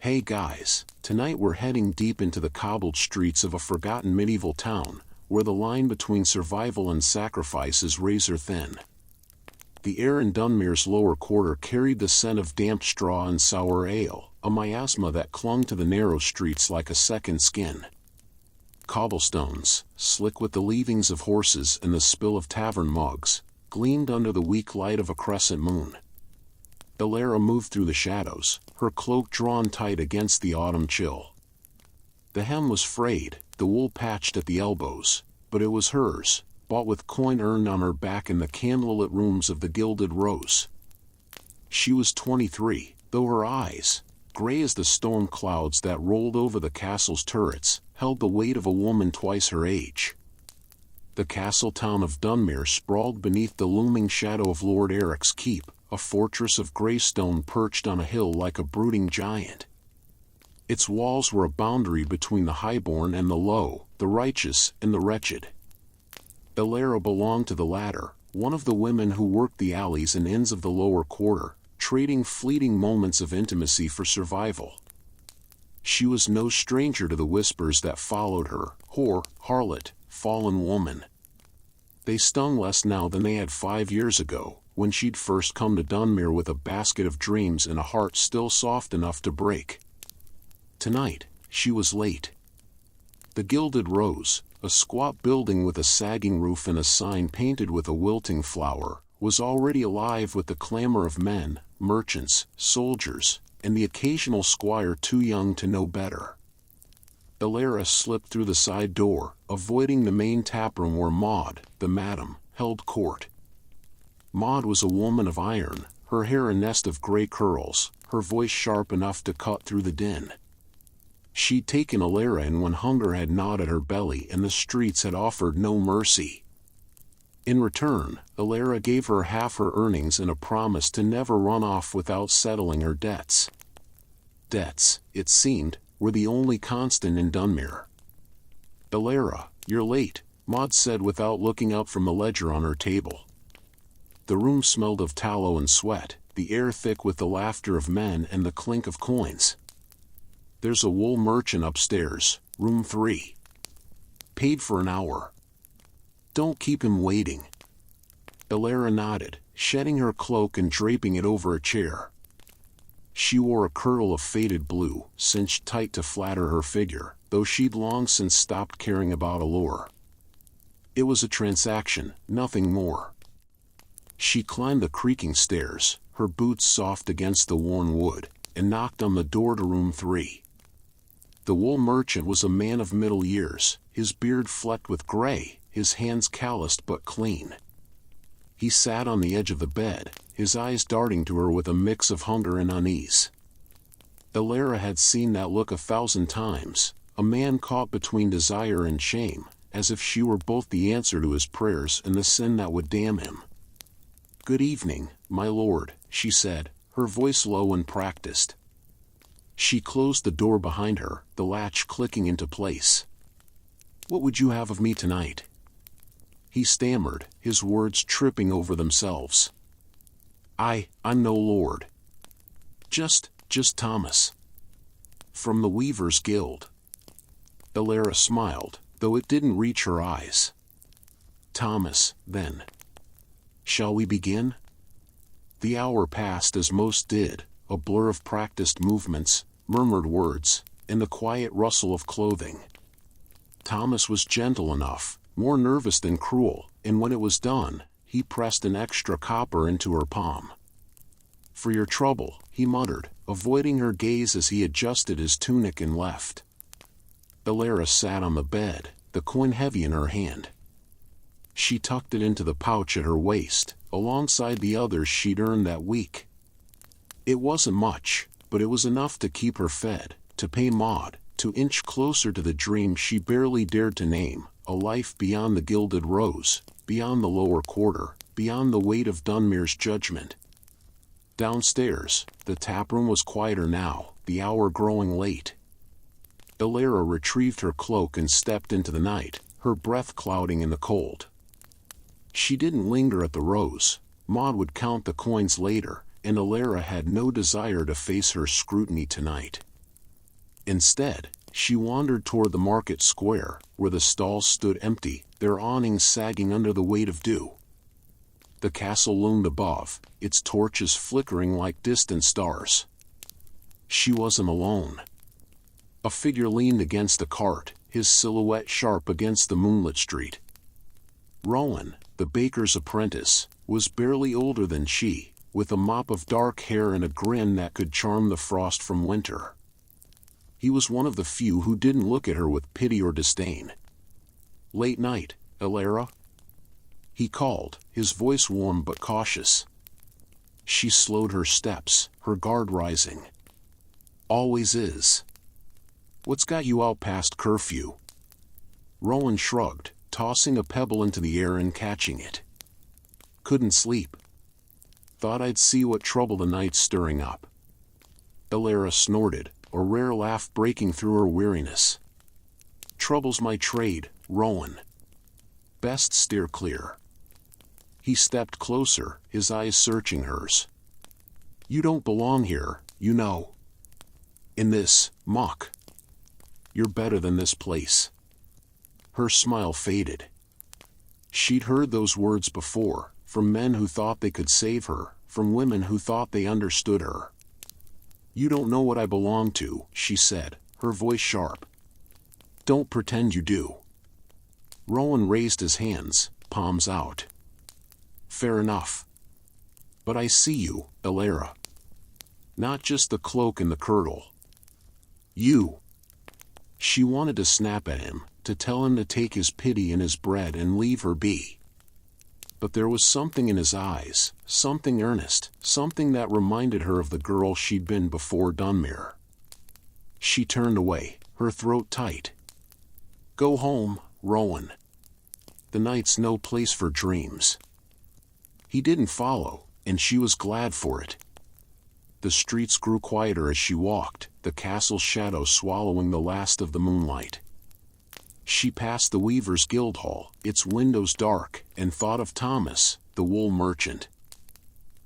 Hey guys, tonight we're heading deep into the cobbled streets of a forgotten medieval town, where the line between survival and sacrifice is razor thin. The air in Dunmere's lower quarter carried the scent of damp straw and sour ale, a miasma that clung to the narrow streets like a second skin. Cobblestones, slick with the leavings of horses and the spill of tavern mugs, gleamed under the weak light of a crescent moon. Elara moved through the shadows, her cloak drawn tight against the autumn chill. The hem was frayed, the wool patched at the elbows, but it was hers, bought with coin earned on her back in the candlelit rooms of the Gilded Rose. She was 23, though her eyes, gray as the storm clouds that rolled over the castle's turrets, held the weight of a woman twice her age. The castle town of Dunmere sprawled beneath the looming shadow of Lord Eric's keep, a fortress of grey stone perched on a hill like a brooding giant. Its walls were a boundary between the highborn and the low, the righteous and the wretched. Elara belonged to the latter, one of the women who worked the alleys and inns of the lower quarter, trading fleeting moments of intimacy for survival. She was no stranger to the whispers that followed her, whore, harlot, fallen woman. They stung less now than they had 5 years ago, when she'd first come to Dunmere with a basket of dreams and a heart still soft enough to break. Tonight, she was late. The Gilded Rose, a squat building with a sagging roof and a sign painted with a wilting flower, was already alive with the clamor of men, merchants, soldiers, and the occasional squire too young to know better. Elara slipped through the side door, avoiding the main taproom where Maud, the madam, held court. Maud was a woman of iron, her hair a nest of grey curls, her voice sharp enough to cut through the din. She'd taken Elara in when hunger had gnawed at her belly and the streets had offered no mercy. In return, Elara gave her half her earnings and a promise to never run off without settling her debts. Debts, it seemed, were the only constant in Dunmere. "Elara, you're late," Maud said without looking up from the ledger on her table. The room smelled of tallow and sweat, the air thick with the laughter of men and the clink of coins. "There's a wool merchant upstairs, room 3. Paid for an hour. Don't keep him waiting." Elara nodded, shedding her cloak and draping it over a chair. She wore a kirtle of faded blue, cinched tight to flatter her figure, though she'd long since stopped caring about allure. It was a transaction, nothing more. She climbed the creaking stairs, her boots soft against the worn wood, and knocked on the door to room 3. The wool merchant was a man of middle years, his beard flecked with gray, his hands calloused but clean. He sat on the edge of the bed, his eyes darting to her with a mix of hunger and unease. Elara had seen that look 1,000 times, a man caught between desire and shame, as if she were both the answer to his prayers and the sin that would damn him. "Good evening, my lord," she said, her voice low and practiced. She closed the door behind her, the latch clicking into place. "What would you have of me tonight?" He stammered, his words tripping over themselves. I'm no lord. Just Thomas. From the Weavers' Guild." Elara smiled, though it didn't reach her eyes. "Thomas, then. Shall we begin?" The hour passed as most did, a blur of practiced movements, murmured words, and the quiet rustle of clothing. Thomas was gentle enough, more nervous than cruel, and when it was done, he pressed an extra copper into her palm. "For your trouble," he muttered, avoiding her gaze as he adjusted his tunic and left. Elara sat on the bed, the coin heavy in her hand. She tucked it into the pouch at her waist, alongside the others she'd earned that week. It wasn't much, but it was enough to keep her fed, to pay Maud, to inch closer to the dream she barely dared to name, a life beyond the Gilded Rose, beyond the lower quarter, beyond the weight of Dunmere's judgment. Downstairs, the taproom was quieter now, the hour growing late. Elara retrieved her cloak and stepped into the night, her breath clouding in the cold. She didn't linger at the Rose. Maud would count the coins later, and Elara had no desire to face her scrutiny tonight. Instead, she wandered toward the market square, where the stalls stood empty, their awnings sagging under the weight of dew. The castle loomed above, its torches flickering like distant stars. She wasn't alone. A figure leaned against the cart, his silhouette sharp against the moonlit street. Rowan, the baker's apprentice, was barely older than she, with a mop of dark hair and a grin that could charm the frost from winter. He was one of the few who didn't look at her with pity or disdain. "Late night, Elara?" he called, his voice warm but cautious. She slowed her steps, her guard rising. "Always is. What's got you out past curfew?" Rowan shrugged, tossing a pebble into the air and catching it. "Couldn't sleep. Thought I'd see what trouble the night's stirring up." Elara snorted, a rare laugh breaking through her weariness. "Trouble's my trade, Rowan. Best steer clear." He stepped closer, his eyes searching hers. "You don't belong here, you know. In this muck. You're better than this place." Her smile faded. She'd heard those words before, from men who thought they could save her, from women who thought they understood her. "You don't know what I belong to," she said, her voice sharp. "Don't pretend you do." Rowan raised his hands, palms out. "Fair enough. But I see you, Elara. Not just the cloak and the kirtle. You." She wanted to snap at him, to tell him to take his pity and his bread and leave her be. But there was something in his eyes, something earnest, something that reminded her of the girl she'd been before Dunmere. She turned away, her throat tight. "Go home, Rowan. The night's no place for dreams." He didn't follow, and she was glad for it. The streets grew quieter as she walked, the castle's shadow swallowing the last of the moonlight. She passed the Weaver's Guildhall, its windows dark, and thought of Thomas, the wool merchant.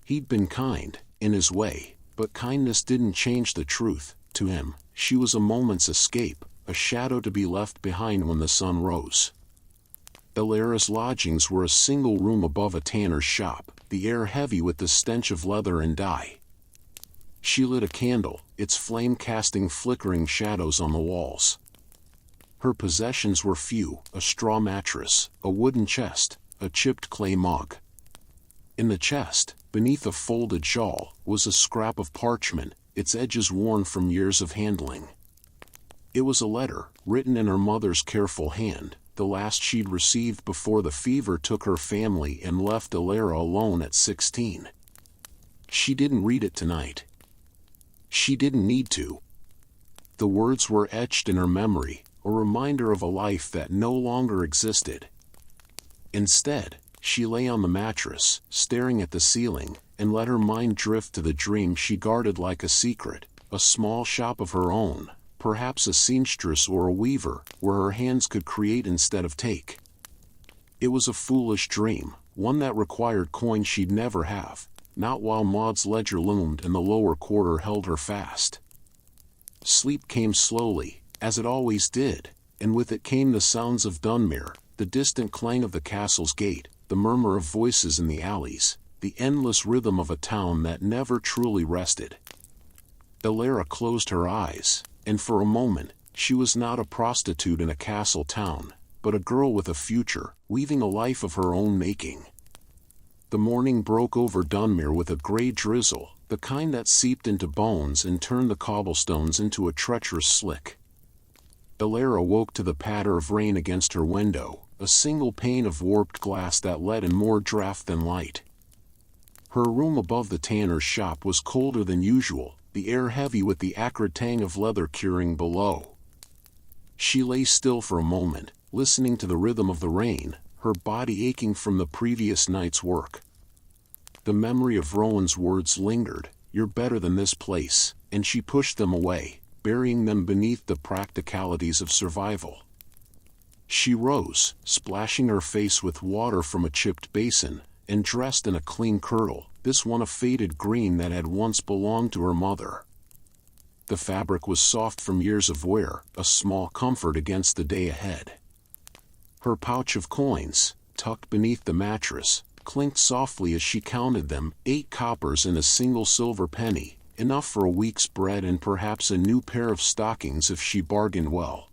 He'd been kind, in his way, but kindness didn't change the truth. To him, she was a moment's escape, a shadow to be left behind when the sun rose. Elara's lodgings were a single room above a tanner's shop, the air heavy with the stench of leather and dye. She lit a candle, its flame casting flickering shadows on the walls. Her possessions were few: a straw mattress, a wooden chest, a chipped clay mug. In the chest, beneath a folded shawl, was a scrap of parchment, its edges worn from years of handling. It was a letter, written in her mother's careful hand, the last she'd received before the fever took her family and left Elara alone at 16. She didn't read it tonight. She didn't need to. The words were etched in her memory, a reminder of a life that no longer existed. Instead, she lay on the mattress, staring at the ceiling, and let her mind drift to the dream she guarded like a secret, a small shop of her own, perhaps a seamstress or a weaver, where her hands could create instead of take. It was a foolish dream, one that required coin she'd never have, not while Maud's ledger loomed and the lower quarter held her fast. Sleep came slowly, as it always did, and with it came the sounds of Dunmere, the distant clang of the castle's gate, the murmur of voices in the alleys, the endless rhythm of a town that never truly rested. Elara closed her eyes, and for a moment, she was not a prostitute in a castle town, but a girl with a future, weaving a life of her own making. The morning broke over Dunmere with a gray drizzle, the kind that seeped into bones and turned the cobblestones into a treacherous slick. Elara woke to the patter of rain against her window, a single pane of warped glass that let in more draft than light. Her room above the tanner's shop was colder than usual, the air heavy with the acrid tang of leather curing below. She lay still for a moment, listening to the rhythm of the rain, her body aching from the previous night's work. The memory of Rowan's words lingered, "You're better than this place," and she pushed them away, burying them beneath the practicalities of survival. She rose, splashing her face with water from a chipped basin, and dressed in a clean kirtle, this one a faded green that had once belonged to her mother. The fabric was soft from years of wear, a small comfort against the day ahead. Her pouch of coins, tucked beneath the mattress, clinked softly as she counted them, 8 coppers and a single silver penny, enough for a week's bread and perhaps a new pair of stockings if she bargained well.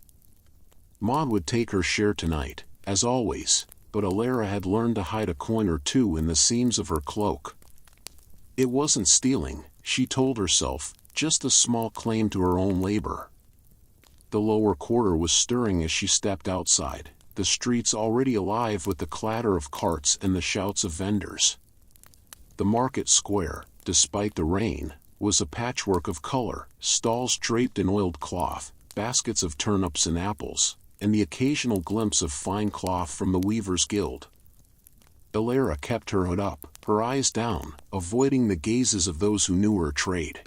Maud would take her share tonight, as always, but Elara had learned to hide a coin or two in the seams of her cloak. It wasn't stealing, she told herself, just a small claim to her own labor. The lower quarter was stirring as she stepped outside, the streets already alive with the clatter of carts and the shouts of vendors. The market square, despite the rain, was a patchwork of color, stalls draped in oiled cloth, baskets of turnips and apples, and the occasional glimpse of fine cloth from the weaver's guild. Elara kept her hood up, her eyes down, avoiding the gazes of those who knew her trade.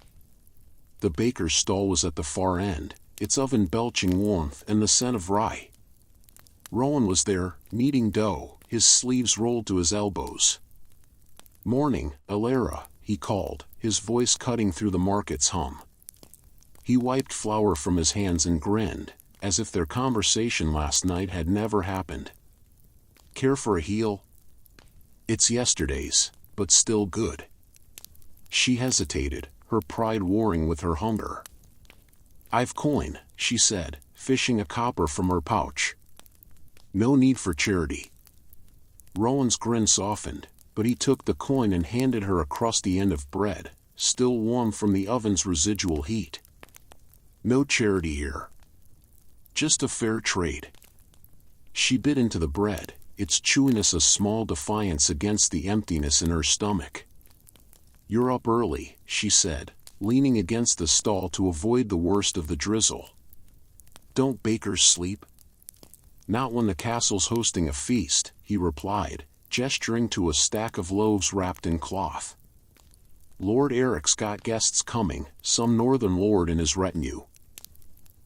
The baker's stall was at the far end, its oven belching warmth and the scent of rye. Rowan was there, kneading dough, his sleeves rolled to his elbows. "Morning, Elara," he called, his voice cutting through the market's hum. He wiped flour from his hands and grinned, as if their conversation last night had never happened. "Care for a heel?" "It's yesterday's, but still good." She hesitated, her pride warring with her hunger. "I've coin," she said, fishing a copper from her pouch. "No need for charity." Rowan's grin softened, but he took the coin and handed her a crusty end of bread, still warm from the oven's residual heat. "No charity here. Just a fair trade." She bit into the bread, its chewiness a small defiance against the emptiness in her stomach. "You're up early," she said, leaning against the stall to avoid the worst of the drizzle. "Don't bakers sleep?" "Not when the castle's hosting a feast," he replied, gesturing to a stack of loaves wrapped in cloth. "Lord Eric's got guests coming, some northern lord and his retinue.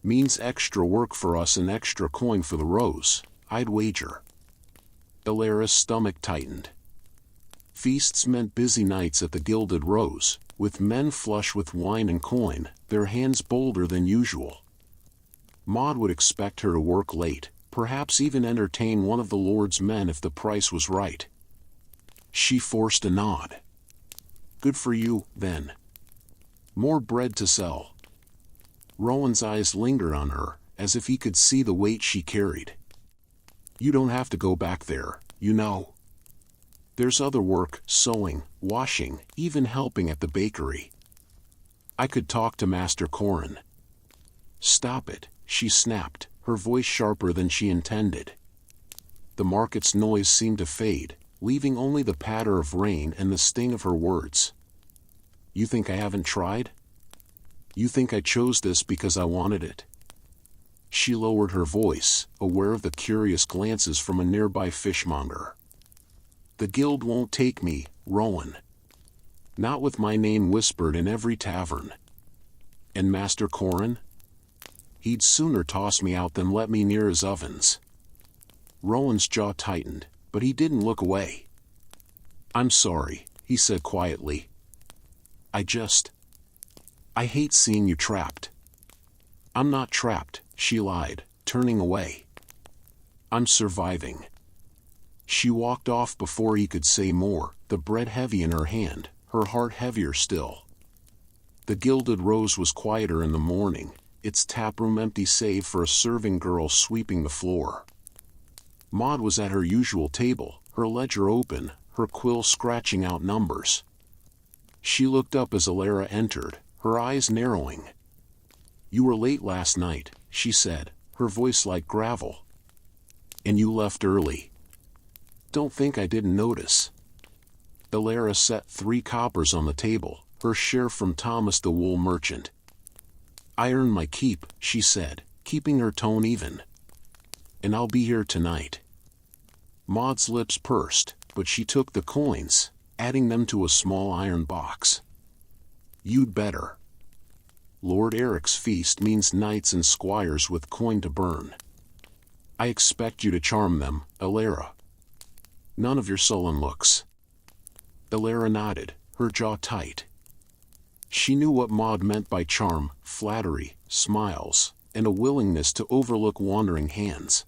Means extra work for us and extra coin for the Rose, I'd wager." Elara's stomach tightened. Feasts meant busy nights at the Gilded Rose, with men flush with wine and coin, their hands bolder than usual. Maud would expect her to work late, perhaps even entertain one of the Lord's men if the price was right. She forced a nod. "Good for you, then. More bread to sell." Rowan's eyes lingered on her, as if he could see the weight she carried. "You don't have to go back there, you know. There's other work, sewing, washing, even helping at the bakery. I could talk to Master Corin." "Stop it," she snapped, her voice sharper than she intended. The market's noise seemed to fade, leaving only the patter of rain and the sting of her words. "You think I haven't tried? You think I chose this because I wanted it?" She lowered her voice, aware of the curious glances from a nearby fishmonger. "The guild won't take me, Rowan. Not with my name whispered in every tavern. And Master Corin? He'd sooner toss me out than let me near his ovens." Rowan's jaw tightened, but he didn't look away. "I'm sorry," he said quietly. I hate seeing you trapped." "I'm not trapped," she lied, turning away. "I'm surviving." She walked off before he could say more, the bread heavy in her hand, her heart heavier still. The Gilded Rose was quieter in the morning, its taproom empty save for a serving girl sweeping the floor. Maud was at her usual table, her ledger open, her quill scratching out numbers. She looked up as Elara entered, her eyes narrowing. "You were late last night," she said, her voice like gravel. "And you left early." "Don't think I didn't notice." Elara set 3 coppers on the table, her share from Thomas the wool merchant. "I earned my keep," she said, keeping her tone even. "And I'll be here tonight." Maud's lips pursed, but she took the coins, adding them to a small iron box. "You'd better. Lord Eric's feast means knights and squires with coin to burn. I expect you to charm them, Elara. None of your sullen looks." Elara nodded, her jaw tight. She knew what Maud meant by charm, flattery, smiles, and a willingness to overlook wandering hands.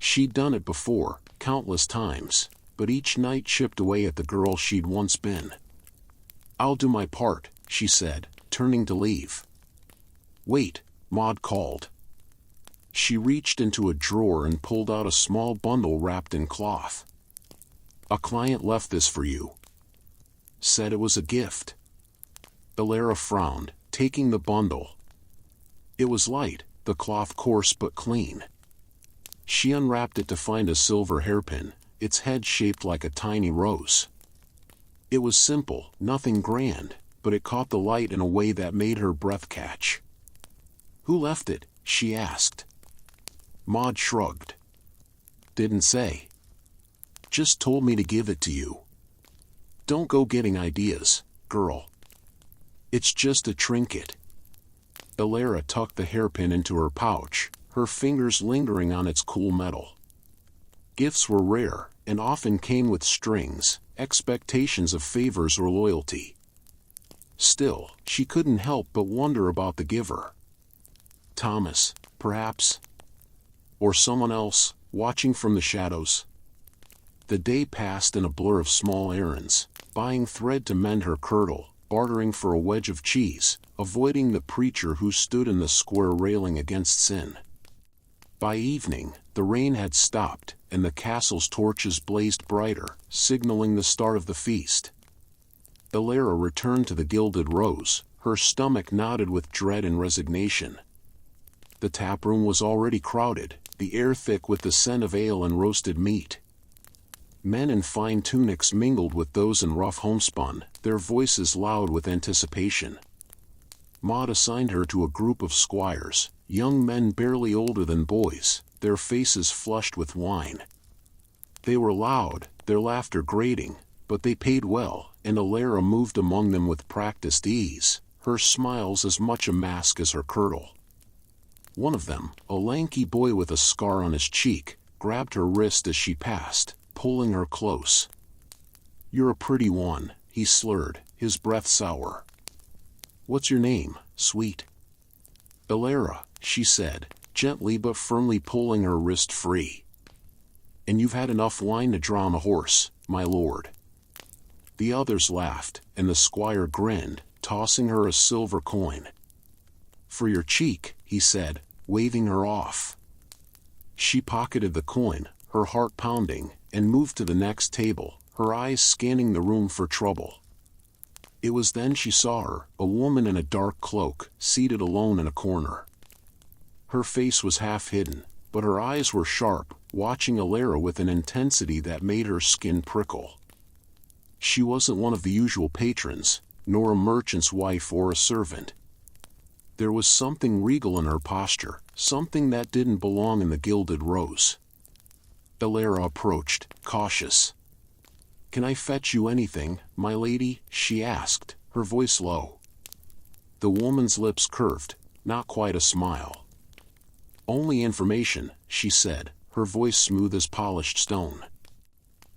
She'd done it before, countless times, but each night chipped away at the girl she'd once been. "I'll do my part," she said, turning to leave. "Wait," Maud called. She reached into a drawer and pulled out a small bundle wrapped in cloth. "A client left this for you. Said it was a gift." Elara frowned, taking the bundle. It was light, the cloth coarse but clean. She unwrapped it to find a silver hairpin, its head shaped like a tiny rose. It was simple, nothing grand, but it caught the light in a way that made her breath catch. "Who left it?" she asked. Maud shrugged. "Didn't say. Just told me to give it to you. Don't go getting ideas, girl. It's just a trinket." Elara tucked the hairpin into her pouch, her fingers lingering on its cool metal. Gifts were rare, and often came with strings, expectations of favors or loyalty. Still, she couldn't help but wonder about the giver. Thomas, perhaps? Or someone else, watching from the shadows? The day passed in a blur of small errands, buying thread to mend her kirtle, bartering for a wedge of cheese, avoiding the preacher who stood in the square railing against sin. By evening, the rain had stopped, and the castle's torches blazed brighter, signaling the start of the feast. Elara returned to the Gilded Rose, her stomach knotted with dread and resignation. The taproom was already crowded, the air thick with the scent of ale and roasted meat. Men in fine tunics mingled with those in rough homespun, their voices loud with anticipation. Maud assigned her to a group of squires, young men barely older than boys, their faces flushed with wine. They were loud, their laughter grating, but they paid well, and Elara moved among them with practiced ease, her smiles as much a mask as her kirtle. One of them, a lanky boy with a scar on his cheek, grabbed her wrist as she passed, pulling her close. "You're a pretty one," he slurred, his breath sour. "What's your name, sweet?" "Elara," she said, gently but firmly pulling her wrist free. "And you've had enough wine to drown a horse, my lord." The others laughed, and the squire grinned, tossing her a silver coin. "For your cheek," he said, waving her off. She pocketed the coin, her heart pounding, and moved to the next table, her eyes scanning the room for trouble. It was then she saw her, a woman in a dark cloak, seated alone in a corner. Her face was half hidden, but her eyes were sharp, watching Elara with an intensity that made her skin prickle. She wasn't one of the usual patrons, nor a merchant's wife or a servant. There was something regal in her posture, something that didn't belong in the Gilded Rose. Elara approached, cautious. "Can I fetch you anything, my lady?" she asked, her voice low. The woman's lips curved, not quite a smile. "Only information," she said, her voice smooth as polished stone.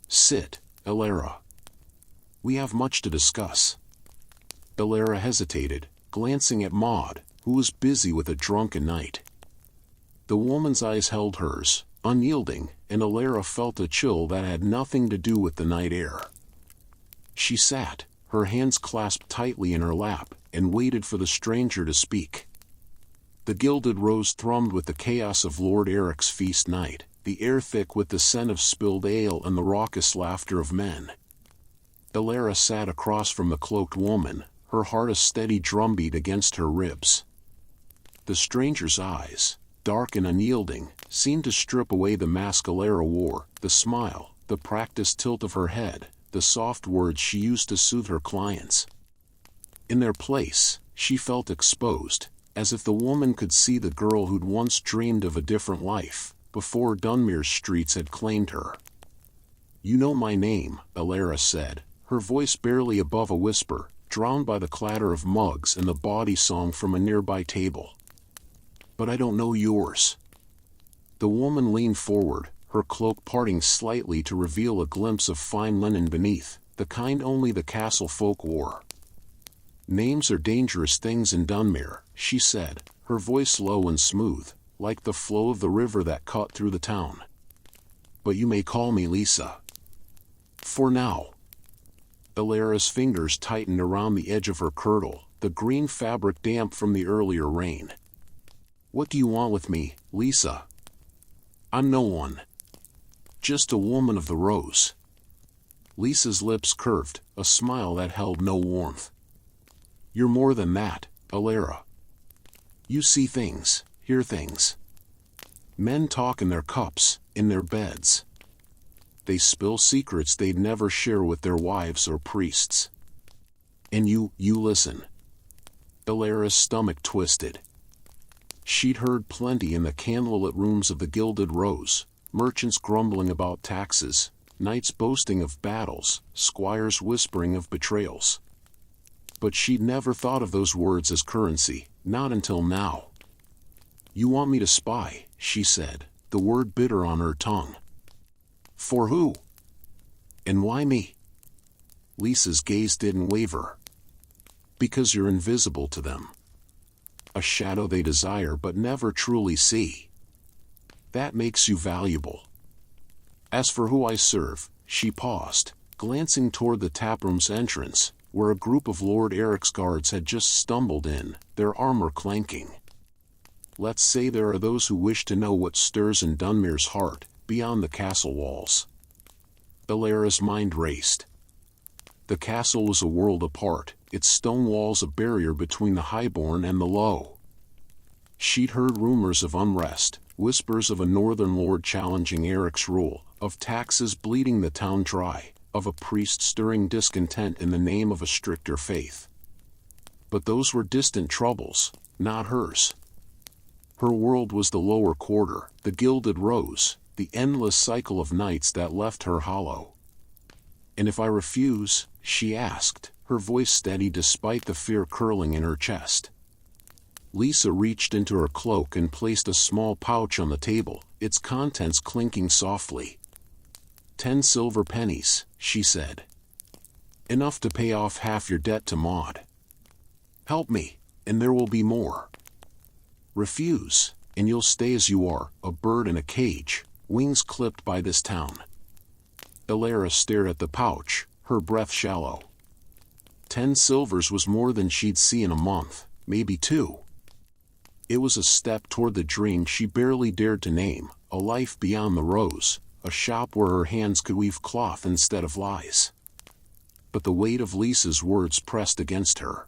"Sit, Elara. We have much to discuss." Elara hesitated, glancing at Maud, who was busy with a drunken night. The woman's eyes held hers, unyielding, and Elara felt a chill that had nothing to do with the night air. She sat, her hands clasped tightly in her lap, and waited for the stranger to speak. The Gilded Rose thrummed with the chaos of Lord Eric's feast night, the air thick with the scent of spilled ale and the raucous laughter of men. Elara sat across from the cloaked woman, her heart a steady drumbeat against her ribs. The stranger's eyes, dark and unyielding, seemed to strip away the mask Elara wore, the smile, the practiced tilt of her head, the soft words she used to soothe her clients. In their place, she felt exposed, as if the woman could see the girl who'd once dreamed of a different life, before Dunmere's streets had claimed her. "You know my name," Elara said, her voice barely above a whisper, drowned by the clatter of mugs and the bawdy song from a nearby table. "But I don't know yours." The woman leaned forward, her cloak parting slightly to reveal a glimpse of fine linen beneath, the kind only the castle folk wore. Names are dangerous things in Dunmere, she said, her voice low and smooth, like the flow of the river that cut through the town. But you may call me Lisa. For now. Elara's fingers tightened around the edge of her kirtle, the green fabric damp from the earlier rain. What do you want with me, Lisa? I'm no one. Just a woman of the rose. Lisa's lips curved, a smile that held no warmth. You're more than that, Elara. You see things, hear things. Men talk in their cups, in their beds. They spill secrets they'd never share with their wives or priests. And you listen. Elara's stomach twisted. She'd heard plenty in the candlelit rooms of the Gilded Rose, merchants grumbling about taxes, knights boasting of battles, squires whispering of betrayals. But she'd never thought of those words as currency, not until now. You want me to spy, she said, the word bitter on her tongue. For who? And why me? Lisa's gaze didn't waver. Because you're invisible to them. A shadow they desire but never truly see. That makes you valuable. As for who I serve, she paused, glancing toward the taproom's entrance, where a group of Lord Eric's guards had just stumbled in, their armor clanking. Let's say there are those who wish to know what stirs in Dunmere's heart, beyond the castle walls. Elara's mind raced. The castle was a world apart, its stone walls a barrier between the highborn and the low. She'd heard rumors of unrest, whispers of a northern lord challenging Eric's rule, of taxes bleeding the town dry, of a priest stirring discontent in the name of a stricter faith. But those were distant troubles, not hers. Her world was the lower quarter, the Gilded Rose, the endless cycle of nights that left her hollow. And if I refuse, she asked, her voice steady despite the fear curling in her chest. Lisa reached into her cloak and placed a small pouch on the table, its contents clinking softly. 10 silver pennies, she said. Enough to pay off half your debt to Maud. Help me, and there will be more. Refuse, and you'll stay as you are, a bird in a cage, wings clipped by this town. Elara stared at the pouch, her breath shallow. 10 silvers was more than she'd see in a month, maybe 2. It was a step toward the dream she barely dared to name, a life beyond the rose, a shop where her hands could weave cloth instead of lies. But the weight of Lisa's words pressed against her.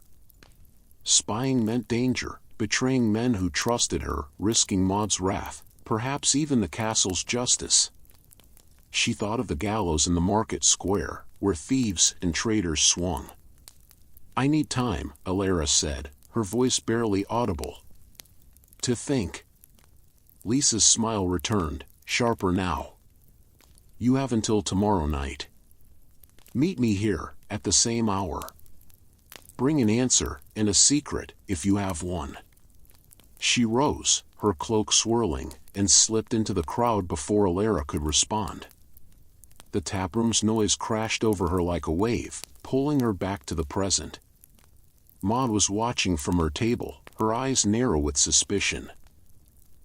Spying meant danger, betraying men who trusted her, risking Maud's wrath, perhaps even the castle's justice. She thought of the gallows in the market square, where thieves and traitors swung. I need time, Elara said, her voice barely audible. To think. Lisa's smile returned, sharper now. You have until tomorrow night. Meet me here, at the same hour. Bring an answer, and a secret, if you have one. She rose, her cloak swirling, and slipped into the crowd before Elara could respond. The taproom's noise crashed over her like a wave, pulling her back to the present. Maud was watching from her table, her eyes narrow with suspicion.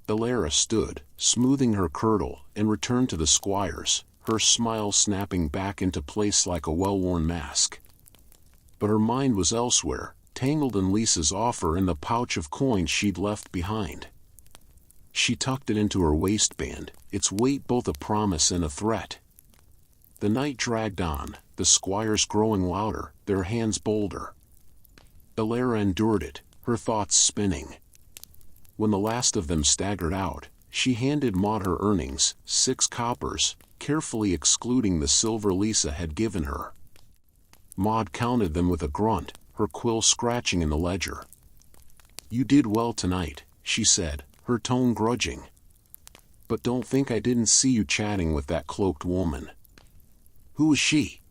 Elara stood, smoothing her kirtle, and returned to the squires, her smile snapping back into place like a well-worn mask. But her mind was elsewhere, tangled in Lisa's offer and the pouch of coins she'd left behind. She tucked it into her waistband, its weight both a promise and a threat. The night dragged on, the squires growing louder, their hands bolder. Elara endured it, her thoughts spinning. When the last of them staggered out, she handed Maud her earnings, 6 coppers, carefully excluding the silver Lisa had given her. Maud counted them with a grunt, her quill scratching in the ledger. You did well tonight, she said, her tone grudging. But don't think I didn't see you chatting with that cloaked woman. Who is she?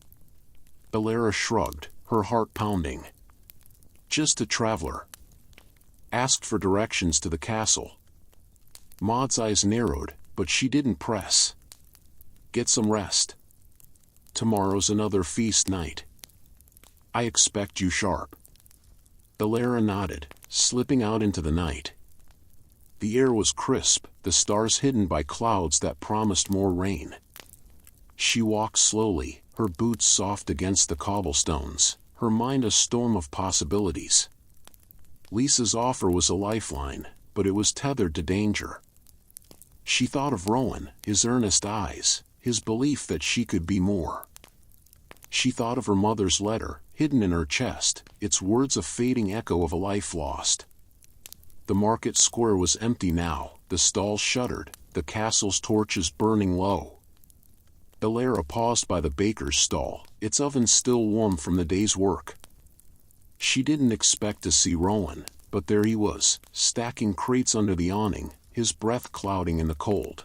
Elara shrugged, her heart pounding. Just a traveler. Asked for directions to the castle. Maud's eyes narrowed, but she didn't press. Get some rest. Tomorrow's another feast night. I expect you sharp. Elara nodded, slipping out into the night. The air was crisp, the stars hidden by clouds that promised more rain. She walked slowly, her boots soft against the cobblestones, her mind a storm of possibilities. Lisa's offer was a lifeline, but it was tethered to danger. She thought of Rowan, his earnest eyes, his belief that she could be more. She thought of her mother's letter, hidden in her chest, its words a fading echo of a life lost. The market square was empty now, the stalls shuttered, the castle's torches burning low. Elara paused by the baker's stall, its oven still warm from the day's work. She didn't expect to see Rowan, but there he was, stacking crates under the awning, his breath clouding in the cold.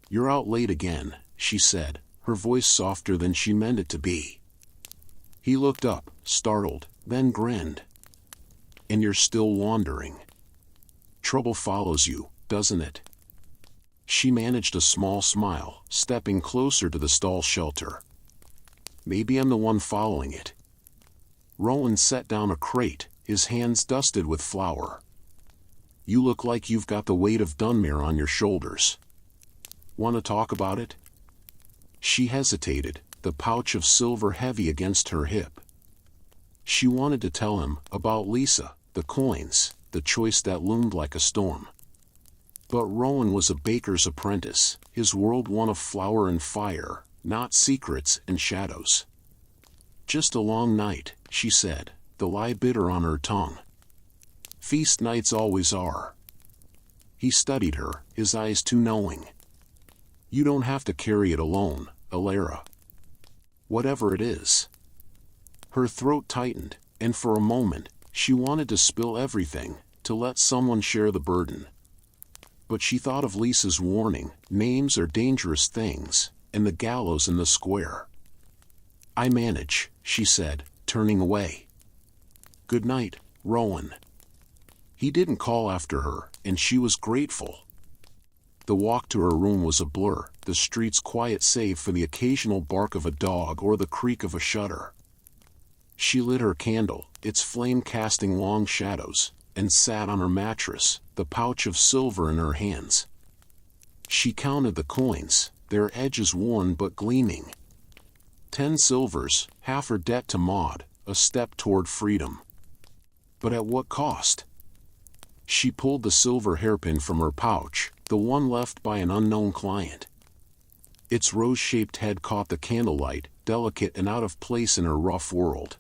"You're out late again," she said, her voice softer than she meant it to be. He looked up, startled, then grinned. "And you're still wandering. Trouble follows you, doesn't it?" She managed a small smile, stepping closer to the stall shelter. "Maybe I'm the one following it." Rowan set down a crate, his hands dusted with flour. "You look like you've got the weight of Dunmere on your shoulders. Want to talk about it?" She hesitated, the pouch of silver heavy against her hip. She wanted to tell him about Lisa, the coins, the choice that loomed like a storm. But Rowan was a baker's apprentice, his world one of flour and fire, not secrets and shadows. "Just a long night," she said, the lie bitter on her tongue. "Feast nights always are." He studied her, his eyes too knowing. "You don't have to carry it alone, Elara. Whatever it is." Her throat tightened, and for a moment, she wanted to spill everything, to let someone share the burden. But she thought of Lisa's warning, names are dangerous things, and the gallows in the square. "I manage," she said, turning away. "Good night, Rowan." He didn't call after her, and she was grateful. The walk to her room was a blur, the streets quiet save for the occasional bark of a dog or the creak of a shutter. She lit her candle, its flame casting long shadows, and sat on her mattress, the pouch of silver in her hands. She counted the coins, their edges worn but gleaming. 10 silvers, half her debt to Maud, a step toward freedom. But at what cost? She pulled the silver hairpin from her pouch, the one left by an unknown client. Its rose-shaped head caught the candlelight, delicate and out of place in her rough world.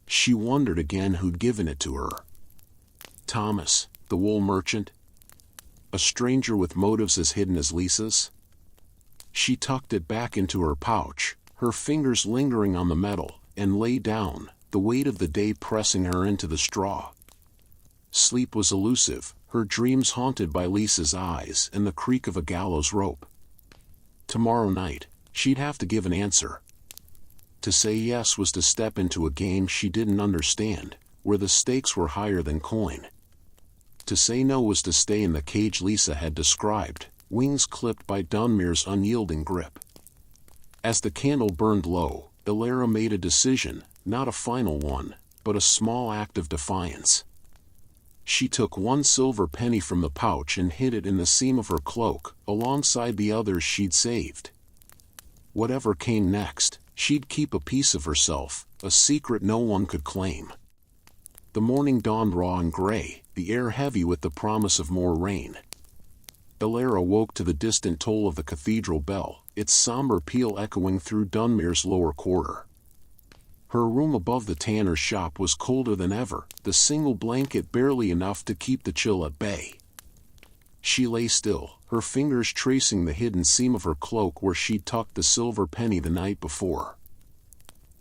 She wondered again who'd given it to her. Thomas, the wool merchant? A stranger with motives as hidden as Lisa's? She tucked it back into her pouch, her fingers lingering on the metal, and lay down, the weight of the day pressing her into the straw. Sleep was elusive, her dreams haunted by Lisa's eyes and the creak of a gallows rope. Tomorrow night, she'd have to give an answer. To say yes was to step into a game she didn't understand, where the stakes were higher than coin. To say no was to stay in the cage Lisa had described, wings clipped by Dunmere's unyielding grip. As the candle burned low, Elara made a decision, not a final one, but a small act of defiance. She took 1 silver penny from the pouch and hid it in the seam of her cloak, alongside the others she'd saved. Whatever came next, she'd keep a piece of herself, a secret no one could claim. The morning dawned raw and gray, the air heavy with the promise of more rain. Elara woke to the distant toll of the cathedral bell, its somber peal echoing through Dunmere's lower quarter. Her room above the tanner's shop was colder than ever, the single blanket barely enough to keep the chill at bay. She lay still, her fingers tracing the hidden seam of her cloak where she'd tucked the silver penny the night before.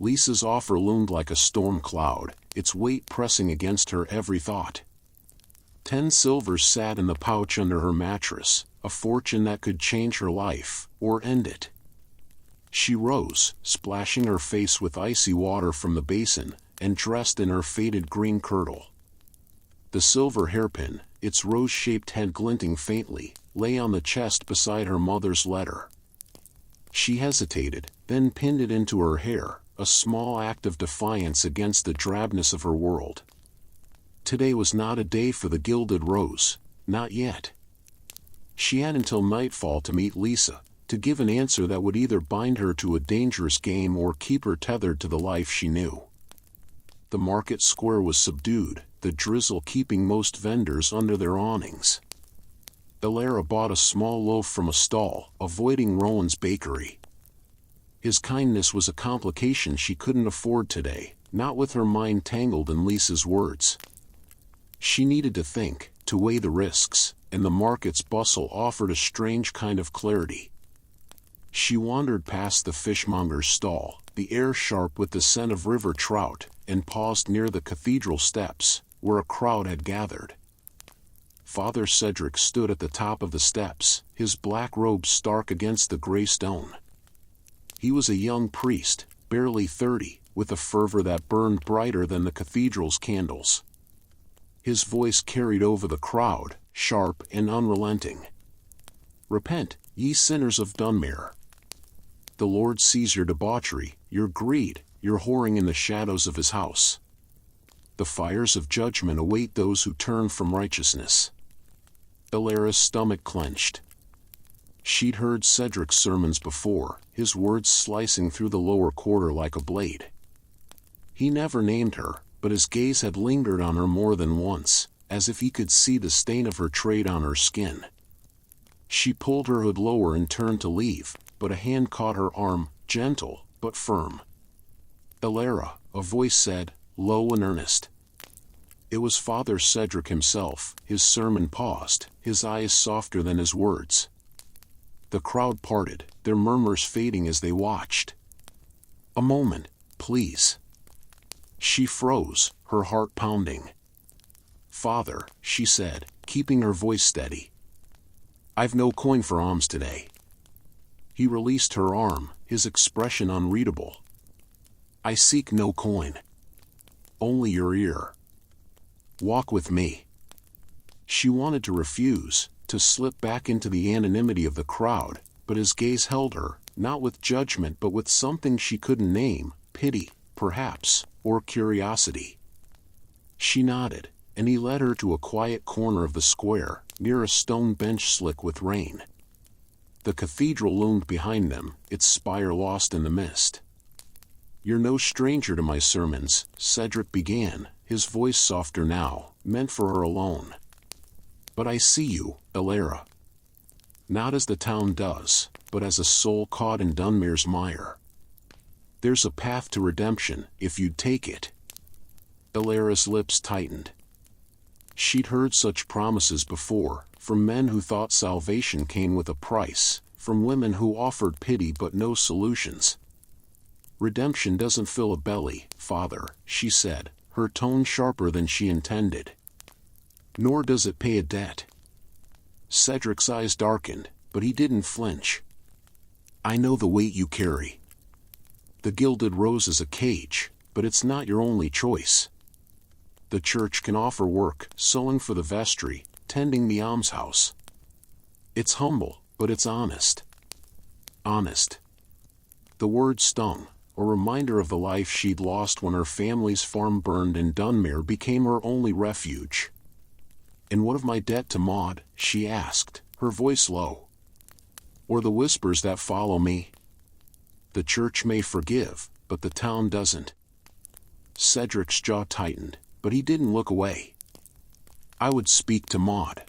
Lisa's offer loomed like a storm cloud, its weight pressing against her every thought. 10 silvers sat in the pouch under her mattress, a fortune that could change her life, or end it. She rose, splashing her face with icy water from the basin, and dressed in her faded green kirtle. The silver hairpin, its rose-shaped head glinting faintly, lay on the chest beside her mother's letter. She hesitated, then pinned it into her hair, a small act of defiance against the drabness of her world. Today was not a day for the Gilded Rose, not yet. She had until nightfall to meet Lisa, to give an answer that would either bind her to a dangerous game or keep her tethered to the life she knew. The market square was subdued, the drizzle keeping most vendors under their awnings. Elara bought a small loaf from a stall, avoiding Rowan's bakery. His kindness was a complication she couldn't afford today, not with her mind tangled in Lisa's words. She needed to think, to weigh the risks, and the market's bustle offered a strange kind of clarity. She wandered past the fishmonger's stall, the air sharp with the scent of river trout, and paused near the cathedral steps, where a crowd had gathered. Father Cedric stood at the top of the steps, his black robe stark against the gray stone. He was a young priest, barely 30, with a fervor that burned brighter than the cathedral's candles. His voice carried over the crowd, sharp and unrelenting. "Repent, ye sinners of Dunmere. The Lord sees your debauchery, your greed, your whoring in the shadows of his house. The fires of judgment await those who turn from righteousness." Elara's stomach clenched. She'd heard Cedric's sermons before, his words slicing through the lower quarter like a blade. He never named her, but his gaze had lingered on her more than once, as if he could see the stain of her trade on her skin. She pulled her hood lower and turned to leave, but a hand caught her arm, gentle, but firm. "Elara," a voice said, low and earnest. It was Father Cedric himself. His sermon paused, his eyes softer than his words. The crowd parted, their murmurs fading as they watched. "A moment, please." She froze, her heart pounding. "Father," she said, keeping her voice steady. "I've no coin for alms today." He released her arm, his expression unreadable. "I seek no coin. Only your ear. Walk with me." She wanted to refuse, to slip back into the anonymity of the crowd, but his gaze held her, not with judgment but with something she couldn't name, pity, perhaps, or curiosity. She nodded, and he led her to a quiet corner of the square, near a stone bench slick with rain. The cathedral loomed behind them, its spire lost in the mist. "You're no stranger to my sermons," Cedric began, his voice softer now, meant for her alone. "But I see you, Elara. Not as the town does, but as a soul caught in Dunmere's mire. There's a path to redemption, if you'd take it." Elara's lips tightened. She'd heard such promises before, from men who thought salvation came with a price, from women who offered pity but no solutions. "Redemption doesn't fill a belly, Father," she said, her tone sharper than she intended. "Nor does it pay a debt." Cedric's eyes darkened, but he didn't flinch. "I know the weight you carry. The Gilded Rose is a cage, but it's not your only choice. The church can offer work, sewing for the vestry, tending the almshouse. It's humble, but it's honest." Honest. The word stung. A reminder of the life she'd lost when her family's farm burned and Dunmere became her only refuge. "And what of my debt to Maud?" she asked, her voice low. "Or the whispers that follow me? The church may forgive, but the town doesn't." Cedric's jaw tightened, but he didn't look away. "I would speak to Maud.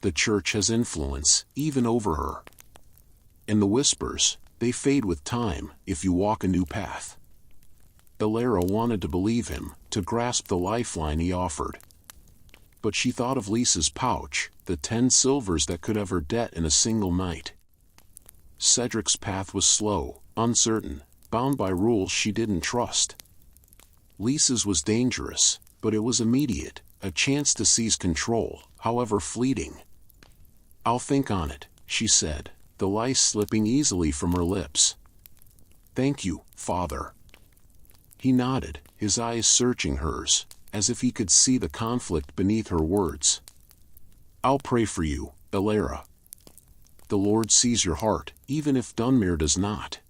The church has influence, even over her. And the whispers, they fade with time, if you walk a new path." Elara wanted to believe him, to grasp the lifeline he offered. But she thought of Lisa's pouch, the 10 silvers that could have her debt in a single night. Cedric's path was slow, uncertain, bound by rules she didn't trust. Lisa's was dangerous, but it was immediate, a chance to seize control, however fleeting. "I'll think on it," she said, the lice slipping easily from her lips. "Thank you, Father." He nodded, his eyes searching hers, as if he could see the conflict beneath her words. "I'll pray for you, Elara. The Lord sees your heart, even if Dunmere does not."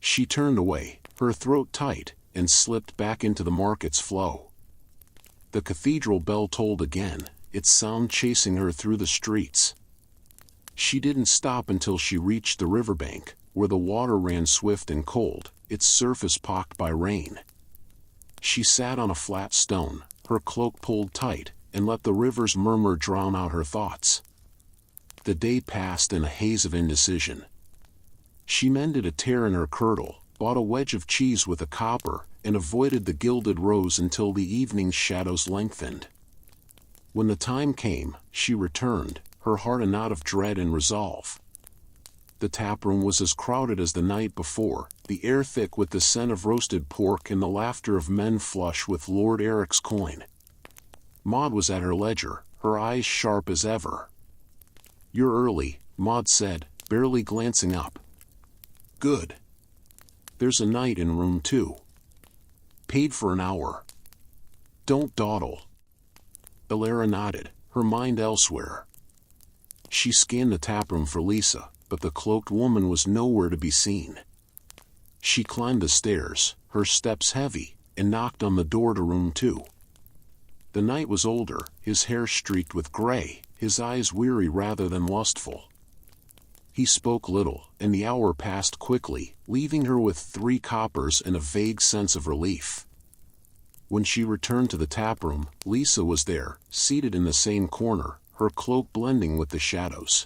She turned away, her throat tight, and slipped back into the market's flow. The cathedral bell tolled again, its sound chasing her through the streets. She didn't stop until she reached the riverbank, where the water ran swift and cold, its surface pocked by rain. She sat on a flat stone, her cloak pulled tight, and let the river's murmur drown out her thoughts. The day passed in a haze of indecision. She mended a tear in her kirtle, bought a wedge of cheese with a copper, and avoided the Gilded Rose until the evening's shadows lengthened. When the time came, she returned, her heart a knot of dread and resolve. The taproom was as crowded as the night before, the air thick with the scent of roasted pork and the laughter of men flush with Lord Eric's coin. Maud was at her ledger, her eyes sharp as ever. "You're early," Maud said, barely glancing up. "Good. There's a night in room 2. Paid for an hour. Don't dawdle." Elara nodded, her mind elsewhere. She scanned the taproom for Lisa, but the cloaked woman was nowhere to be seen. She climbed the stairs, her steps heavy, and knocked on the door to room 2. The knight was older, his hair streaked with gray, his eyes weary rather than lustful. He spoke little, and the hour passed quickly, leaving her with 3 coppers and a vague sense of relief. When she returned to the taproom, Lisa was there, seated in the same corner, her cloak blending with the shadows.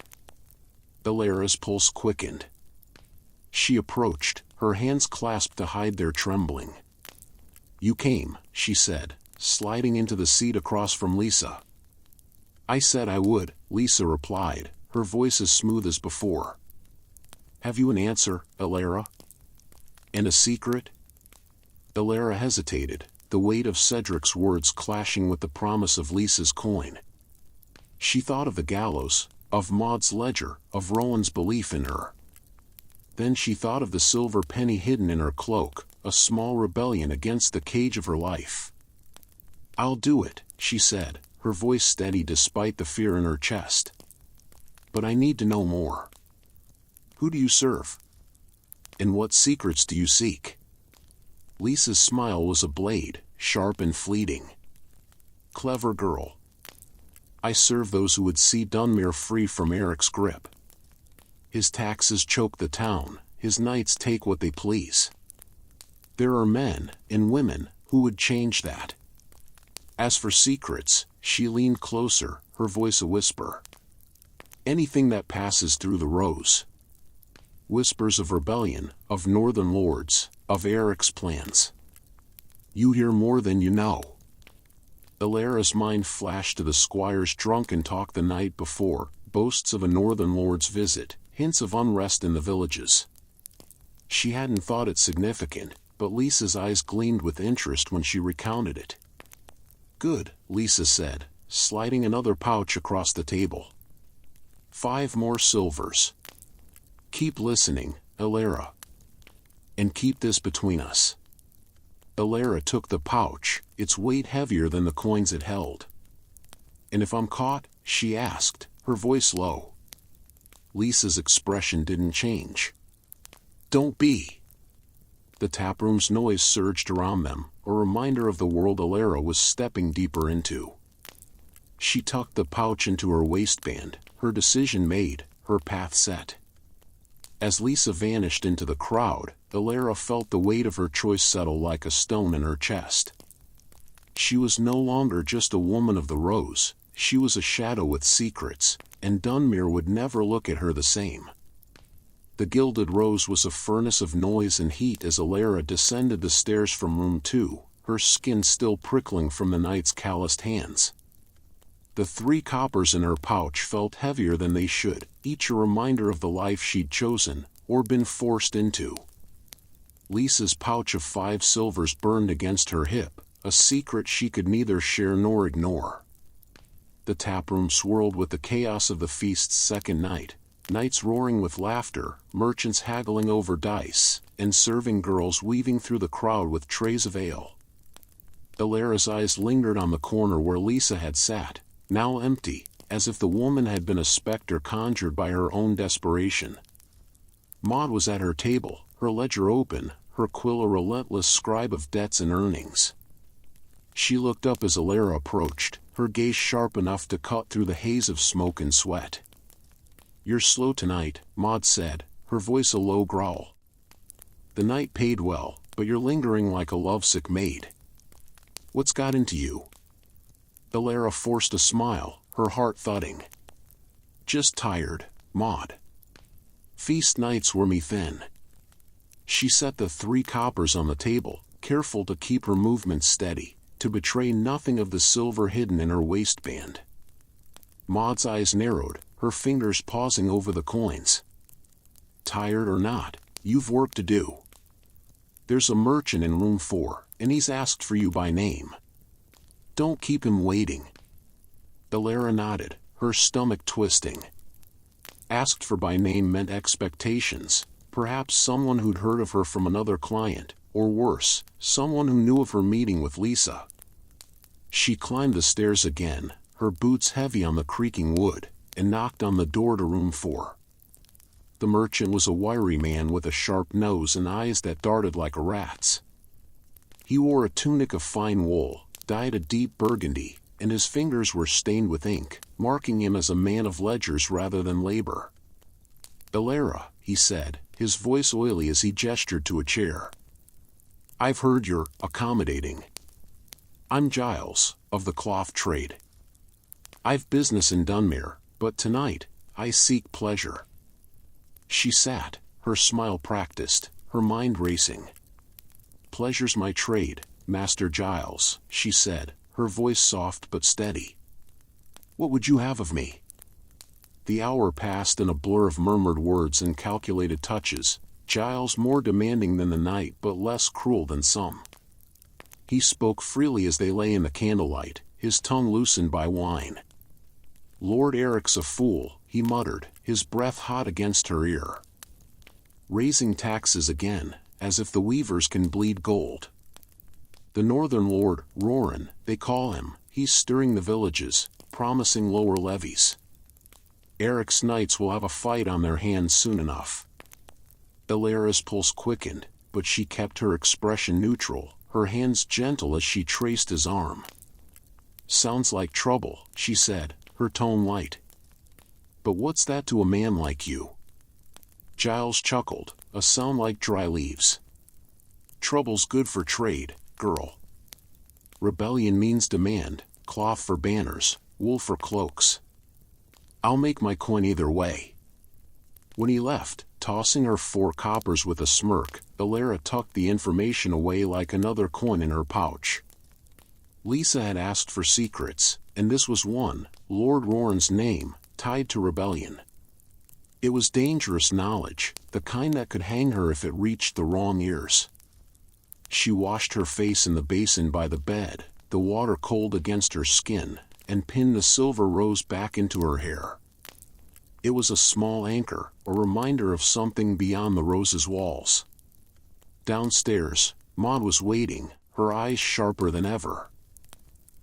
Elara's pulse quickened. She approached, her hands clasped to hide their trembling. "You came," she said, sliding into the seat across from Lisa. "I said I would," Lisa replied, her voice as smooth as before. "Have you an answer, Elara? And a secret?" Elara hesitated, the weight of Cedric's words clashing with the promise of Lisa's coin. She thought of the gallows, of Maud's ledger, of Rowan's belief in her. Then she thought of the silver penny hidden in her cloak, a small rebellion against the cage of her life. "I'll do it," she said, her voice steady despite the fear in her chest. "But I need to know more. Who do you serve? And what secrets do you seek?" Lisa's smile was a blade, sharp and fleeting. "Clever girl. I serve those who would see Dunmere free from Eric's grip. His taxes choke the town, his knights take what they please. There are men, and women, who would change that. As for secrets," she leaned closer, her voice a whisper. "Anything that passes through the rose. Whispers of rebellion, of northern lords, of Eric's plans. You hear more than you know." Elara's mind flashed to the squire's drunken talk the night before, boasts of a northern lord's visit, hints of unrest in the villages. She hadn't thought it significant, but Lisa's eyes gleamed with interest when she recounted it. "Good," Lisa said, sliding another pouch across the table. 5 more silvers. Keep listening, Elara. And keep this between us." Elara took the pouch, its weight heavier than the coins it held. "And if I'm caught?" she asked, her voice low. Lisa's expression didn't change. "Don't be." The taproom's noise surged around them, a reminder of the world Elara was stepping deeper into. She tucked the pouch into her waistband, her decision made, her path set. As Lisa vanished into the crowd, Elara felt the weight of her choice settle like a stone in her chest. She was no longer just a woman of the rose, she was a shadow with secrets, and Dunmere would never look at her the same. The Gilded Rose was a furnace of noise and heat as Elara descended the stairs from room 2, her skin still prickling from the knight's calloused hands. The 3 coppers in her pouch felt heavier than they should, each a reminder of the life she'd chosen, or been forced into. Lisa's pouch of 5 silvers burned against her hip, a secret she could neither share nor ignore. The taproom swirled with the chaos of the feast's second night, knights roaring with laughter, merchants haggling over dice, and serving girls weaving through the crowd with trays of ale. Elara's eyes lingered on the corner where Lisa had sat, now empty, as if the woman had been a specter conjured by her own desperation. Maud was at her table, her ledger open, her quill a relentless scribe of debts and earnings. She looked up as Elara approached, her gaze sharp enough to cut through the haze of smoke and sweat. "You're slow tonight," Maud said, her voice a low growl. "The night paid well, but you're lingering like a lovesick maid. What's got into you?" Elara forced a smile, her heart thudding. "Just tired, Maud. Feast nights wore me thin." She set the 3 coppers on the table, careful to keep her movements steady, to betray nothing of the silver hidden in her waistband. Maud's eyes narrowed, her fingers pausing over the coins. "Tired or not, you've work to do. There's a merchant in room 4, and he's asked for you by name. Don't keep him waiting." Elara nodded, her stomach twisting. Asked for by name meant expectations, perhaps someone who'd heard of her from another client, or worse, someone who knew of her meeting with Lisa. She climbed the stairs again, her boots heavy on the creaking wood, and knocked on the door to room 4. The merchant was a wiry man with a sharp nose and eyes that darted like a rat's. He wore a tunic of fine wool, dyed a deep burgundy, and his fingers were stained with ink, marking him as a man of ledgers rather than labor. "Elara," he said, his voice oily as he gestured to a chair. "I've heard you're accommodating. I'm Giles, of the cloth trade. I've business in Dunmere, but tonight, I seek pleasure." She sat, her smile practiced, her mind racing. "Pleasure's my trade, Master Giles," she said, her voice soft but steady. "What would you have of me?" The hour passed in a blur of murmured words and calculated touches, Giles more demanding than the night but less cruel than some. He spoke freely as they lay in the candlelight, his tongue loosened by wine. "Lord Eric's a fool," he muttered, his breath hot against her ear. "Raising taxes again, as if the weavers can bleed gold. The northern lord, Roran, they call him, he's stirring the villages, promising lower levies. Eric's knights will have a fight on their hands soon enough." Elara's pulse quickened, but she kept her expression neutral, her hands gentle as she traced his arm. "Sounds like trouble," she said, her tone light. "But what's that to a man like you?" Giles chuckled, a sound like dry leaves. "Trouble's good for trade, girl. Rebellion means demand, cloth for banners, wool for cloaks. I'll make my coin either way." When he left, tossing her 4 coppers with a smirk, Elara tucked the information away like another coin in her pouch. Lisa had asked for secrets, and this was one, Lord Roran's name, tied to rebellion. It was dangerous knowledge, the kind that could hang her if it reached the wrong ears. She washed her face in the basin by the bed, the water cold against her skin, and pinned the silver rose back into her hair. It was a small anchor, a reminder of something beyond the rose's walls. Downstairs, Maud was waiting, her eyes sharper than ever.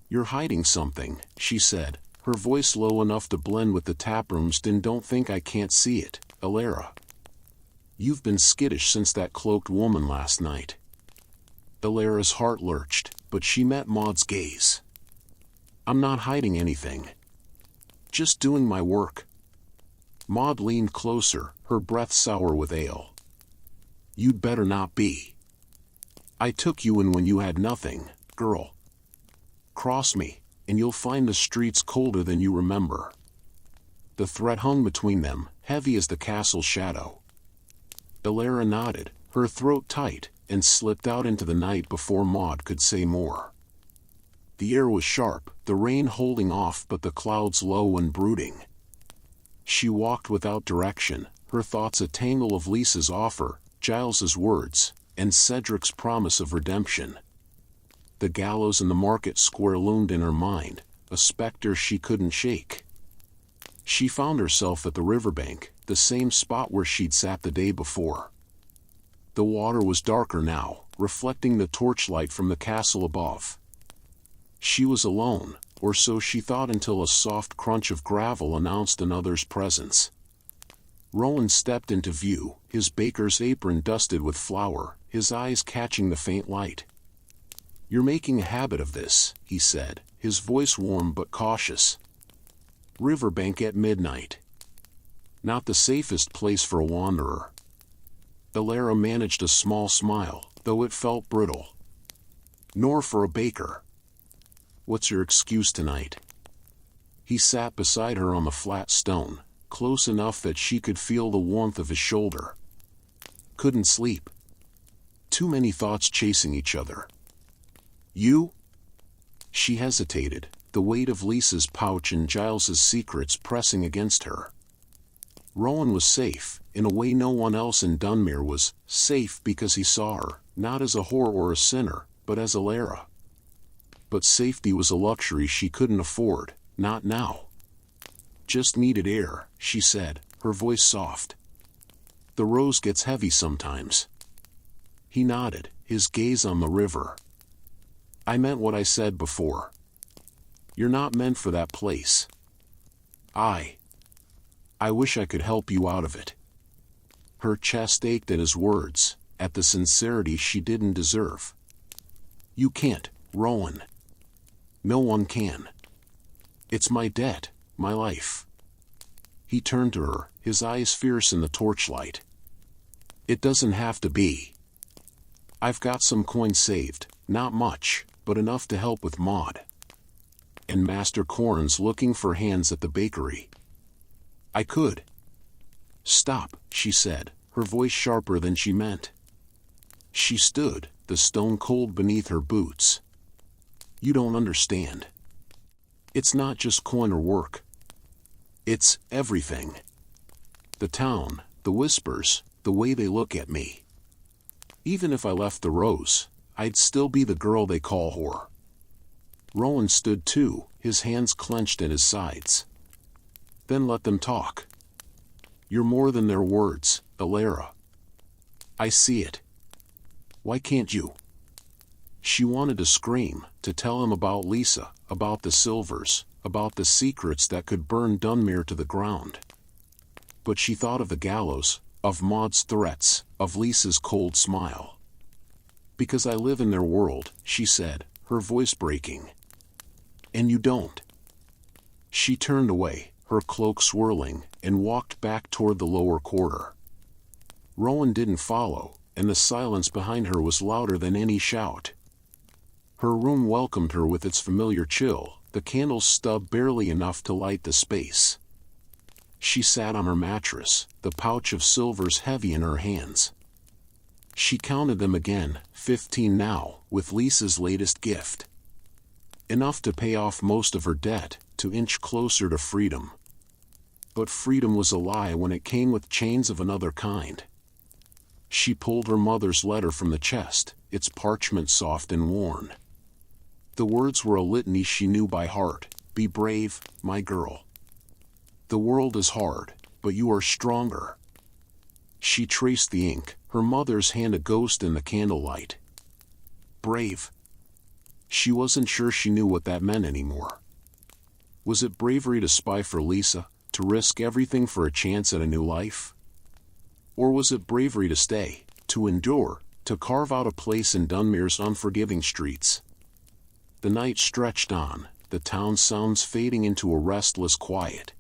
"You're hiding something," she said, her voice low enough to blend with the taproom's din. "Don't think I can't see it, Elara. You've been skittish since that cloaked woman last night." Elara's heart lurched, but she met Maud's gaze. "I'm not hiding anything. Just doing my work." Maud leaned closer, her breath sour with ale. "You'd better not be. I took you in when you had nothing, girl. Cross me, and you'll find the streets colder than you remember." The threat hung between them, heavy as the castle shadow. Elara nodded, her throat tight, and slipped out into the night before Maud could say more. The air was sharp, the rain holding off but the clouds low and brooding. She walked without direction, her thoughts a tangle of Lisa's offer, Giles's words, and Cedric's promise of redemption. The gallows in the market square loomed in her mind, a specter she couldn't shake. She found herself at the riverbank, the same spot where she'd sat the day before. The water was darker now, reflecting the torchlight from the castle above. She was alone, or so she thought until a soft crunch of gravel announced another's presence. Rowan stepped into view, his baker's apron dusted with flour, his eyes catching the faint light. "You're making a habit of this," he said, his voice warm but cautious. "Riverbank at midnight. Not the safest place for a wanderer." Elara managed a small smile, though it felt brittle. "Nor for a baker. What's your excuse tonight?" He sat beside her on the flat stone, close enough that she could feel the warmth of his shoulder. "Couldn't sleep. Too many thoughts chasing each other." "You?" She hesitated, the weight of Lisa's pouch and Giles's secrets pressing against her. Rowan was safe, in a way no one else in Dunmere was, safe because he saw her, not as a whore or a sinner, but as Elara. But safety was a luxury she couldn't afford, not now. "Just needed air," she said, her voice soft. "The rose gets heavy sometimes." He nodded, his gaze on the river. "I meant what I said before. You're not meant for that place. I wish I could help you out of it." Her chest ached at his words, at the sincerity she didn't deserve. "You can't, Rowan. No one can. It's my debt, my life." He turned to her, his eyes fierce in the torchlight. "It doesn't have to be. I've got some coin saved, not much, but enough to help with Maud. And Master Corn's looking for hands at the bakery. I could." "Stop," she said, her voice sharper than she meant. She stood, the stone cold beneath her boots. "You don't understand. It's not just coin or work. It's everything. The town, the whispers, the way they look at me. Even if I left the rose, I'd still be the girl they call whore." Rowan stood too, his hands clenched at his sides. "Then let them talk. You're more than their words, Elara. I see it. Why can't you?" She wanted to scream, to tell him about Lisa, about the silvers, about the secrets that could burn Dunmere to the ground. But she thought of the gallows, of Maud's threats, of Lisa's cold smile. "Because I live in their world," she said, her voice breaking. "And you don't." She turned away, her cloak swirling, and walked back toward the lower quarter. Rowan didn't follow, and the silence behind her was louder than any shout. Her room welcomed her with its familiar chill, the candle's stub barely enough to light the space. She sat on her mattress, the pouch of silvers heavy in her hands. She counted them again, 15 now, with Lisa's latest gift. Enough to pay off most of her debt, to inch closer to freedom. But freedom was a lie when it came with chains of another kind. She pulled her mother's letter from the chest, its parchment soft and worn. The words were a litany she knew by heart. "Be brave, my girl. The world is hard, but you are stronger." She traced the ink, her mother's hand a ghost in the candlelight. Brave. She wasn't sure she knew what that meant anymore. Was it bravery to spy for Lisa, to risk everything for a chance at a new life? Or was it bravery to stay, to endure, to carve out a place in Dunmere's unforgiving streets? The night stretched on, the town sounds fading into a restless quiet.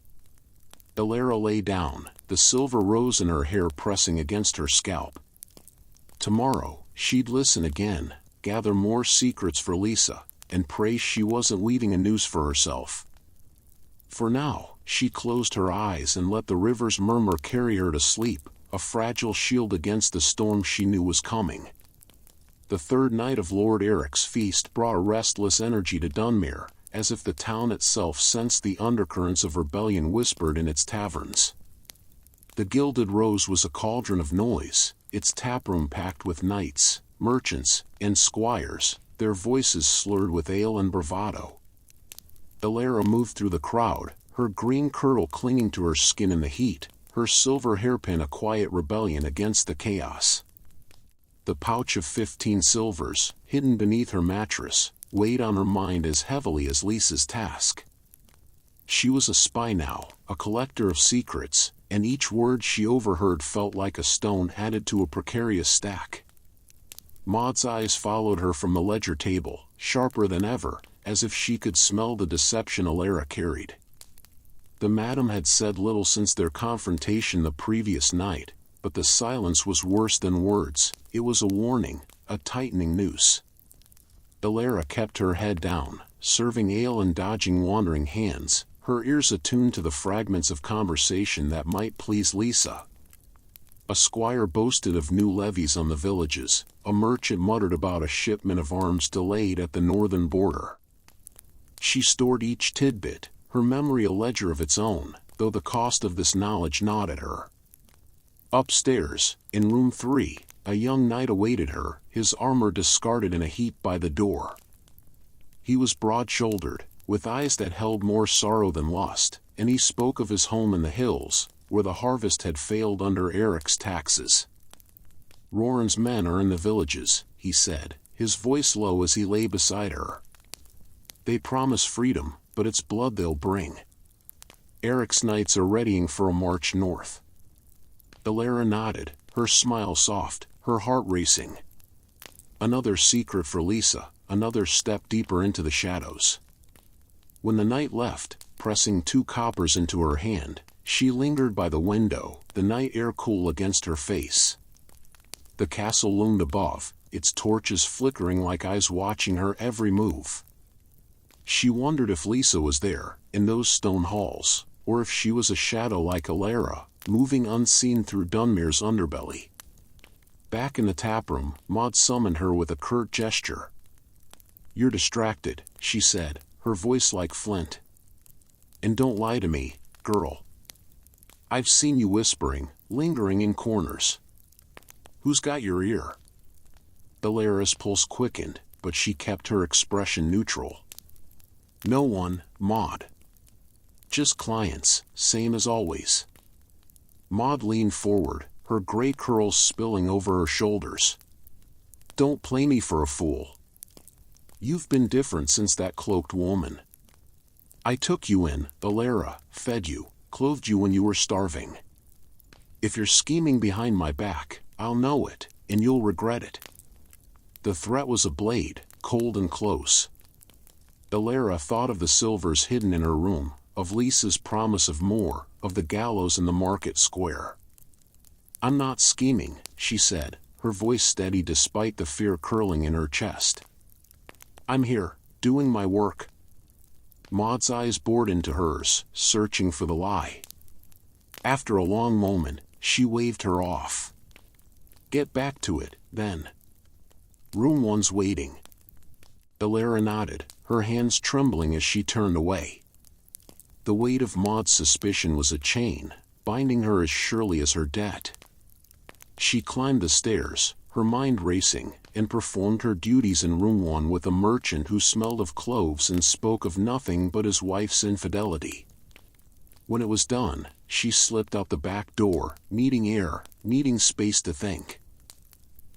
Elara lay down, the silver rose in her hair pressing against her scalp. Tomorrow, she'd listen again, gather more secrets for Lisa, and pray she wasn't weaving a noose for herself. For now, she closed her eyes and let the river's murmur carry her to sleep, a fragile shield against the storm she knew was coming. The third night of Lord Eric's feast brought a restless energy to Dunmere, as if the town itself sensed the undercurrents of rebellion whispered in its taverns. The Gilded Rose was a cauldron of noise, its taproom packed with knights, merchants, and squires, their voices slurred with ale and bravado. Elara moved through the crowd, her green kirtle clinging to her skin in the heat, her silver hairpin a quiet rebellion against the chaos. The pouch of 15 silvers, hidden beneath her mattress, weighed on her mind as heavily as Lisa's task. She was a spy now, a collector of secrets, and each word she overheard felt like a stone added to a precarious stack. Maud's eyes followed her from the ledger table, sharper than ever, as if she could smell the deception Elara carried. The madam had said little since their confrontation the previous night, but the silence was worse than words. It was a warning, a tightening noose. Elara kept her head down, serving ale and dodging wandering hands, her ears attuned to the fragments of conversation that might please Lisa. A squire boasted of new levies on the villages, a merchant muttered about a shipment of arms delayed at the northern border. She stored each tidbit, her memory a ledger of its own, though the cost of this knowledge gnawed at her. Upstairs, in room 3, a young knight awaited her, his armor discarded in a heap by the door. He was broad-shouldered, with eyes that held more sorrow than lust, and he spoke of his home in the hills, where the harvest had failed under Eric's taxes. "Roran's men are in the villages," he said, his voice low as he lay beside her. "They promise freedom, but it's blood they'll bring. Eric's knights are readying for a march north." Elara nodded, her smile soft, her heart racing. Another secret for Lisa, another step deeper into the shadows. When the knight left, pressing 2 coppers into her hand, she lingered by the window, the night air cool against her face. The castle loomed above, its torches flickering like eyes watching her every move. She wondered if Lisa was there, in those stone halls, or if she was a shadow like Elara, moving unseen through Dunmere's underbelly. Back in the taproom, Maud summoned her with a curt gesture. "You're distracted," she said, her voice like flint. "And don't lie to me, girl. I've seen you whispering, lingering in corners. Who's got your ear?" Elara's pulse quickened, but she kept her expression neutral. "No one, Maud. Just clients, same as always." Maud leaned forward, her gray curls spilling over her shoulders. "Don't play me for a fool. You've been different since that cloaked woman. I took you in, Elara, fed you, clothed you when you were starving. If you're scheming behind my back, I'll know it, and you'll regret it." The threat was a blade, cold and close. Elara thought of the silvers hidden in her room, of Lisa's promise of more, of the gallows in the market square. "I'm not scheming," she said, her voice steady despite the fear curling in her chest. "I'm here, doing my work." Maud's eyes bored into hers, searching for the lie. After a long moment, she waved her off. "Get back to it, then. Room 1's waiting." Elara nodded, her hands trembling as she turned away. The weight of Maud's suspicion was a chain, binding her as surely as her debt. She climbed the stairs, her mind racing, and performed her duties in room 1 with a merchant who smelled of cloves and spoke of nothing but his wife's infidelity. When it was done, she slipped out the back door, needing air, needing space to think.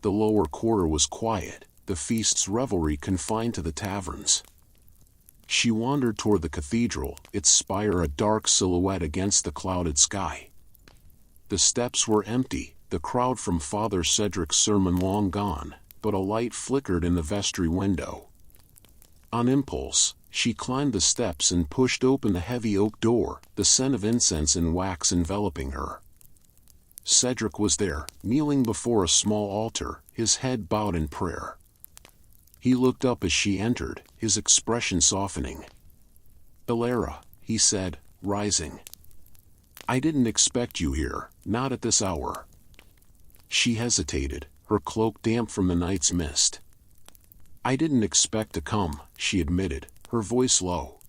The lower quarter was quiet, the feast's revelry confined to the taverns. She wandered toward the cathedral, its spire a dark silhouette against the clouded sky. The steps were empty, the crowd from Father Cedric's sermon long gone, but a light flickered in the vestry window. On impulse, she climbed the steps and pushed open the heavy oak door, the scent of incense and wax enveloping her. Cedric was there, kneeling before a small altar, his head bowed in prayer. He looked up as she entered, his expression softening. "Elara," he said, rising. "I didn't expect you here, not at this hour." She hesitated, her cloak damp from the night's mist. "I didn't expect to come," she admitted, her voice low.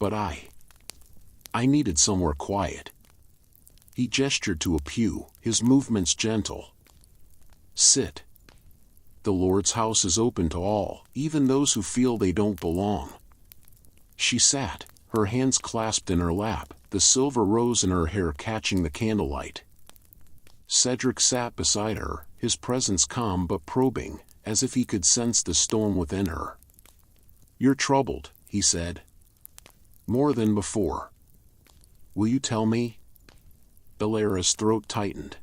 "But I needed somewhere quiet." He gestured to a pew, his movements gentle. "Sit. The Lord's house is open to all, even those who feel they don't belong." She sat, her hands clasped in her lap, the silver rose in her hair catching the candlelight. Cedric sat beside her, his presence calm but probing, as if he could sense the storm within her. "You're troubled," he said. "More than before. Will you tell me?" Elara's throat tightened.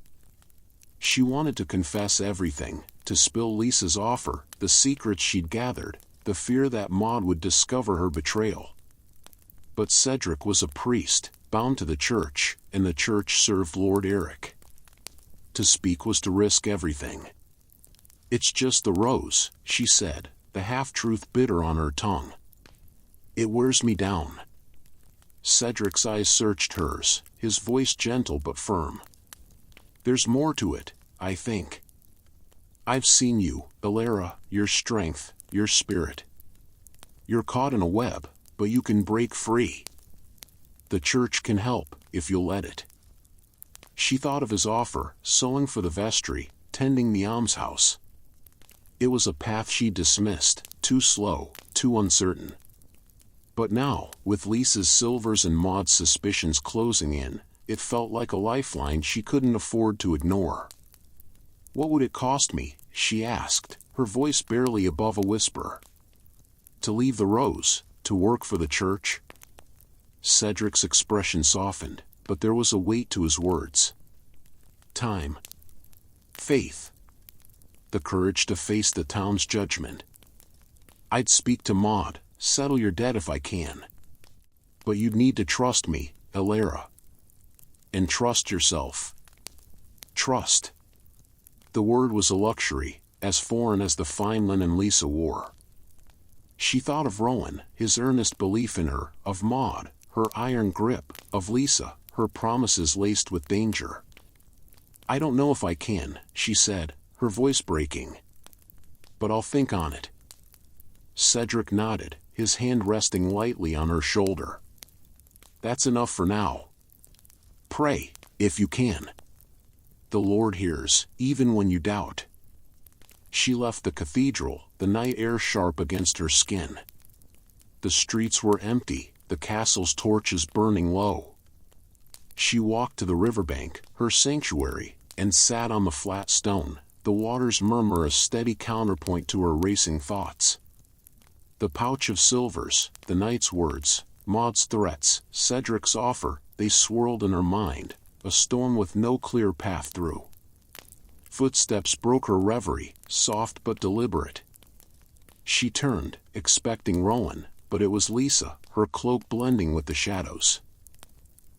She wanted to confess everything, to spill Lisa's offer, the secrets she'd gathered, the fear that Maud would discover her betrayal. But Cedric was a priest, bound to the church, and the church served Lord Eric. To speak was to risk everything. "It's just the rose," she said, the half-truth bitter on her tongue. "It wears me down." Cedric's eyes searched hers, his voice gentle but firm. "There's more to it, I think. I've seen you, Elara, your strength, your spirit. You're caught in a web, but you can break free. The church can help, if you'll let it." She thought of his offer, sewing for the vestry, tending the almshouse. It was a path she dismissed, too slow, too uncertain. But now, with Lisa's silvers and Maud's suspicions closing in, it felt like a lifeline she couldn't afford to ignore. "What would it cost me?" she asked, her voice barely above a whisper. "To leave the rose, to work for the church?" Cedric's expression softened, but there was a weight to his words. "Time. Faith. The courage to face the town's judgment. I'd speak to Maud, settle your debt if I can. But you'd need to trust me, Elara. And trust yourself. Trust." The word was a luxury, as foreign as the fine linen Lisa wore. She thought of Rowan, his earnest belief in her, of Maud, her iron grip, of Lisa, her promises laced with danger. "I don't know if I can," she said, her voice breaking. "But I'll think on it." Cedric nodded, his hand resting lightly on her shoulder. "That's enough for now. Pray, if you can. The Lord hears, even when you doubt." She left the cathedral, the night air sharp against her skin. The streets were empty, the castle's torches burning low. She walked to the riverbank, her sanctuary, and sat on the flat stone, the water's murmur a steady counterpoint to her racing thoughts. The pouch of silvers, the knight's words, Maud's threats, Cedric's offer, they swirled in her mind, a storm with no clear path through. Footsteps broke her reverie, soft but deliberate. She turned, expecting Rowan, but it was Lisa, her cloak blending with the shadows.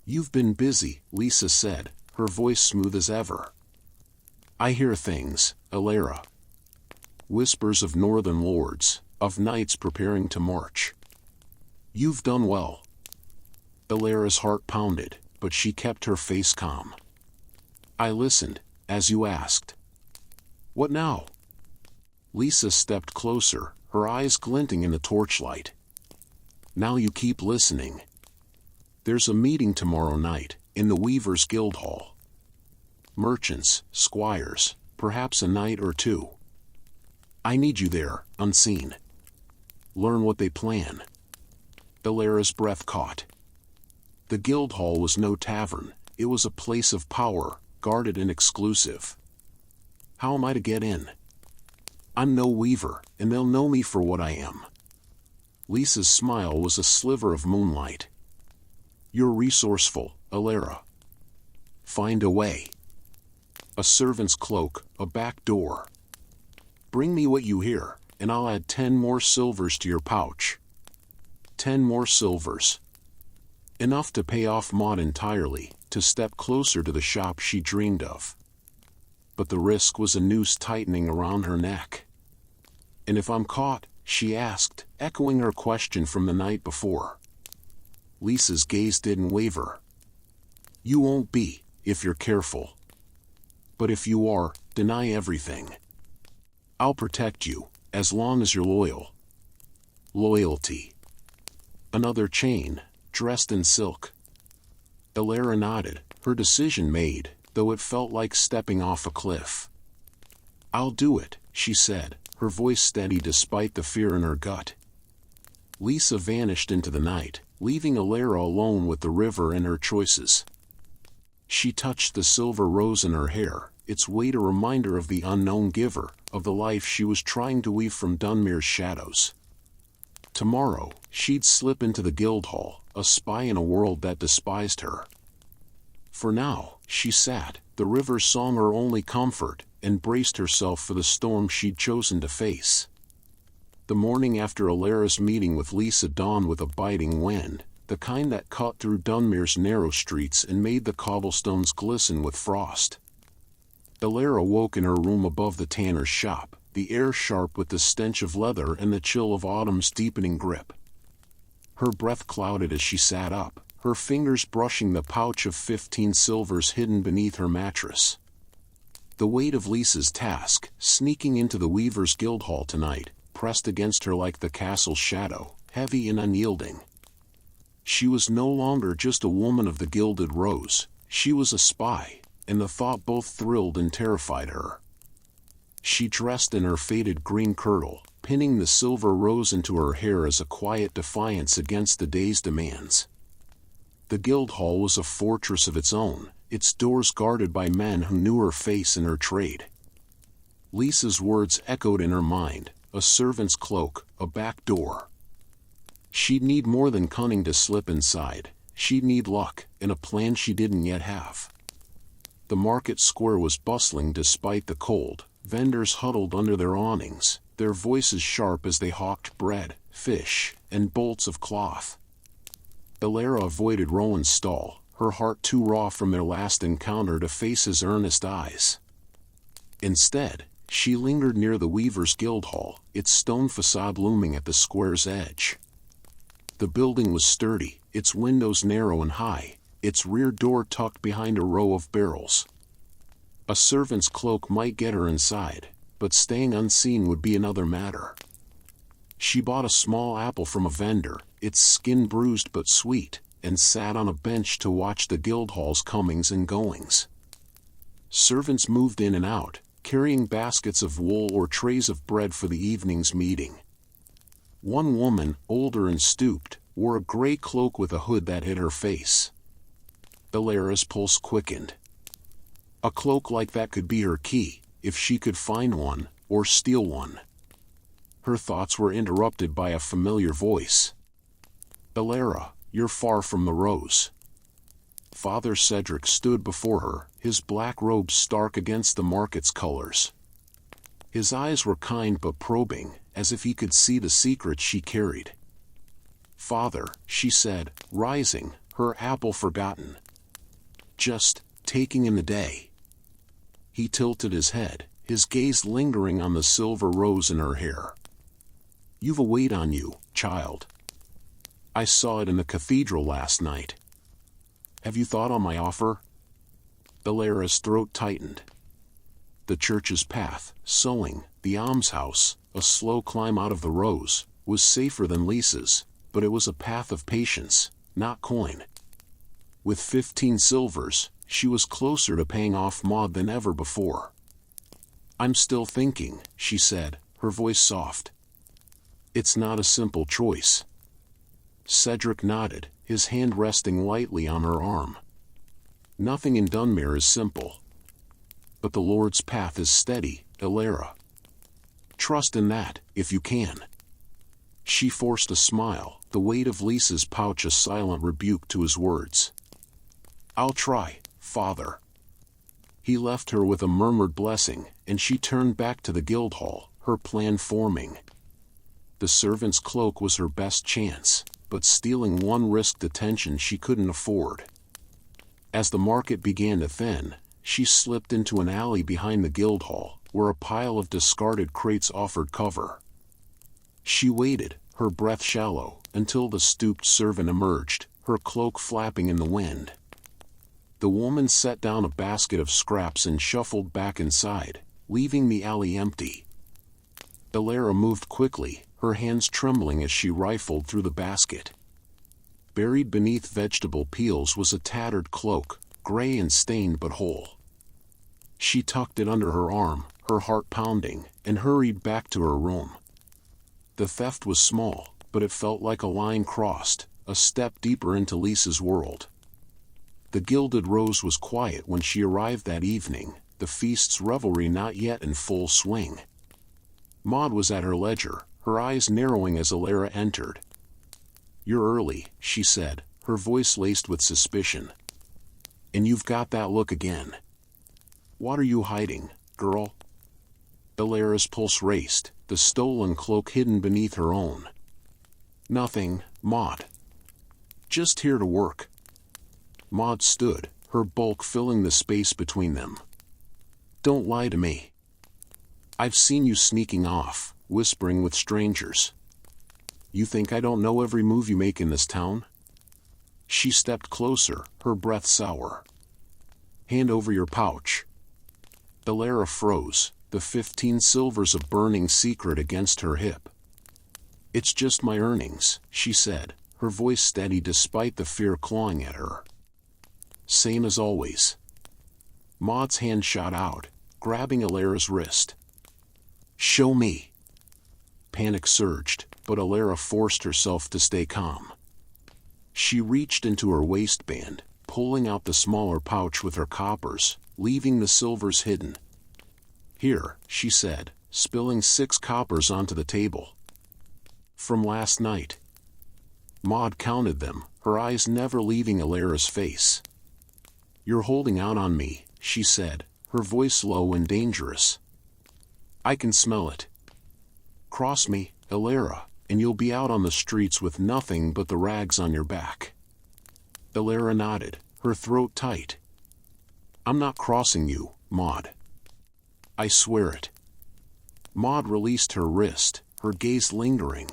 "You've been busy," Lisa said, her voice smooth as ever. "I hear things, Elara. Whispers of northern lords, of knights preparing to march. You've done well." Elara's heart pounded, but she kept her face calm. "I listened, as you asked." "What now?" Lisa stepped closer, her eyes glinting in the torchlight. "Now you keep listening. There's a meeting tomorrow night, in the Weavers' Guild Hall. Merchants, squires, perhaps a knight or two. I need you there, unseen. Learn what they plan." Elara's breath caught. The guild hall was no tavern, it was a place of power, guarded and exclusive. "How am I to get in?" "I'm no weaver, and they'll know me for what I am." Lisa's smile was a sliver of moonlight. "You're resourceful, Elara. Find a way. A servant's cloak, a back door. Bring me what you hear, and I'll add 10 more silvers to your pouch." 10 more silvers. Enough to pay off Maud entirely, to step closer to the shop she dreamed of. But the risk was a noose tightening around her neck. "And if I'm caught?" she asked, echoing her question from the night before. Lisa's gaze didn't waver. "You won't be, if you're careful. But if you are, deny everything. I'll protect you, as long as you're loyal." Loyalty. Another chain, dressed in silk. Elara nodded, her decision made, though it felt like stepping off a cliff. "I'll do it," she said, her voice steady despite the fear in her gut. Lisa vanished into the night, leaving Elara alone with the river and her choices. She touched the silver rose in her hair, its weight a reminder of the unknown giver, of the life she was trying to weave from Dunmere's shadows. Tomorrow, she'd slip into the guild hall, a spy in a world that despised her. For now, she sat, the river's song her only comfort, and braced herself for the storm she'd chosen to face. The morning after Elara's meeting with Lisa dawned with a biting wind, the kind that cut through Dunmere's narrow streets and made the cobblestones glisten with frost. Elara woke in her room above the tanner's shop, the air sharp with the stench of leather and the chill of autumn's deepening grip. Her breath clouded as she sat up, her fingers brushing the pouch of 15 silvers hidden beneath her mattress. The weight of Lisa's task, sneaking into the Weaver's Guildhall tonight, pressed against her like the castle's shadow, heavy and unyielding. She was no longer just a woman of the Gilded Rose, she was a spy, and the thought both thrilled and terrified her. She dressed in her faded green kirtle, pinning the silver rose into her hair as a quiet defiance against the day's demands. The Guildhall was a fortress of its own, its doors guarded by men who knew her face and her trade. Lisa's words echoed in her mind, a servant's cloak, a back door. She'd need more than cunning to slip inside, she'd need luck, and a plan she didn't yet have. The market square was bustling despite the cold, vendors huddled under their awnings, their voices sharp as they hawked bread, fish, and bolts of cloth. Elara avoided Rowan's stall, her heart too raw from their last encounter to face his earnest eyes. Instead, she lingered near the Weaver's Guildhall, its stone facade looming at the square's edge. The building was sturdy, its windows narrow and high, its rear door tucked behind a row of barrels. A servant's cloak might get her inside, but staying unseen would be another matter. She bought a small apple from a vendor, its skin bruised but sweet, and sat on a bench to watch the Guildhall's comings and goings. Servants moved in and out, carrying baskets of wool or trays of bread for the evening's meeting. One woman, older and stooped, wore a gray cloak with a hood that hid her face. Elara's pulse quickened. A cloak like that could be her key, if she could find one, or steal one. Her thoughts were interrupted by a familiar voice. "Elara, you're far from the rose." Father Cedric stood before her, his black robe stark against the market's colors. His eyes were kind but probing, as if he could see the secret she carried. "Father," she said, rising, her apple forgotten. "Just taking in the day." He tilted his head, his gaze lingering on the silver rose in her hair. "You've a weight on you, child. I saw it in the cathedral last night. Have you thought on my offer?" Elara's throat tightened. The church's path, sewing, the almshouse, a slow climb out of the rose, was safer than Lisa's, but it was a path of patience, not coin. With 15 silvers, she was closer to paying off Maud than ever before. "I'm still thinking," she said, her voice soft. "It's not a simple choice." Cedric nodded, his hand resting lightly on her arm. "Nothing in Dunmere is simple. But the Lord's path is steady, Elara. Trust in that, if you can." She forced a smile, the weight of Lisa's pouch a silent rebuke to his words. "I'll try, Father." He left her with a murmured blessing, and she turned back to the Guildhall, her plan forming. The servant's cloak was her best chance, but stealing one risked attention she couldn't afford. As the market began to thin, she slipped into an alley behind the Guildhall, where a pile of discarded crates offered cover. She waited, her breath shallow, until the stooped servant emerged, her cloak flapping in the wind. The woman set down a basket of scraps and shuffled back inside, leaving the alley empty. Elara moved quickly, her hands trembling as she rifled through the basket. Buried beneath vegetable peels was a tattered cloak, gray and stained but whole. She tucked it under her arm, her heart pounding, and hurried back to her room. The theft was small, but it felt like a line crossed, a step deeper into Lisa's world. The Gilded Rose was quiet when she arrived that evening, the feast's revelry not yet in full swing. Maud was at her ledger, her eyes narrowing as Elara entered. "You're early," she said, her voice laced with suspicion. And you've got that look again. What are you hiding, girl? Elara's pulse raced, the stolen cloak hidden beneath her own. Nothing, Maud. Just here to work. Maud stood, her bulk filling the space between them. Don't lie to me. I've seen you sneaking off, whispering with strangers. You think I don't know every move you make in this town? She stepped closer, her breath sour. Hand over your pouch. Elara froze, the 15 silvers of burning secret against her hip. It's just my earnings, she said, her voice steady despite the fear clawing at her. Same as always. Maud's hand shot out, grabbing Elara's wrist. Show me. Panic surged, but Elara forced herself to stay calm. She reached into her waistband, pulling out the smaller pouch with her coppers, leaving the silvers hidden. Here, she said, spilling 6 coppers onto the table. From last night. Maud counted them, her eyes never leaving Elara's face. You're holding out on me, she said, her voice low and dangerous. I can smell it. Cross me, Elara, and you'll be out on the streets with nothing but the rags on your back. Elara nodded, her throat tight. I'm not crossing you, Maud. I swear it. Maud released her wrist, her gaze lingering.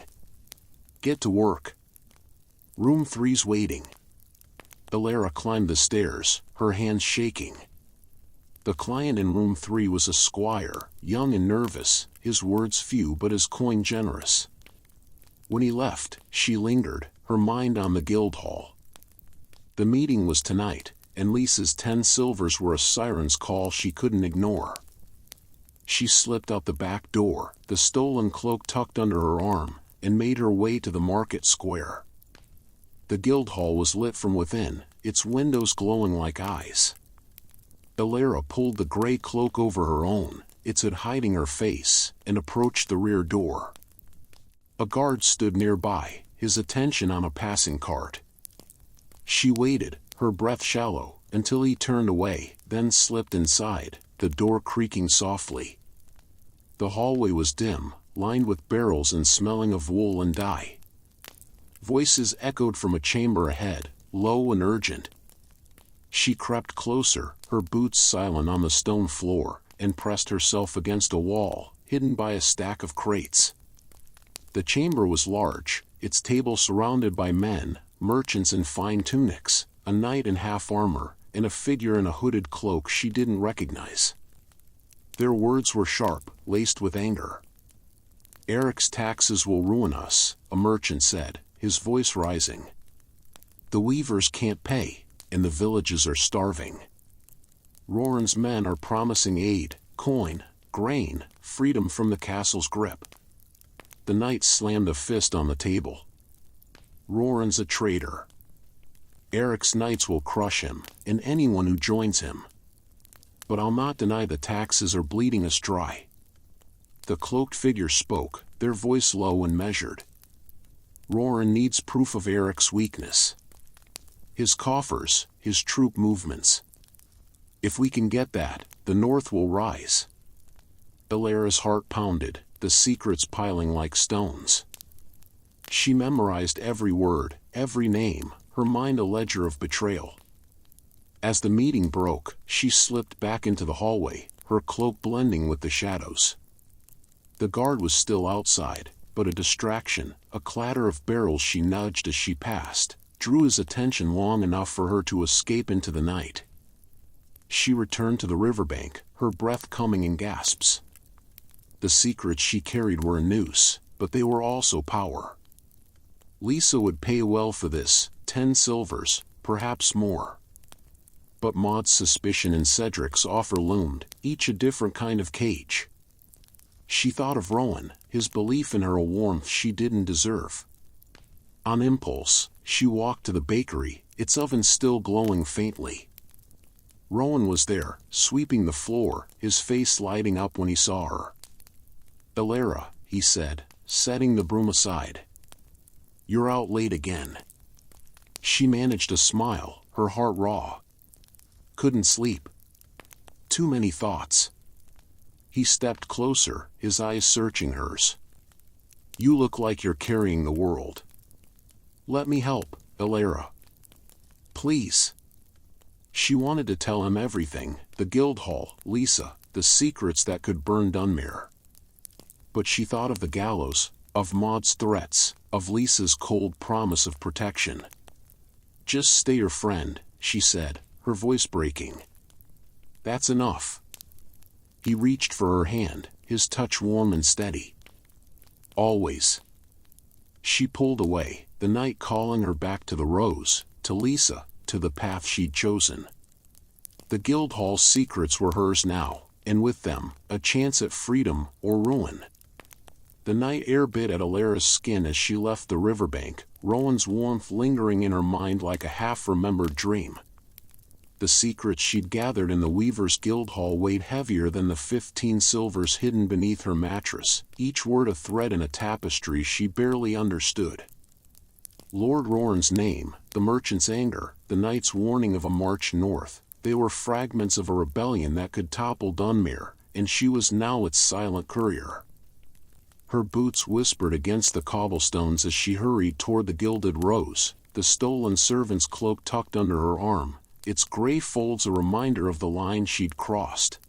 Get to work. Room 3's waiting. Elara climbed the stairs, her hands shaking. The client in room 3 was a squire, young and nervous, his words few but his coin generous. When he left, she lingered, her mind on the guild hall. The meeting was tonight, and Lisa's 10 silvers were a siren's call she couldn't ignore. She slipped out the back door, the stolen cloak tucked under her arm, and made her way to the market square. The guild hall was lit from within, its windows glowing like eyes. Elara pulled the gray cloak over her own, its hood hiding her face, and approached the rear door. A guard stood nearby, his attention on a passing cart. She waited, her breath shallow, until he turned away, then slipped inside, the door creaking softly. The hallway was dim, lined with barrels and smelling of wool and dye. Voices echoed from a chamber ahead, low and urgent. She crept closer, her boots silent on the stone floor, and pressed herself against a wall, hidden by a stack of crates. The chamber was large, its table surrounded by men, merchants in fine tunics, a knight in half armor, and a figure in a hooded cloak she didn't recognize. Their words were sharp, laced with anger. Eric's taxes will ruin us, a merchant said, his voice rising. The weavers can't pay, and the villages are starving. Roran's men are promising aid, coin, grain, freedom from the castle's grip. The knight slammed a fist on the table. Roran's a traitor. Eric's knights will crush him, and anyone who joins him. But I'll not deny the taxes are bleeding us dry. The cloaked figure spoke, their voice low and measured. Roran needs proof of Eric's weakness. His coffers, his troop movements. If we can get that, the north will rise. Elara's heart pounded, the secrets piling like stones. She memorized every word, every name, her mind a ledger of betrayal. As the meeting broke, she slipped back into the hallway, her cloak blending with the shadows. The guard was still outside, but a distraction, a clatter of barrels she nudged as she passed, drew his attention long enough for her to escape into the night. She returned to the riverbank, her breath coming in gasps. The secrets she carried were a noose, but they were also power. Lisa would pay well for this, 10 silvers, perhaps more. But Maud's suspicion and Cedric's offer loomed, each a different kind of cage. She thought of Rowan, his belief in her a warmth she didn't deserve. On impulse, she walked to the bakery, its oven still glowing faintly. Rowan was there, sweeping the floor, his face lighting up when he saw her. Elara, he said, setting the broom aside. You're out late again. She managed a smile, her heart raw. couldn't sleep. Too many thoughts. He stepped closer, his eyes searching hers. You look like you're carrying the world. Let me help, Elara. Please. She wanted to tell him everything, the Guildhall, Lisa, the secrets that could burn Dunmere. But she thought of the gallows, of Maud's threats, of Lisa's cold promise of protection. Just stay your friend, she said, her voice breaking. That's enough. He reached for her hand, his touch warm and steady. Always. She pulled away, the night calling her back to the rose, to Lisa, to the path she'd chosen. The Guildhall's secrets were hers now, and with them, a chance at freedom or ruin. The night air bit at Elara's skin as she left the riverbank, Rowan's warmth lingering in her mind like a half-remembered dream. The secrets she'd gathered in the Weaver's Guildhall weighed heavier than the 15 silvers hidden beneath her mattress, each word a thread in a tapestry she barely understood. Lord Roran's name, the merchant's anger, the knight's warning of a march north, they were fragments of a rebellion that could topple Dunmere, and she was now its silent courier. Her boots whispered against the cobblestones as she hurried toward the Gilded Rose, the stolen servant's cloak tucked under her arm, its gray folds a reminder of the line she'd crossed.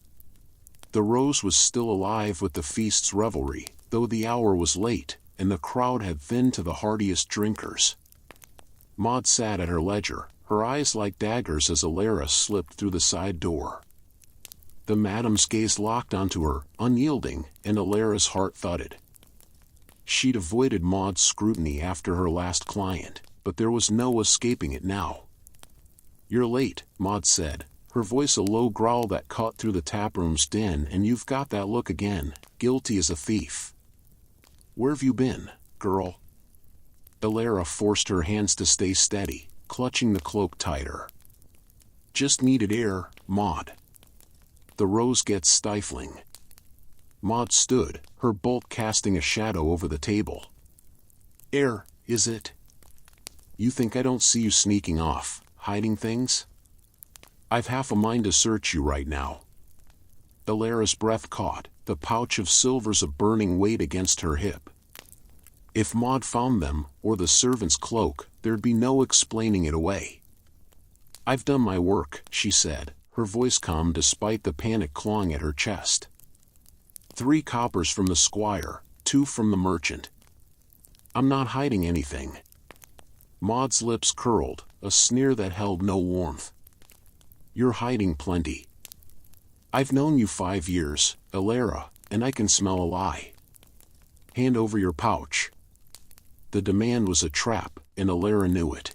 The Rose was still alive with the feast's revelry, though the hour was late, and the crowd had thinned to the hardiest drinkers. Maud sat at her ledger, her eyes like daggers as Elara slipped through the side door. The madam's gaze locked onto her, unyielding, and Elara's heart thudded. She'd avoided Maud's scrutiny after her last client, but there was no escaping it now. You're late, Maud said, her voice a low growl that caught through the taproom's din, and you've got that look again, guilty as a thief. Where've you been, girl? Elara forced her hands to stay steady, clutching the cloak tighter. Just needed air, Maud. The rose gets stifling. Maud stood, her bulk casting a shadow over the table. Air, is it? You think I don't see you sneaking off, hiding things? I've half a mind to search you right now. Elara's breath caught, the pouch of silvers a burning weight against her hip. If Maud found them, or the servant's cloak, there'd be no explaining it away. I've done my work, she said, her voice calm despite the panic clawing at her chest. 3 coppers from the squire, 2 from the merchant. I'm not hiding anything. Maud's lips curled, a sneer that held no warmth. You're hiding plenty. I've known you 5 years, Elara, and I can smell a lie. Hand over your pouch. The demand was a trap, and Elara knew it.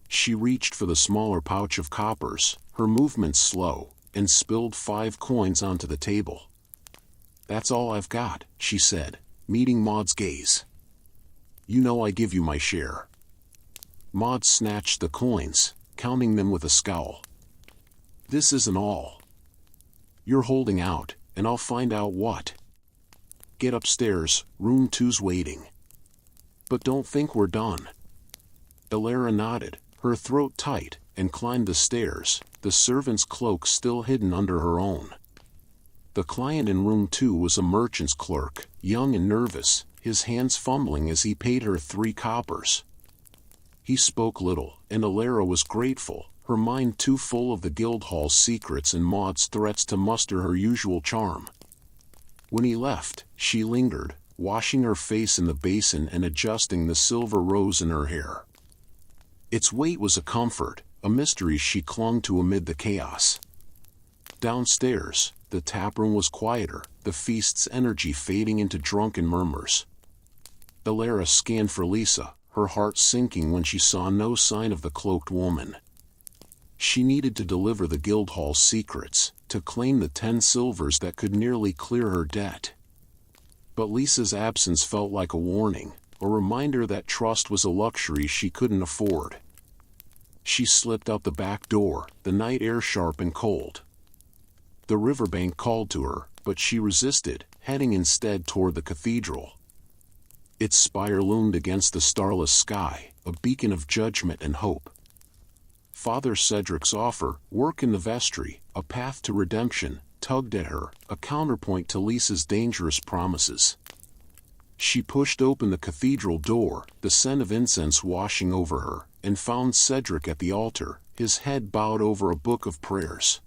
She reached for the smaller pouch of coppers, her movements slow, and spilled 5 coins onto the table. That's all I've got, she said, meeting Maud's gaze. You know I give you my share. Maud snatched the coins, counting them with a scowl. This isn't all. You're holding out, and I'll find out what. Get upstairs, room 2's waiting. But don't think we're done. Elara nodded, her throat tight, and climbed the stairs, the servant's cloak still hidden under her own. The client in room 2 was a merchant's clerk, young and nervous, his hands fumbling as he paid her 3 coppers. He spoke little, and Elara was grateful, her mind too full of the Guildhall's secrets and Maud's threats to muster her usual charm. When he left, she lingered, washing her face in the basin and adjusting the silver rose in her hair. Its weight was a comfort, a mystery she clung to amid the chaos. Downstairs, the taproom was quieter, the feast's energy fading into drunken murmurs. Elara scanned for Lisa, her heart sinking when she saw no sign of the cloaked woman. She needed to deliver the Guildhall's secrets, to claim the 10 silvers that could nearly clear her debt. But Lisa's absence felt like a warning, a reminder that trust was a luxury she couldn't afford. She slipped out the back door, the night air sharp and cold. The riverbank called to her, but she resisted, heading instead toward the cathedral. Its spire loomed against the starless sky, a beacon of judgment and hope. Father Cedric's offer, work in the vestry, a path to redemption, tugged at her, a counterpoint to Lisa's dangerous promises. She pushed open the cathedral door, the scent of incense washing over her, and found Cedric at the altar, his head bowed over a book of prayers.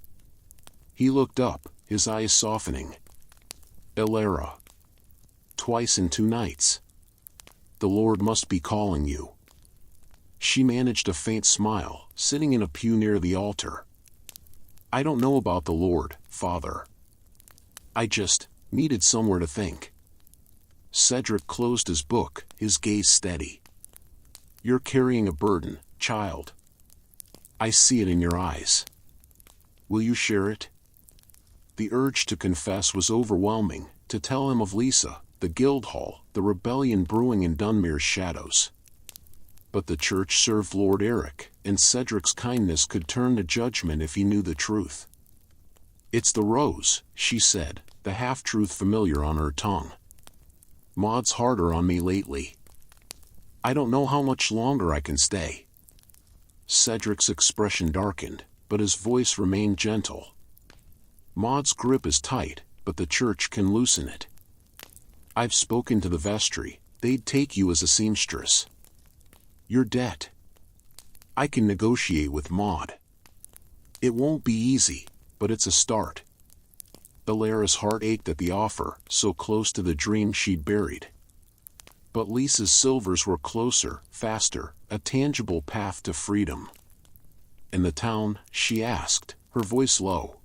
He looked up, his eyes softening. Elara. Twice in 2 nights. The Lord must be calling you. She managed a faint smile, sitting in a pew near the altar. I don't know about the Lord, Father. I just needed somewhere to think. Cedric closed his book, his gaze steady. You're carrying a burden, child. I see it in your eyes. Will you share it? The urge to confess was overwhelming, to tell him of Lisa, the Guildhall, the rebellion brewing in Dunmere's shadows. But the church served Lord Eric, and Cedric's kindness could turn to judgment if he knew the truth. It's the rose, she said, the half-truth familiar on her tongue. Maud's harder on me lately. I don't know how much longer I can stay. Cedric's expression darkened, but his voice remained gentle. Maud's grip is tight, but the church can loosen it. I've spoken to the vestry, they'd take you as a seamstress. Your debt. I can negotiate with Maud. It won't be easy, but it's a start. Elara's heart ached at the offer, so close to the dream she'd buried. But Lisa's silvers were closer, faster, a tangible path to freedom. In the town, she asked, her voice low.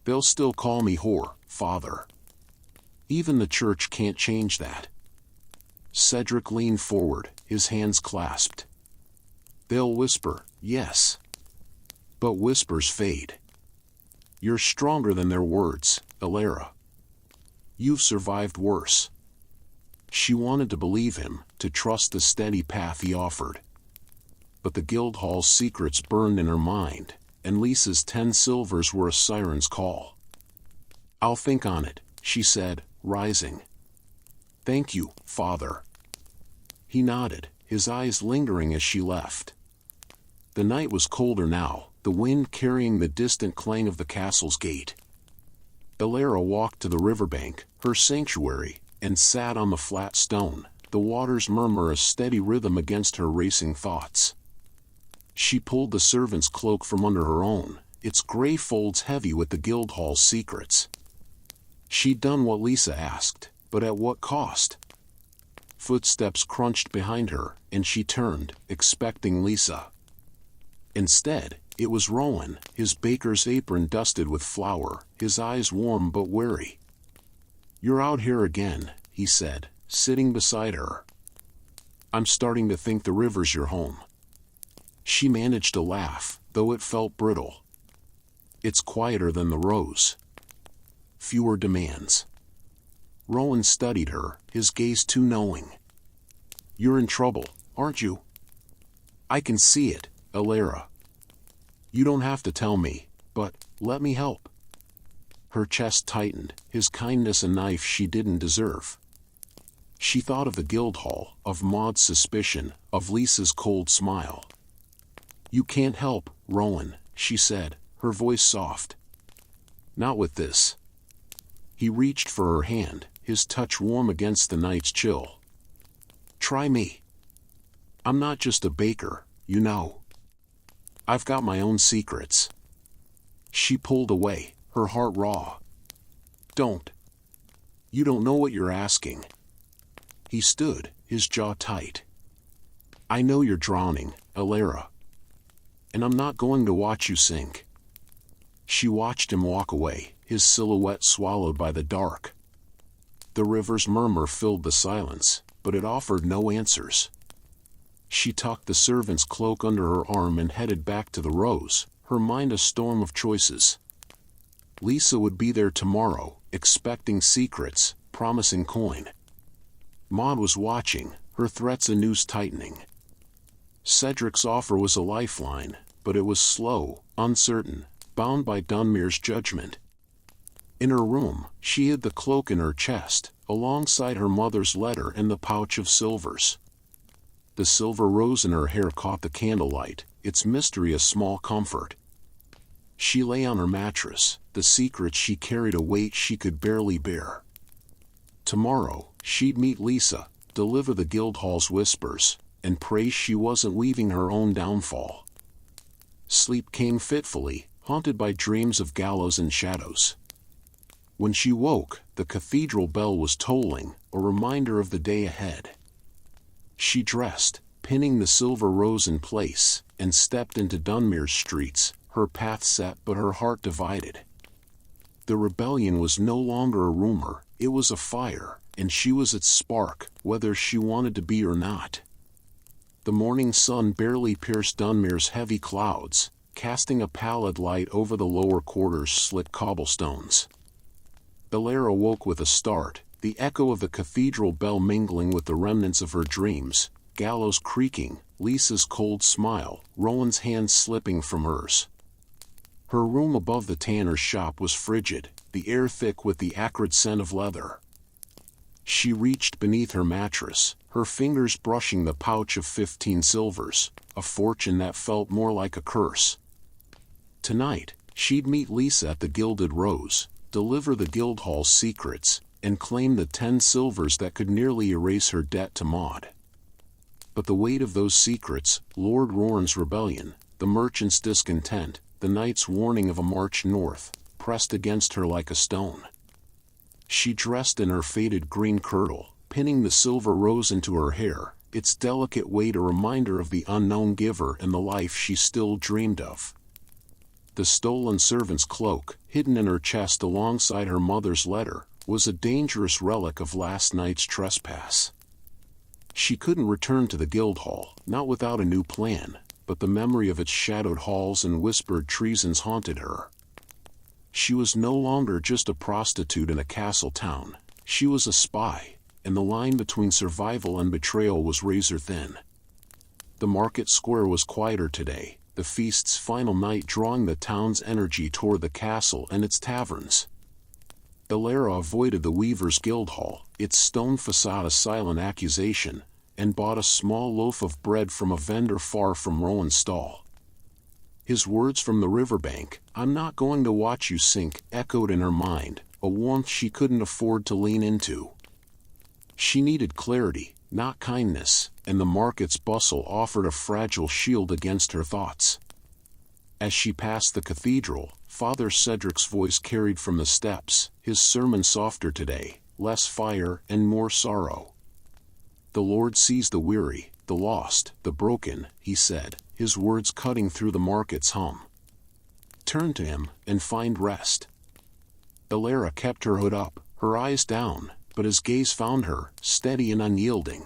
They'll still call me whore, Father. Even the church can't change that. Cedric leaned forward, his hands clasped. They'll whisper, yes. But whispers fade. You're stronger than their words, Elara. You've survived worse. She wanted to believe him, to trust the steady path he offered. But the Guildhall's secrets burned in her mind, and Lisa's 10 silvers were a siren's call. I'll think on it, she said, rising. Thank you, Father. He nodded, his eyes lingering as she left. The night was colder now, the wind carrying the distant clang of the castle's gate. Elara walked to the riverbank, her sanctuary, and sat on the flat stone, the water's murmur a steady rhythm against her racing thoughts. She pulled the servant's cloak from under her own, its gray folds heavy with the Guildhall's secrets. She'd done what Lisa asked, but at what cost? Footsteps crunched behind her, and she turned, expecting Lisa. Instead, it was Rowan, his baker's apron dusted with flour, his eyes warm but wary. You're out here again, he said, sitting beside her. I'm starting to think the river's your home. She managed to laugh, though it felt brittle. It's quieter than the rose. Fewer demands. Rowan studied her, his gaze too knowing. You're in trouble, aren't you? I can see it, Elara. You don't have to tell me, but let me help. Her chest tightened, his kindness a knife she didn't deserve. She thought of the Guildhall, of Maud's suspicion, of Lisa's cold smile. You can't help, Rowan, she said, her voice soft. Not with this. He reached for her hand, his touch warm against the night's chill. Try me. I'm not just a baker, you know. I've got my own secrets. She pulled away, her heart raw. Don't. You don't know what you're asking. He stood, his jaw tight. I know you're drowning, Elara. And I'm not going to watch you sink. She watched him walk away, his silhouette swallowed by the dark. The river's murmur filled the silence, but it offered no answers. She tucked the servant's cloak under her arm and headed back to the Rose, her mind a storm of choices. Lisa would be there tomorrow, expecting secrets, promising coin. Maud was watching, her threats a noose tightening. Cedric's offer was a lifeline, but it was slow, uncertain, bound by Dunmere's judgment. In her room, she hid the cloak in her chest, alongside her mother's letter and the pouch of silvers. The silver rose in her hair caught the candlelight, its mystery a small comfort. She lay on her mattress, the secret she carried a weight she could barely bear. Tomorrow, she'd meet Lisa, deliver the Guildhall's whispers, and pray she wasn't weaving her own downfall. Sleep came fitfully, haunted by dreams of gallows and shadows. When she woke, the cathedral bell was tolling, a reminder of the day ahead. She dressed, pinning the silver rose in place, and stepped into Dunmere's streets, her path set but her heart divided. The rebellion was no longer a rumor, it was a fire, and she was its spark, whether she wanted to be or not. The morning sun barely pierced Dunmere's heavy clouds, casting a pallid light over the lower quarter's slick cobblestones. Elara woke with a start, the echo of the cathedral bell mingling with the remnants of her dreams, gallows creaking, Lisa's cold smile, Rowan's hand slipping from hers. Her room above the tanner's shop was frigid, the air thick with the acrid scent of leather. She reached beneath her mattress, her fingers brushing the pouch of 15 silvers, a fortune that felt more like a curse. Tonight, she'd meet Lisa at the Gilded Rose, deliver the Guildhall's secrets, and claim the 10 silvers that could nearly erase her debt to Maud. But the weight of those secrets, Lord Roran's rebellion, the merchant's discontent, the knight's warning of a march north, pressed against her like a stone. She dressed in her faded green kirtle, pinning the silver rose into her hair, its delicate weight a reminder of the unknown giver and the life she still dreamed of. The stolen servant's cloak, hidden in her chest alongside her mother's letter, was a dangerous relic of last night's trespass. She couldn't return to the Guildhall, not without a new plan, but the memory of its shadowed halls and whispered treasons haunted her. She was no longer just a prostitute in a castle town, she was a spy, and the line between survival and betrayal was razor thin. The market square was quieter today, the feast's final night drawing the town's energy toward the castle and its taverns. Elara avoided the Weaver's Guildhall, its stone facade a silent accusation, and bought a small loaf of bread from a vendor far from Rowan's stall. His words from the riverbank, "I'm not going to watch you sink," echoed in her mind, a warmth she couldn't afford to lean into. She needed clarity, not kindness, and the market's bustle offered a fragile shield against her thoughts. As she passed the cathedral, Father Cedric's voice carried from the steps, his sermon softer today, less fire and more sorrow. "The Lord sees the weary, the lost, the broken," he said, his words cutting through the market's hum. "Turn to him, and find rest." Elara kept her hood up, her eyes down, but his gaze found her, steady and unyielding.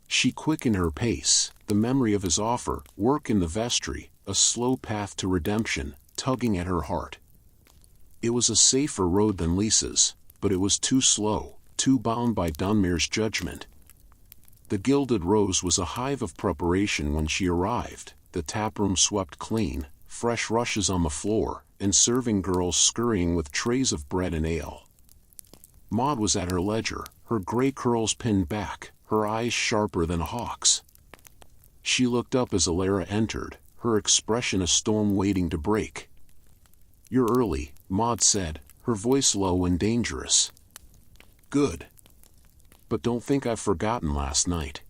She quickened her pace, the memory of his offer, work in the vestry, a slow path to redemption, tugging at her heart. It was a safer road than Lisa's, but it was too slow, too bound by Dunmere's judgment. The Gilded Rose was a hive of preparation when she arrived, the taproom swept clean, fresh rushes on the floor, and serving girls scurrying with trays of bread and ale. Maud was at her ledger, her gray curls pinned back, her eyes sharper than a hawk's. She looked up as Elara entered, her expression a storm waiting to break. "You're early," Maud said, her voice low and dangerous. "Good. But don't think I've forgotten last night.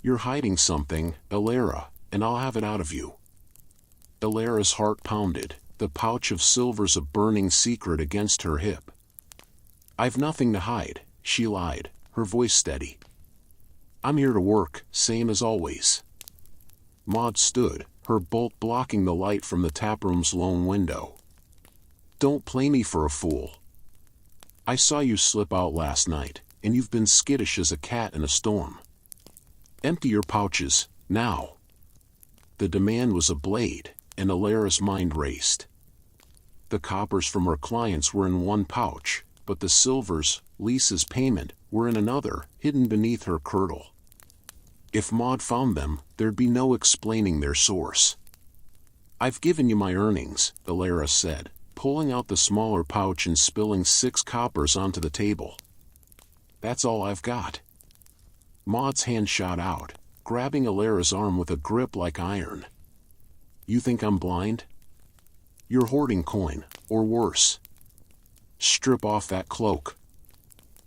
You're hiding something, Elara, and I'll have it out of you." Elara's heart pounded, the pouch of silver's a burning secret against her hip. "I've nothing to hide," she lied, her voice steady. "I'm here to work, same as always." Maud stood, her bulk blocking the light from the taproom's lone window. "Don't play me for a fool. I saw you slip out last night, and you've been skittish as a cat in a storm. Empty your pouches, now." The demand was a blade, and Elara's mind raced. The coppers from her clients were in one pouch, but the silvers, Lisa's payment, were in another, hidden beneath her kirtle. If Maud found them, there'd be no explaining their source. "I've given you my earnings," Elara said, pulling out the smaller pouch and spilling 6 coppers onto the table. "That's all I've got." Maud's hand shot out, grabbing Elara's arm with a grip like iron. You think I'm blind? You're hoarding coin, or worse. Strip off that cloak.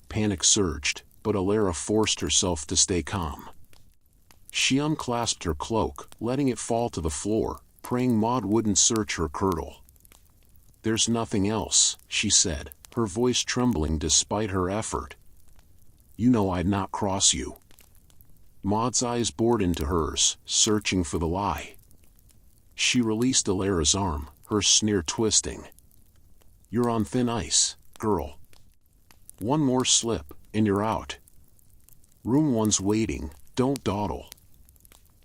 Panic surged, but Elara forced herself to stay calm. She unclasped her cloak, letting it fall to the floor, praying Maud wouldn't search her girdle. There's nothing else, she said, her voice trembling despite her effort. You know I'd not cross you. Maud's eyes bored into hers, searching for the lie. She released Elara's arm, her sneer twisting. You're on thin ice, girl. One more slip, and you're out. Room 1's waiting, don't dawdle.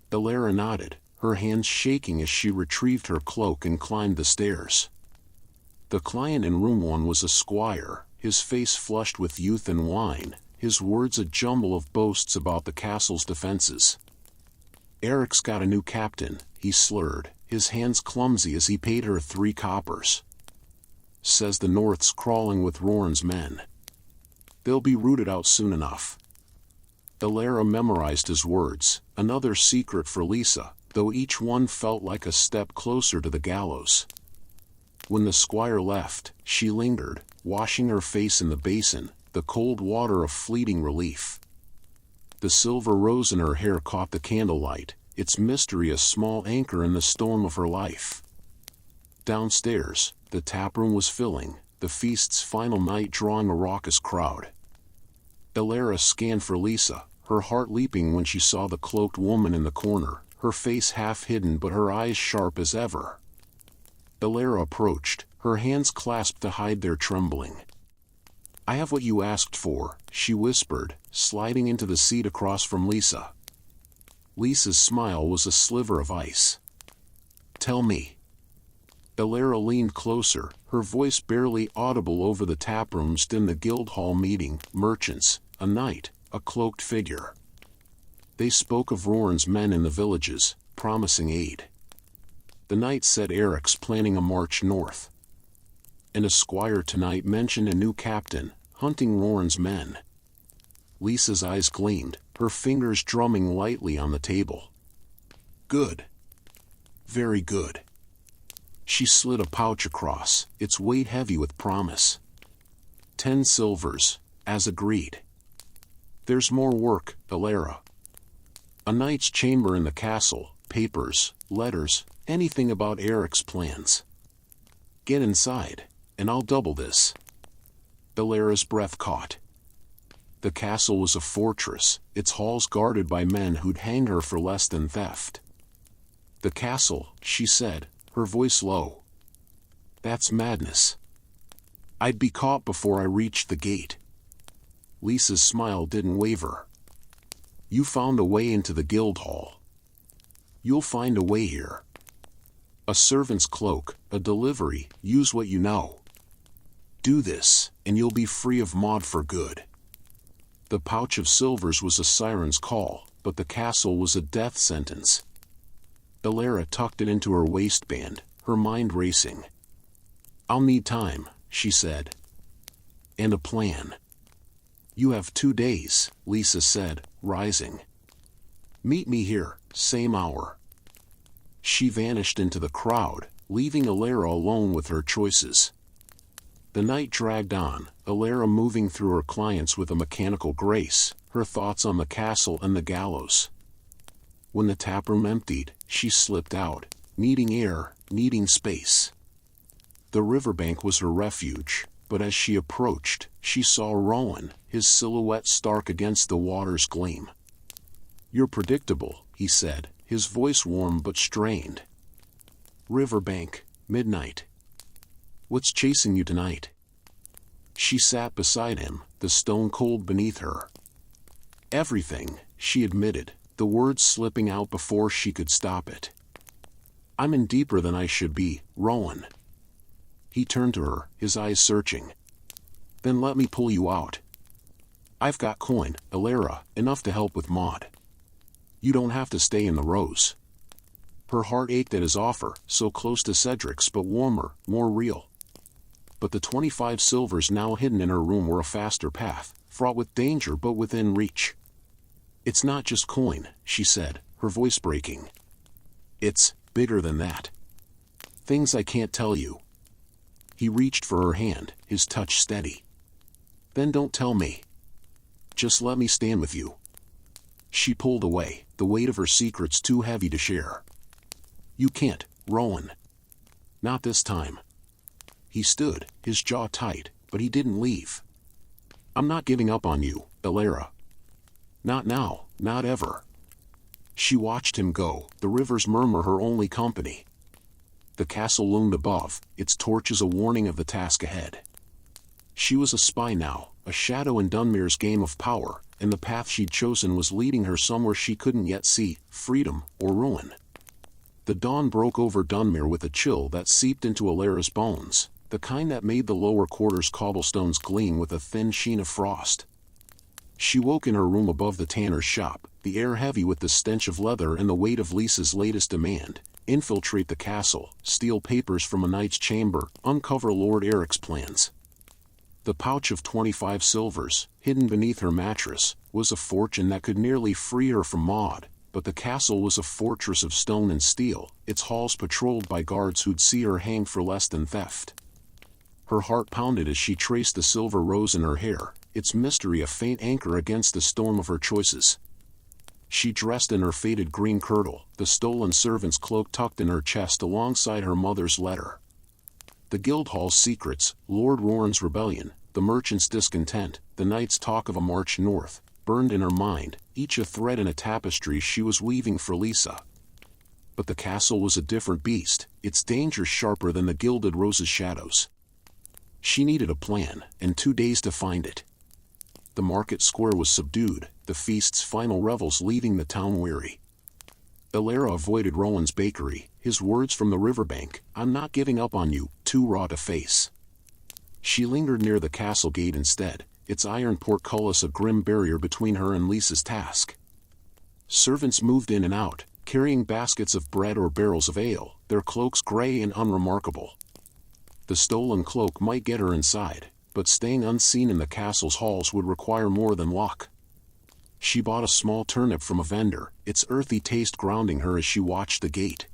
Elara nodded, her hands shaking as she retrieved her cloak and climbed the stairs. The client in room 1 was a squire, his face flushed with youth and wine, his words a jumble of boasts about the castle's defenses. Eric's got a new captain, he slurred, his hands clumsy as he paid her 3 coppers. Says the North's crawling with Roran's men. They'll be rooted out soon enough. Elara memorized his words, another secret for Lisa, though each one felt like a step closer to the gallows. When the squire left, she lingered, washing her face in the basin, the cold water of fleeting relief. The silver rose in her hair caught the candlelight, its mystery a small anchor in the storm of her life. Downstairs, the taproom was filling, the feast's final night drawing a raucous crowd. Elara scanned for Lisa, her heart leaping when she saw the cloaked woman in the corner, her face half hidden but her eyes sharp as ever. Elara approached, her hands clasped to hide their trembling. I have what you asked for, she whispered, sliding into the seat across from Lisa. Lisa's smile was a sliver of ice. Tell me. Elara leaned closer, her voice barely audible over the taprooms in the Guildhall meeting, merchants, a knight, a cloaked figure. They spoke of Roran's men in the villages, promising aid. The knight said Eric's planning a march north. And a squire tonight mentioned a new captain, hunting Roran's men. Lisa's eyes gleamed, her fingers drumming lightly on the table. Good. Very good. She slid a pouch across, its weight heavy with promise. 10 silvers, as agreed. There's more work, Elara. A knight's chamber in the castle, papers, letters, anything about Eric's plans. Get inside, and I'll double this. Elara's breath caught. The castle was a fortress, its halls guarded by men who'd hang her for less than theft. The castle, she said, her voice low. That's madness. I'd be caught before I reached the gate. Lisa's smile didn't waver. You found a way into the Guildhall. You'll find a way here. A servant's cloak, a delivery, use what you know. Do this, and you'll be free of Maud for good. The pouch of silvers was a siren's call, but the castle was a death sentence. Elara tucked it into her waistband, her mind racing. I'll need time, she said. And a plan. You have 2 days, Lisa said, rising. Meet me here, same hour. She vanished into the crowd, leaving Elara alone with her choices. The night dragged on, Elara moving through her clients with a mechanical grace, her thoughts on the castle and the gallows. When the taproom emptied, she slipped out, needing air, needing space. The riverbank was her refuge, but as she approached, she saw Rowan, his silhouette stark against the water's gleam. You're predictable, he said, his voice warm but strained. Riverbank, midnight. What's chasing you tonight? She sat beside him, the stone cold beneath her. Everything, she admitted, the words slipping out before she could stop it. I'm in deeper than I should be, Rowan. He turned to her, his eyes searching. Then let me pull you out. I've got coin, Elara, enough to help with Maud. You don't have to stay in the Rose. Her heart ached at his offer, so close to Cedric's but warmer, more real. But the 25 silvers now hidden in her room were a faster path, fraught with danger but within reach. It's not just coin, she said, her voice breaking. It's bigger than that. Things I can't tell you. He reached for her hand, his touch steady. Then don't tell me. Just let me stand with you. She pulled away, the weight of her secrets too heavy to share. You can't, Rowan. Not this time. He stood, his jaw tight, but he didn't leave. I'm not giving up on you, Elara. Not now, not ever. She watched him go, the river's murmur her only company. The castle loomed above, its torches a warning of the task ahead. She was a spy now, a shadow in Dunmere's game of power, and the path she'd chosen was leading her somewhere she couldn't yet see, freedom or ruin. The dawn broke over Dunmere with a chill that seeped into Elara's bones, the kind that made the lower quarters' cobblestones gleam with a thin sheen of frost. She woke in her room above the tanner's shop, the air heavy with the stench of leather and the weight of Lisa's latest demand: infiltrate the castle, steal papers from a knight's chamber, uncover Lord Eric's plans. The pouch of 25 silvers, hidden beneath her mattress, was a fortune that could nearly free her from Maud, but the castle was a fortress of stone and steel, its halls patrolled by guards who'd see her hanged for less than theft. Her heart pounded as she traced the silver rose in her hair, its mystery a faint anchor against the storm of her choices. She dressed in her faded green kirtle, the stolen servant's cloak tucked in her chest alongside her mother's letter. The Guildhall's secrets, Lord Roran's rebellion, the merchant's discontent, the knight's talk of a march north, burned in her mind, each a thread in a tapestry she was weaving for Lisa. But the castle was a different beast, its dangers sharper than the Gilded Rose's shadows. She needed a plan, and 2 days to find it. The market square was subdued, the feast's final revels leaving the town weary. Elara avoided Rowan's bakery, his words from the riverbank, "I'm not giving up on you," too raw to face. She lingered near the castle gate instead, its iron portcullis a grim barrier between her and Lisa's task. Servants moved in and out, carrying baskets of bread or barrels of ale, their cloaks gray and unremarkable. The stolen cloak might get her inside, but staying unseen in the castle's halls would require more than luck. She bought a small turnip from a vendor, its earthy taste grounding her as she watched the gate.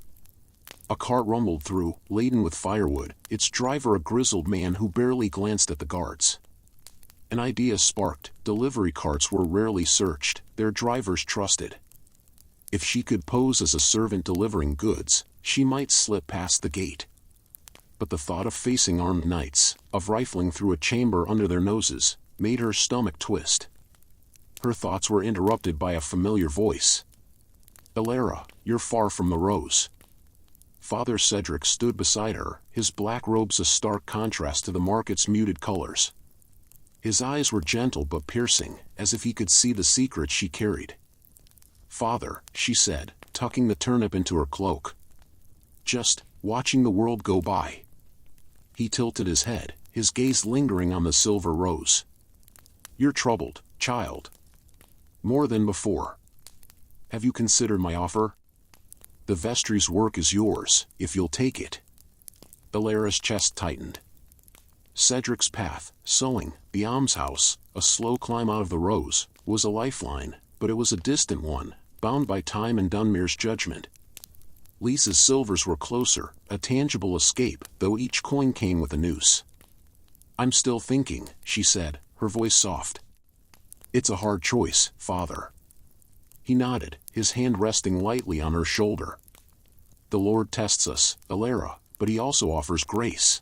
A cart rumbled through, laden with firewood, its driver a grizzled man who barely glanced at the guards. An idea sparked: delivery carts were rarely searched, their drivers trusted. If she could pose as a servant delivering goods, she might slip past the gate. But the thought of facing armed knights, of rifling through a chamber under their noses, made her stomach twist. Her thoughts were interrupted by a familiar voice. "Elara, you're far from the rose." Father Cedric stood beside her, his black robes a stark contrast to the market's muted colors. His eyes were gentle but piercing, as if he could see the secret she carried. "Father," she said, tucking the turnip into her cloak. "Just watching the world go by." He tilted his head, his gaze lingering on the silver rose. "You're troubled, child." "More than before." "Have you considered my offer?" "The vestry's work is yours, if you'll take it." Elara's chest tightened. Cedric's path, sewing, the almshouse, a slow climb out of the rose, was a lifeline, but it was a distant one, bound by time and Dunmere's judgment. Lisa's silvers were closer, a tangible escape, though each coin came with a noose. "I'm still thinking," she said, her voice soft. "It's a hard choice, Father." He nodded, his hand resting lightly on her shoulder. "The Lord tests us, Elara, but he also offers grace.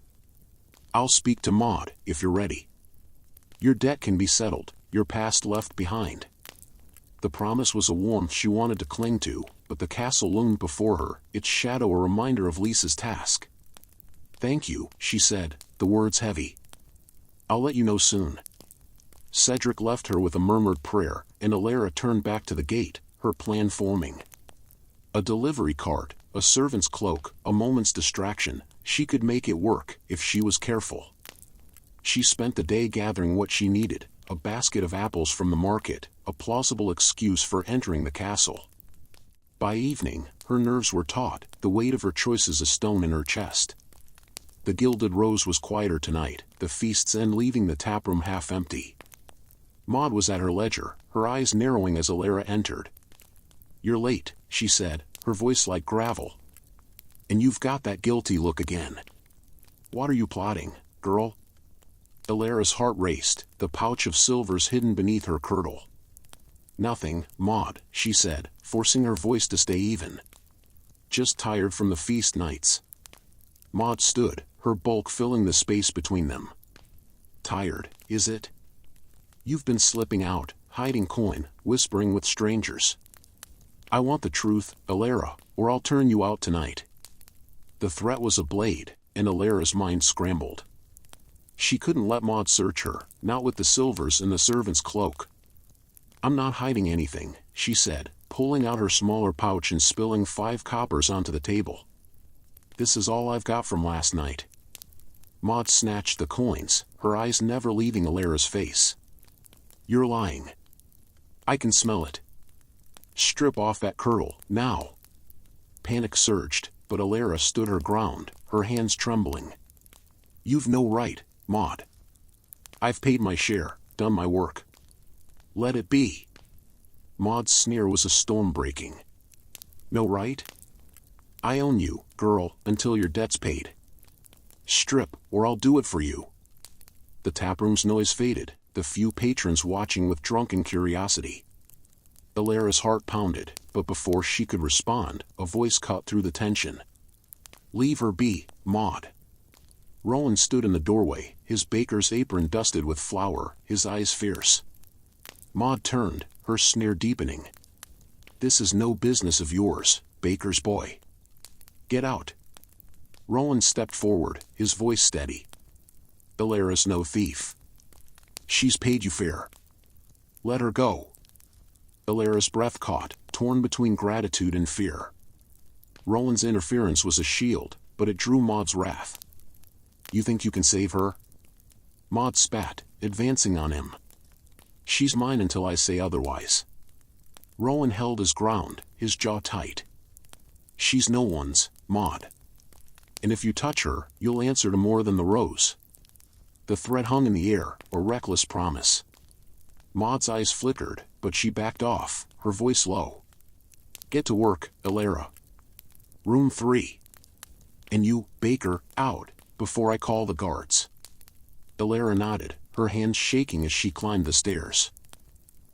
I'll speak to Maud, if you're ready. Your debt can be settled, your past left behind." The promise was a warmth she wanted to cling to, but the castle loomed before her, its shadow a reminder of Lisa's task. "Thank you," she said, the words heavy. "I'll let you know soon." Cedric left her with a murmured prayer, and Elara turned back to the gate, her plan forming. A delivery cart, a servant's cloak, a moment's distraction, she could make it work, if she was careful. She spent the day gathering what she needed: a basket of apples from the market, a plausible excuse for entering the castle. By evening, her nerves were taut, the weight of her choices a stone in her chest. The Gilded Rose was quieter tonight, the feast's end leaving the taproom half empty. Maud was at her ledger, her eyes narrowing as Elara entered. "You're late," she said, her voice like gravel. "And you've got that guilty look again. What are you plotting, girl?" Elara's heart raced, the pouch of silvers hidden beneath her kirtle. "Nothing, Maud," she said, forcing her voice to stay even. "Just tired from the feast nights." Maud stood, her bulk filling the space between them. "Tired, is it? You've been slipping out, hiding coin, whispering with strangers. I want the truth, Elara, or I'll turn you out tonight." The threat was a blade, and Elara's mind scrambled. She couldn't let Maud search her, not with the silvers in the servant's cloak. "I'm not hiding anything," she said, pulling out her smaller pouch and spilling 5 coppers onto the table. "This is all I've got from last night." Maud snatched the coins, her eyes never leaving Elara's face. "You're lying. I can smell it. Strip off that kirtle, now." Panic surged, but Elara stood her ground, her hands trembling. "You've no right, Maud. I've paid my share, done my work. Let it be." Maud's sneer was a storm breaking. "No right? I own you, girl, until your debt's paid. Strip, or I'll do it for you." The taproom's noise faded, the few patrons watching with drunken curiosity. Elara's heart pounded, but before she could respond, a voice cut through the tension. "Leave her be, Maud." Rowan stood in the doorway, his baker's apron dusted with flour, his eyes fierce. Maud turned, her sneer deepening. "This is no business of yours, baker's boy. Get out." Rowan stepped forward, his voice steady. "Elara's no thief. She's paid you fair. Let her go." Elara's breath caught, torn between gratitude and fear. Rowan's interference was a shield, but it drew Maud's wrath. "You think you can save her?" Maud spat, advancing on him. "She's mine until I say otherwise." Rowan held his ground, his jaw tight. "She's no one's, Maud. And if you touch her, you'll answer to more than the rose." The threat hung in the air, a reckless promise. Maud's eyes flickered, but she backed off, her voice low. "Get to work, Elara. Room 3. And you, baker, out, before I call the guards." Elara nodded, her hands shaking as she climbed the stairs.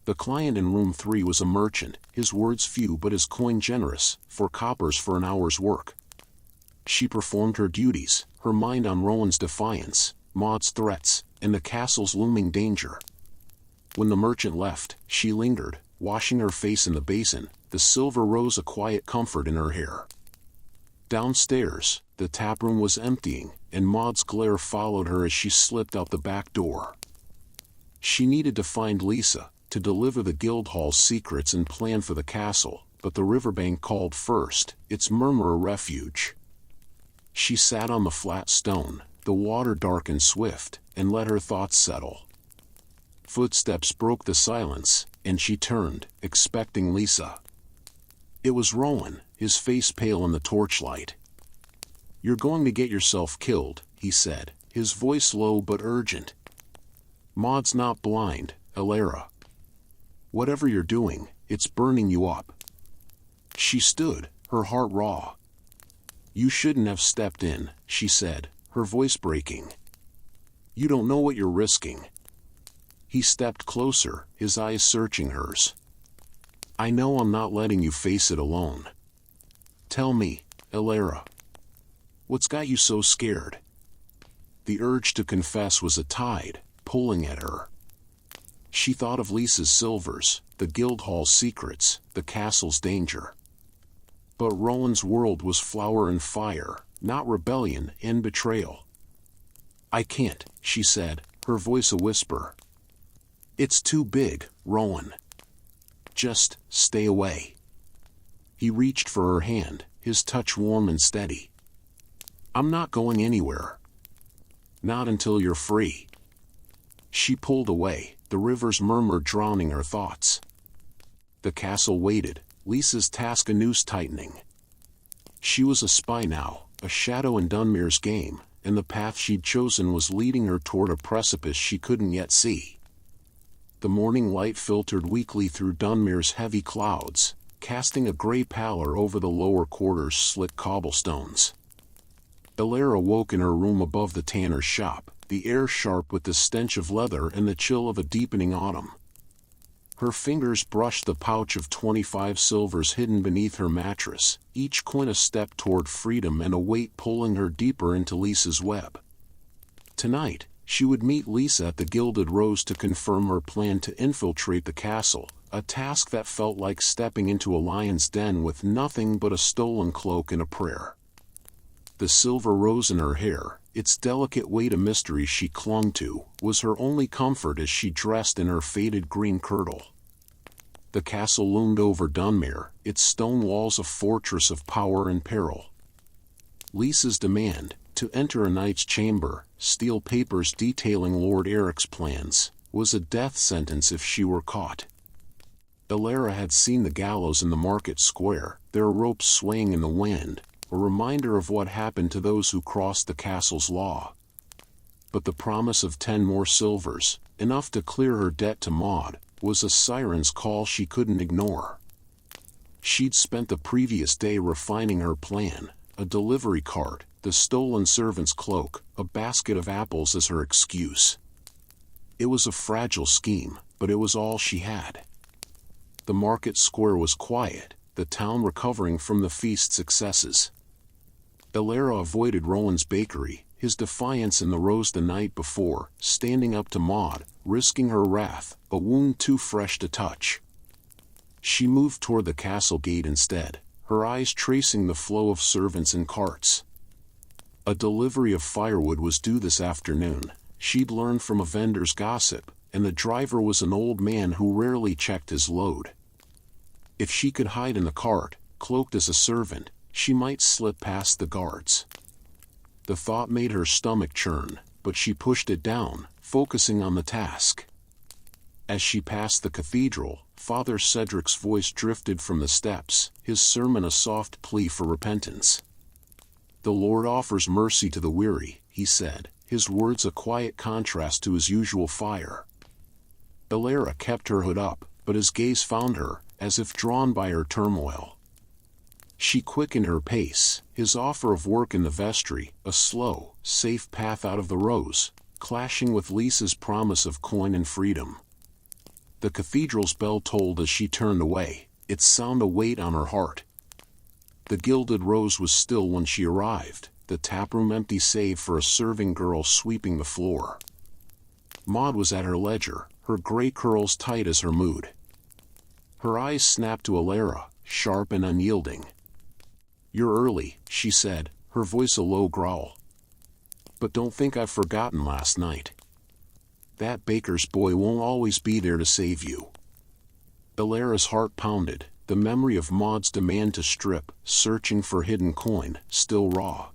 The client in room 3 was a merchant, his words few but his coin generous, 4 coppers for an hour's work. She performed her duties, her mind on Rowan's defiance, Maud's threats, and the castle's looming danger. When the merchant left, she lingered, washing her face in the basin, the silver rose a quiet comfort in her hair. Downstairs, the taproom was emptying, and Maud's glare followed her as she slipped out the back door. She needed to find Lisa, to deliver the Guildhall's secrets and plan for the castle, but the riverbank called first, its murmur a refuge. She sat on the flat stone, the water dark and swift, and let her thoughts settle. Footsteps broke the silence, and she turned, expecting Lisa. It was Rowan, his face pale in the torchlight. "You're going to get yourself killed," he said, his voice low but urgent. "Maud's not blind, Elara. Whatever you're doing, it's burning you up." She stood, her heart raw. "You shouldn't have stepped in," she said, her voice breaking. "You don't know what you're risking." He stepped closer, his eyes searching hers. "I know I'm not letting you face it alone. Tell me, Elara. What's got you so scared?" The urge to confess was a tide, pulling at her. She thought of Lisa's silvers, the Guildhall's secrets, the castle's danger. But Rowan's world was flower and fire, not rebellion and betrayal. "I can't," she said, her voice a whisper. "It's too big, Rowan. Just stay away." He reached for her hand, his touch warm and steady. "I'm not going anywhere. Not until you're free." She pulled away, the river's murmur drowning her thoughts. The castle waited, Lisa's task a noose tightening. She was a spy now, a shadow in Dunmere's game, and the path she'd chosen was leading her toward a precipice she couldn't yet see. The morning light filtered weakly through Dunmere's heavy clouds, casting a gray pallor over the lower quarter's slick cobblestones. Elara woke in her room above the tanner's shop, the air sharp with the stench of leather and the chill of a deepening autumn. Her fingers brushed the pouch of 25 silvers hidden beneath her mattress, each coin a step toward freedom and a weight pulling her deeper into Lisa's web. Tonight, she would meet Lisa at the Gilded Rose to confirm her plan to infiltrate the castle, a task that felt like stepping into a lion's den with nothing but a stolen cloak and a prayer. The silver rose in her hair, its delicate weight a mystery she clung to, was her only comfort as she dressed in her faded green kirtle. The castle loomed over Dunmere, its stone walls a fortress of power and peril. Lisa's demand, to enter a knight's chamber, steal papers detailing Lord Eric's plans, was a death sentence if she were caught. Elara had seen the gallows in the market square, their ropes swaying in the wind, a reminder of what happened to those who crossed the castle's law. But the promise of 10 more silvers, enough to clear her debt to Maud, was a siren's call she couldn't ignore. She'd spent the previous day refining her plan, a delivery cart, the stolen servant's cloak, a basket of apples as her excuse. It was a fragile scheme, but it was all she had. The market square was quiet, the town recovering from the feast's successes. Elara avoided Rowan's bakery, his defiance in the Rose the night before, standing up to Maud, risking her wrath, a wound too fresh to touch. She moved toward the castle gate instead, her eyes tracing the flow of servants and carts. A delivery of firewood was due this afternoon, she'd learned from a vendor's gossip, and the driver was an old man who rarely checked his load. If she could hide in the cart, cloaked as a servant, she might slip past the guards. The thought made her stomach churn, but she pushed it down, focusing on the task. As she passed the cathedral, Father Cedric's voice drifted from the steps, his sermon a soft plea for repentance. "The Lord offers mercy to the weary," he said, his words a quiet contrast to his usual fire. Elara kept her hood up, but his gaze found her, as if drawn by her turmoil. She quickened her pace, his offer of work in the vestry, a slow, safe path out of the Rose, clashing with Lisa's promise of coin and freedom. The cathedral's bell tolled as she turned away, its sound a weight on her heart. The Gilded Rose was still when she arrived, the taproom empty save for a serving girl sweeping the floor. Maud was at her ledger, her gray curls tight as her mood. Her eyes snapped to Elara, sharp and unyielding. "You're early," she said, her voice a low growl. "But don't think I've forgotten last night. That baker's boy won't always be there to save you." Elara's heart pounded, the memory of Maud's demand to strip, searching for hidden coin, still raw.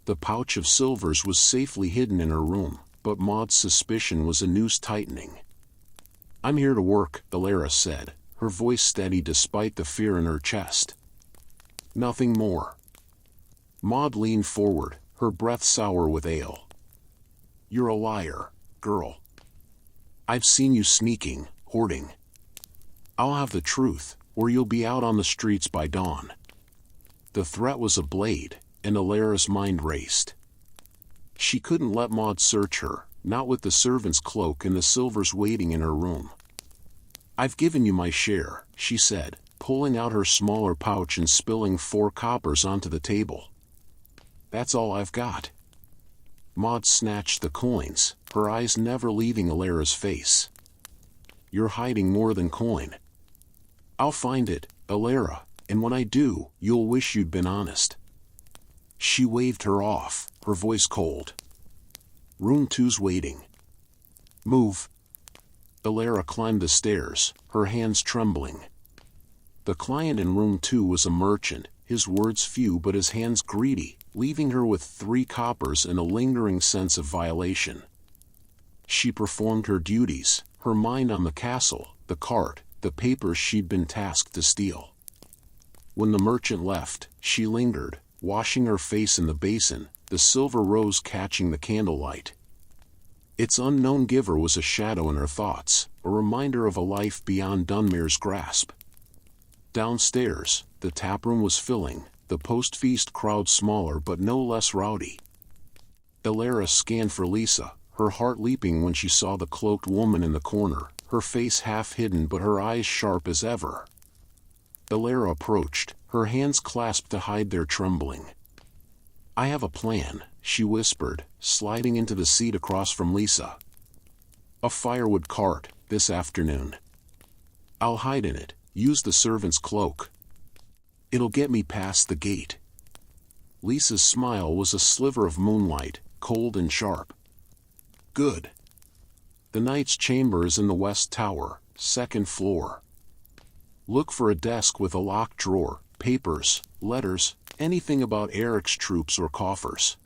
The pouch of silvers was safely hidden in her room, but Maud's suspicion was a noose tightening. "I'm here to work," Elara said, her voice steady despite the fear in her chest. "Nothing more." Maud leaned forward, her breath sour with ale. "You're a liar, girl. I've seen you sneaking, hoarding. I'll have the truth, or you'll be out on the streets by dawn." The threat was a blade, and Elara's mind raced. She couldn't let Maud search her, not with the servant's cloak and the silvers waiting in her room. "I've given you my share," she said, pulling out her smaller pouch and spilling 4 coppers onto the table. "That's all I've got." Maud snatched the coins, her eyes never leaving Elara's face. "You're hiding more than coin." "I'll find it, Elara, and when I do, you'll wish you'd been honest." She waved her off, her voice cold. "Room 2's waiting." "Move." Elara climbed the stairs, her hands trembling. The client in room 2 was a merchant, his words few but his hands greedy, leaving her with 3 coppers and a lingering sense of violation. She performed her duties, her mind on the castle, the cart, the papers she'd been tasked to steal. When the merchant left, she lingered, washing her face in the basin, the silver rose catching the candlelight. Its unknown giver was a shadow in her thoughts, a reminder of a life beyond Dunmere's grasp. Downstairs, the taproom was filling, the post-feast crowd smaller but no less rowdy. Elara scanned for Lisa, her heart leaping when she saw the cloaked woman in the corner, her face half hidden but her eyes sharp as ever. Elara approached, her hands clasped to hide their trembling. "I have a plan," she whispered, sliding into the seat across from Lisa. "A firewood cart, this afternoon. I'll hide in it, use the servant's cloak. It'll get me past the gate." Lisa's smile was a sliver of moonlight, cold and sharp. "Good. The knight's chamber is in the west tower, second floor. Look for a desk with a locked drawer, papers, letters, anything about Eric's troops or coffers.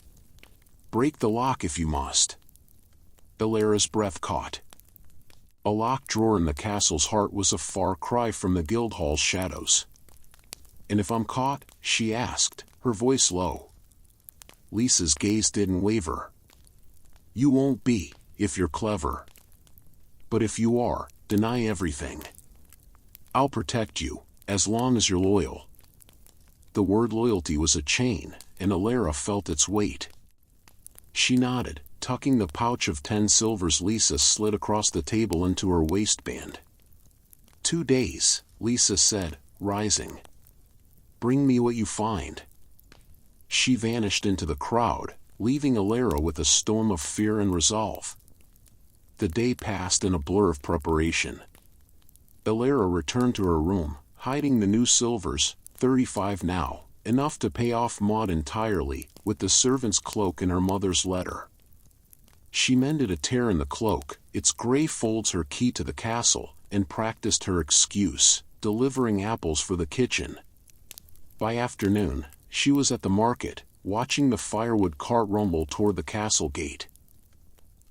Break the lock if you must." Elara's breath caught. A locked drawer in the castle's heart was a far cry from the Guildhall's shadows. "And if I'm caught?" she asked, her voice low. Lisa's gaze didn't waver. "You won't be, if you're clever. But if you are, deny everything. I'll protect you, as long as you're loyal." The word loyalty was a chain, and Elara felt its weight. She nodded, tucking the pouch of 10 silvers Lisa slid across the table into her waistband. 2 days, Lisa said, rising. "Bring me what you find." She vanished into the crowd, leaving Elara with a storm of fear and resolve. The day passed in a blur of preparation. Elara returned to her room, hiding the new silvers, 35 now, enough to pay off Maud entirely, with the servant's cloak and her mother's letter. She mended a tear in the cloak, its gray folds her key to the castle, and practiced her excuse, delivering apples for the kitchen. By afternoon, she was at the market, watching the firewood cart rumble toward the castle gate.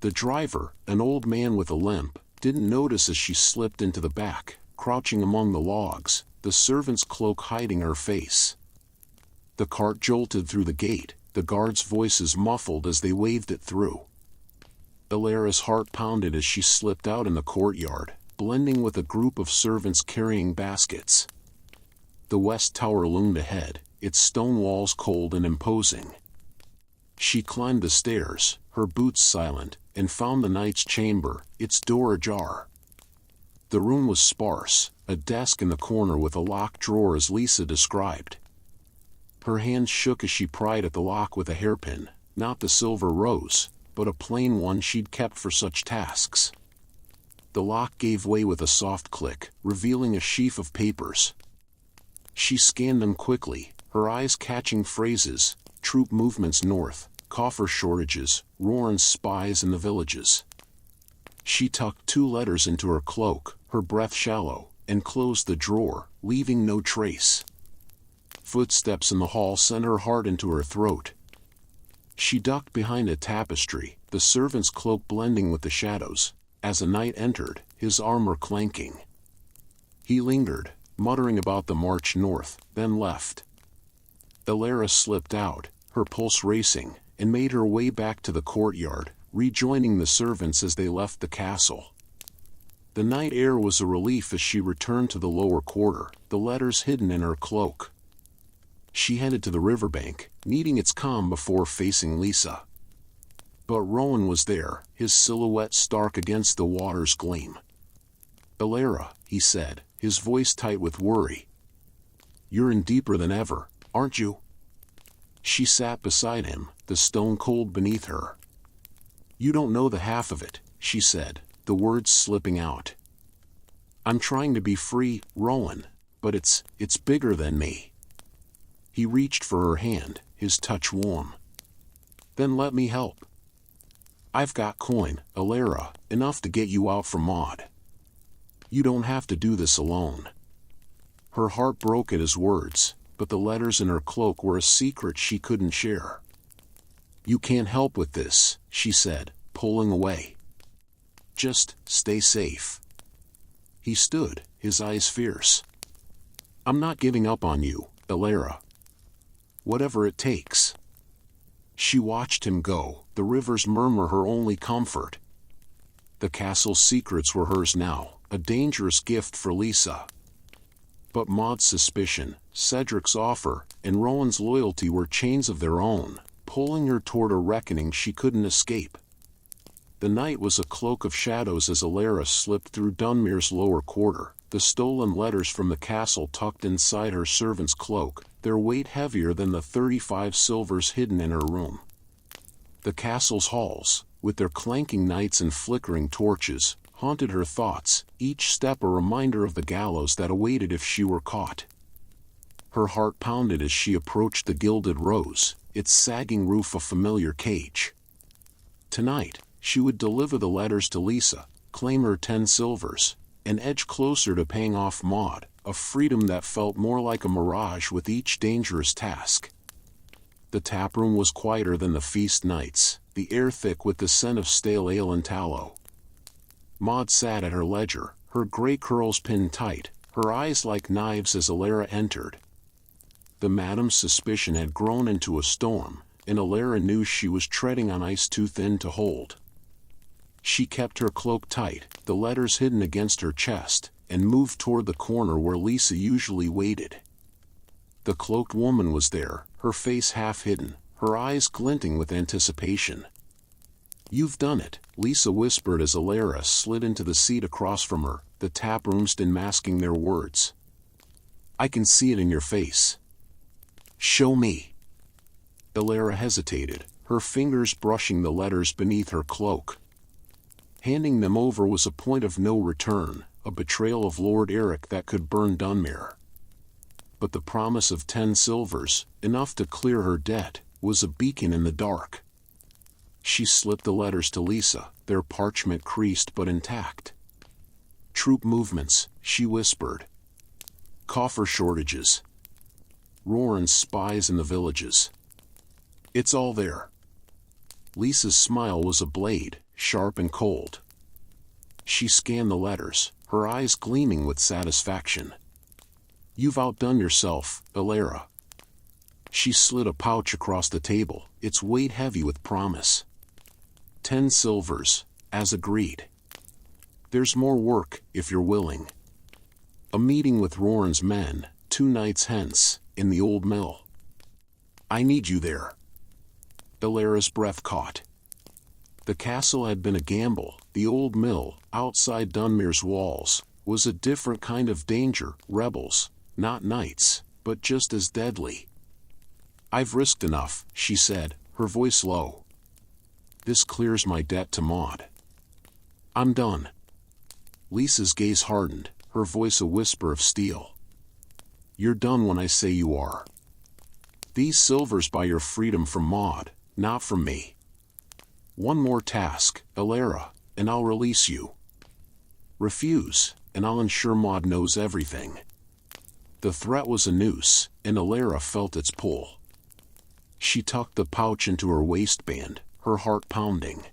The driver, an old man with a limp, didn't notice as she slipped into the back, crouching among the logs, the servant's cloak hiding her face. The cart jolted through the gate, the guards' voices muffled as they waved it through. Elara's heart pounded as she slipped out in the courtyard, blending with a group of servants carrying baskets. The west tower loomed ahead, its stone walls cold and imposing. She climbed the stairs, her boots silent, and found the knight's chamber, its door ajar. The room was sparse, a desk in the corner with a locked drawer as Lisa described. Her hands shook as she pried at the lock with a hairpin, not the silver rose, but a plain one she'd kept for such tasks. The lock gave way with a soft click, revealing a sheaf of papers. She scanned them quickly, her eyes catching phrases, troop movements north, coffer shortages, Roran's spies in the villages. She tucked 2 letters into her cloak, her breath shallow, and closed the drawer, leaving no trace. Footsteps in the hall sent her heart into her throat. She ducked behind a tapestry, the servant's cloak blending with the shadows, as a knight entered, his armor clanking. He lingered, muttering about the march north, then left. Elara slipped out, her pulse racing, and made her way back to the courtyard, rejoining the servants as they left the castle. The night air was a relief as she returned to the lower quarter, the letters hidden in her cloak. She headed to the riverbank, needing its calm before facing Lisa. But Rowan was there, his silhouette stark against the water's gleam. "Elara," he said, his voice tight with worry. "You're in deeper than ever, aren't you?" She sat beside him, the stone cold beneath her. "You don't know the half of it," she said, the words slipping out. "I'm trying to be free, Rowan, but it's bigger than me." He reached for her hand, his touch warm. "Then let me help. I've got coin, Elara, enough to get you out from Maud. You don't have to do this alone." Her heart broke at his words, but the letters in her cloak were a secret she couldn't share. "You can't help with this," she said, pulling away. "Just stay safe." He stood, his eyes fierce. "I'm not giving up on you, Elara. Whatever it takes." She watched him go, the river's murmur her only comfort. The castle's secrets were hers now, a dangerous gift for Lisa. But Maud's suspicion, Cedric's offer, and Rowan's loyalty were chains of their own, pulling her toward a reckoning she couldn't escape. The night was a cloak of shadows as Elara slipped through Dunmere's lower quarter, the stolen letters from the castle tucked inside her servant's cloak, their weight heavier than the 35 silvers hidden in her room. The castle's halls, with their clanking knights and flickering torches, haunted her thoughts, each step a reminder of the gallows that awaited if she were caught. Her heart pounded as she approached the Gilded Rose, its sagging roof a familiar cage. Tonight, she would deliver the letters to Lisa, claim her 10 silvers, and edge closer to paying off Maud, a freedom that felt more like a mirage with each dangerous task. The taproom was quieter than the feast nights, the air thick with the scent of stale ale and tallow. Maud sat at her ledger, her gray curls pinned tight, her eyes like knives as Elara entered. The madam's suspicion had grown into a storm, and Elara knew she was treading on ice too thin to hold. She kept her cloak tight, the letters hidden against her chest, and moved toward the corner where Lisa usually waited. The cloaked woman was there, her face half hidden, her eyes glinting with anticipation. "You've done it," Lisa whispered as Elara slid into the seat across from her, the taproom still masking their words. "I can see it in your face." "Show me." Elara hesitated, her fingers brushing the letters beneath her cloak. Handing them over was a point of no return, a betrayal of Lord Eric that could burn Dunmere. But the promise of 10 silvers, enough to clear her debt, was a beacon in the dark. She slipped the letters to Lisa, their parchment creased but intact. "Troop movements," she whispered. "Coffer shortages. Roran's spies in the villages. It's all there." Lisa's smile was a blade, sharp and cold. She scanned the letters, her eyes gleaming with satisfaction. "You've outdone yourself, Elara." She slid a pouch across the table, its weight heavy with promise. 10 silvers, as agreed. There's more work, if you're willing. A meeting with Roran's men, 2 nights hence, in the old mill. I need you there. Elara's breath caught. The castle had been a gamble. The old mill, outside Dunmere's walls, was a different kind of danger. Rebels, not knights, but just as deadly. "I've risked enough," she said, her voice low. "This clears my debt to Maud. I'm done." Lisa's gaze hardened, her voice a whisper of steel. "You're done when I say you are. These silvers buy your freedom from Maud, not from me. One more task, Elara, and I'll release you. Refuse, and I'll ensure Maud knows everything." The threat was a noose, and Elara felt its pull. She tucked the pouch into her waistband, her heart pounding.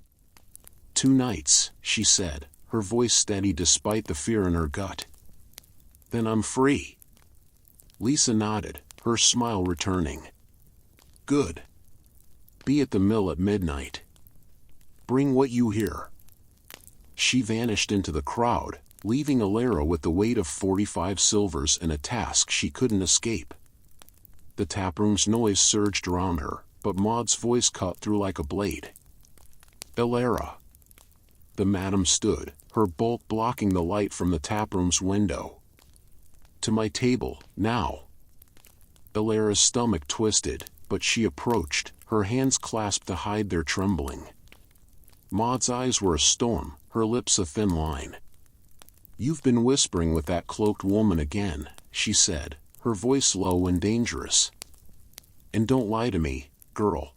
2 nights, she said, her voice steady despite the fear in her gut. "Then I'm free." Lisa nodded, her smile returning. "Good. Be at the mill at midnight. Bring what you hear." She vanished into the crowd, leaving Elara with the weight of 45 silvers and a task she couldn't escape. The taproom's noise surged around her, but Maud's voice cut through like a blade. "Elara." The madam stood, her bulk blocking the light from the taproom's window. "To my table, now." Elara's stomach twisted, but she approached, her hands clasped to hide their trembling. Maud's eyes were a storm, her lips a thin line. "You've been whispering with that cloaked woman again," she said, her voice low and dangerous. "And don't lie to me, girl.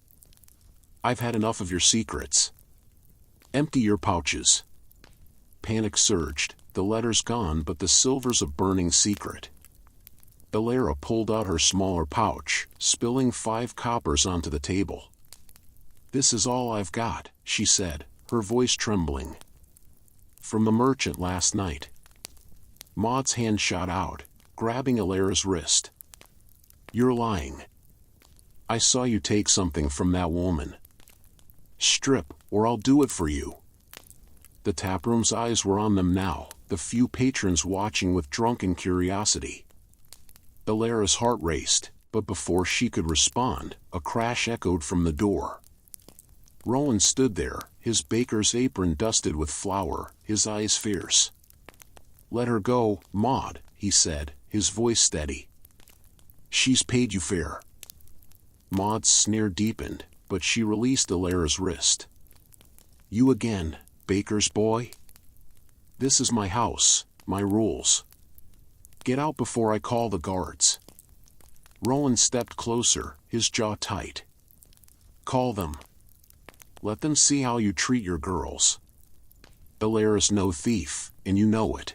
I've had enough of your secrets. Empty your pouches." Panic surged, the letters gone but the silver's a burning secret. Elara pulled out her smaller pouch, spilling 5 coppers onto the table. "This is all I've got," she said, her voice trembling. "From the merchant last night." Maud's hand shot out, grabbing Elara's wrist. "You're lying. I saw you take something from that woman. Strip, or I'll do it for you." The taproom's eyes were on them now, the few patrons watching with drunken curiosity. Elara's heart raced, but before she could respond, a crash echoed from the door. Rowan stood there, his baker's apron dusted with flour, his eyes fierce. "Let her go, Maud," he said, his voice steady. "She's paid you fair." Maud's sneer deepened, but she released Elara's wrist. "You again, baker's boy? This is my house, my rules. Get out before I call the guards." Rowan stepped closer, his jaw tight. "Call them. Let them see how you treat your girls. Elara's no thief, and you know it."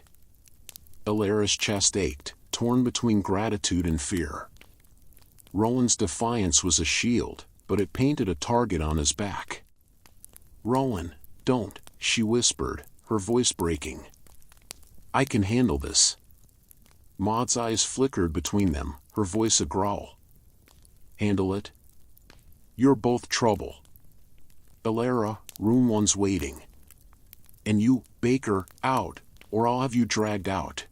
Elara's chest ached, torn between gratitude and fear. Rowan's defiance was a shield, but it painted a target on his back. "Rowan, don't," she whispered, her voice breaking. "I can handle this." Maud's eyes flickered between them, her voice a growl. "Handle it? You're both trouble. Elara, room 1's waiting. And you, Baker, out, or I'll have you dragged out."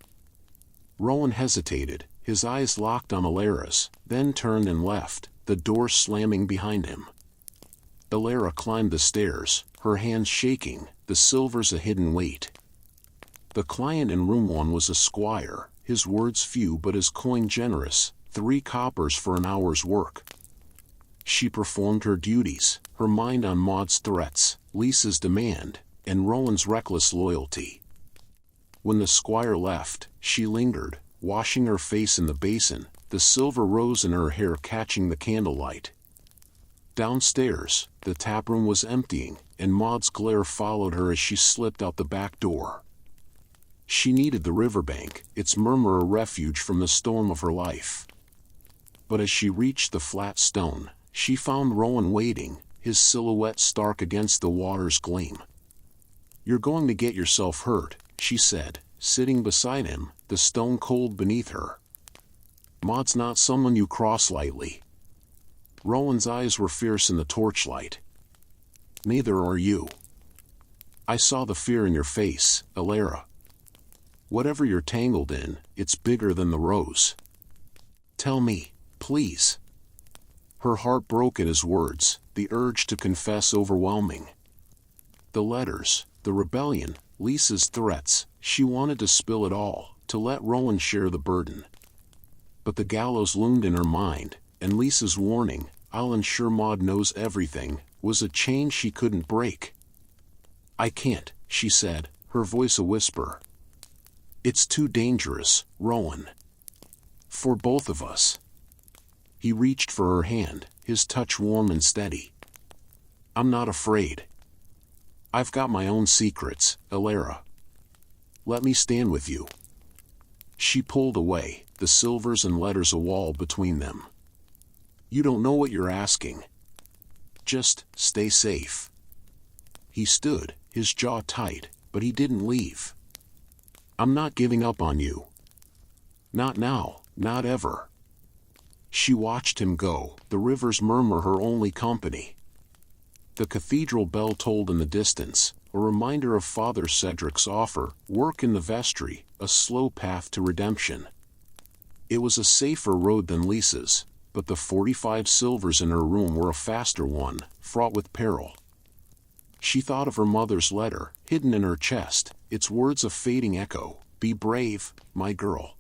Rowan hesitated, his eyes locked on Elara's, then turned and left, the door slamming behind him. Elara climbed the stairs, her hands shaking, the silvers a hidden weight. The client in room 1 was a squire, his words few but his coin generous, 3 coppers for an hour's work. She performed her duties, her mind on Maud's threats, Lisa's demand, and Rowan's reckless loyalty. When the squire left, she lingered, washing her face in the basin, the silver rose in her hair catching the candlelight. Downstairs, the taproom was emptying, and Maud's glare followed her as she slipped out the back door. She needed the riverbank, its murmur a refuge from the storm of her life. But as she reached the flat stone, she found Rowan waiting, his silhouette stark against the water's gleam. "You're going to get yourself hurt," she said, sitting beside him, the stone cold beneath her. "Maud's not someone you cross lightly." Rowan's eyes were fierce in the torchlight. "Neither are you. I saw the fear in your face, Elara. Whatever you're tangled in, it's bigger than the rose. Tell me, please." Her heart broke at his words, the urge to confess overwhelming. The letters, the rebellion, Lisa's threats, she wanted to spill it all, to let Rowan share the burden. But the gallows loomed in her mind, and Lisa's warning, "I'll ensure Maud knows everything," was a chain she couldn't break. "I can't," she said, her voice a whisper. "It's too dangerous, Rowan. For both of us." He reached for her hand, his touch warm and steady. "I'm not afraid. I've got my own secrets, Elara. Let me stand with you." She pulled away, the silvers and letters a wall between them. "You don't know what you're asking. Just stay safe." He stood, his jaw tight, but he didn't leave. "I'm not giving up on you. Not now, not ever." She watched him go, the river's murmur her only company. The cathedral bell tolled in the distance, a reminder of Father Cedric's offer, work in the vestry, a slow path to redemption. It was a safer road than Lisa's, but the 45 silvers in her room were a faster one, fraught with peril. She thought of her mother's letter, hidden in her chest, its words a fading echo, "Be brave, my girl."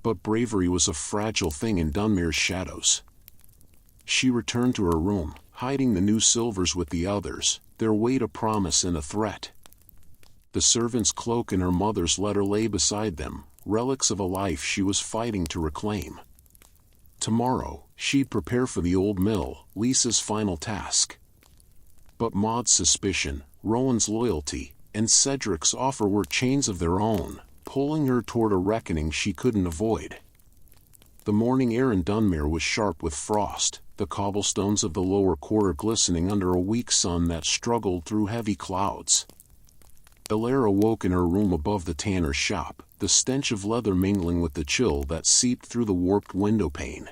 But bravery was a fragile thing in Dunmere's shadows. She returned to her room, hiding the new silvers with the others, their weight a promise and a threat. The servant's cloak and her mother's letter lay beside them, relics of a life she was fighting to reclaim. Tomorrow, she'd prepare for the old mill, Lisa's final task. But Maud's suspicion, Rowan's loyalty, and Cedric's offer were chains of their own, pulling her toward a reckoning she couldn't avoid. The morning air in Dunmere was sharp with frost, the cobblestones of the lower quarter glistening under a weak sun that struggled through heavy clouds. Elara woke in her room above the tanner's shop, the stench of leather mingling with the chill that seeped through the warped window pane.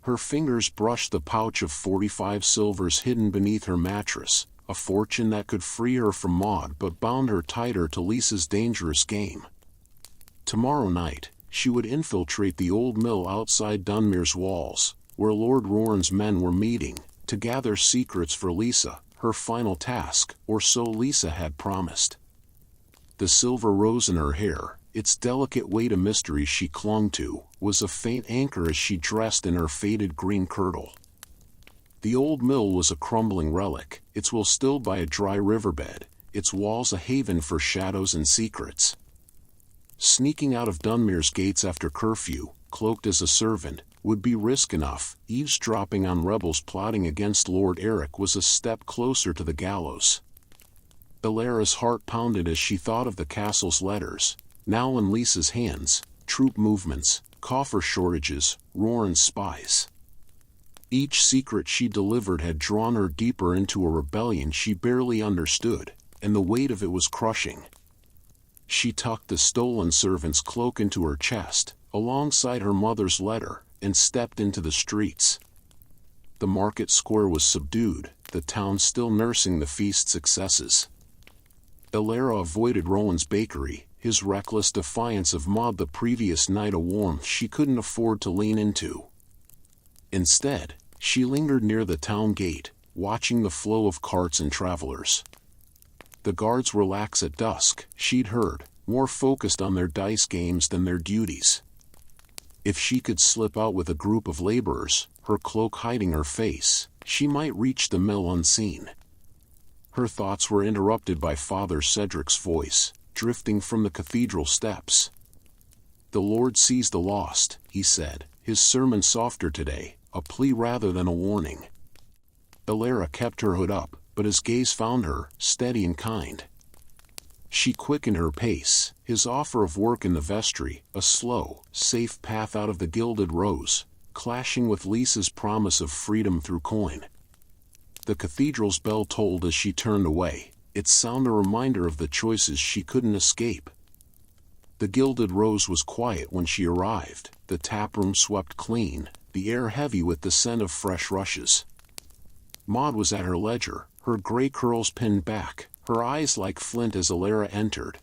Her fingers brushed the pouch of 45 silvers hidden beneath her mattress, a fortune that could free her from Maud but bound her tighter to Lisa's dangerous game. Tomorrow night, she would infiltrate the old mill outside Dunmere's walls, where Lord Roran's men were meeting, to gather secrets for Lisa, her final task, or so Lisa had promised. The silver rose in her hair, its delicate weight a mystery she clung to, was a faint anchor as she dressed in her faded green kirtle. The old mill was a crumbling relic, its will still by a dry riverbed, its walls a haven for shadows and secrets. Sneaking out of Dunmere's gates after curfew, cloaked as a servant, would be risk enough. Eavesdropping on rebels plotting against Lord Eric was a step closer to the gallows. Elara's heart pounded as she thought of the castle's letters, now in Lisa's hands, troop movements, coffer shortages, Roran's spies. Each secret she delivered had drawn her deeper into a rebellion she barely understood, and the weight of it was crushing. She tucked the stolen servant's cloak into her chest, alongside her mother's letter, and stepped into the streets. The market square was subdued, the town still nursing the feast's successes. Elara avoided Rowan's bakery, his reckless defiance of Maud the previous night a warmth she couldn't afford to lean into. Instead, she lingered near the town gate, watching the flow of carts and travelers. The guards relax at dusk, she'd heard, more focused on their dice games than their duties. If she could slip out with a group of laborers, her cloak hiding her face, she might reach the mill unseen. Her thoughts were interrupted by Father Cedric's voice, drifting from the cathedral steps. "The Lord sees the lost," he said, his sermon softer today, a plea rather than a warning. Elara kept her hood up, but his gaze found her, steady and kind. She quickened her pace, his offer of work in the vestry, a slow, safe path out of the Gilded Rose, clashing with Lisa's promise of freedom through coin. The cathedral's bell tolled as she turned away, its sound a reminder of the choices she couldn't escape. The Gilded Rose was quiet when she arrived, the taproom swept clean, the air heavy with the scent of fresh rushes. Maud was at her ledger, her gray curls pinned back, her eyes like flint as Elara entered.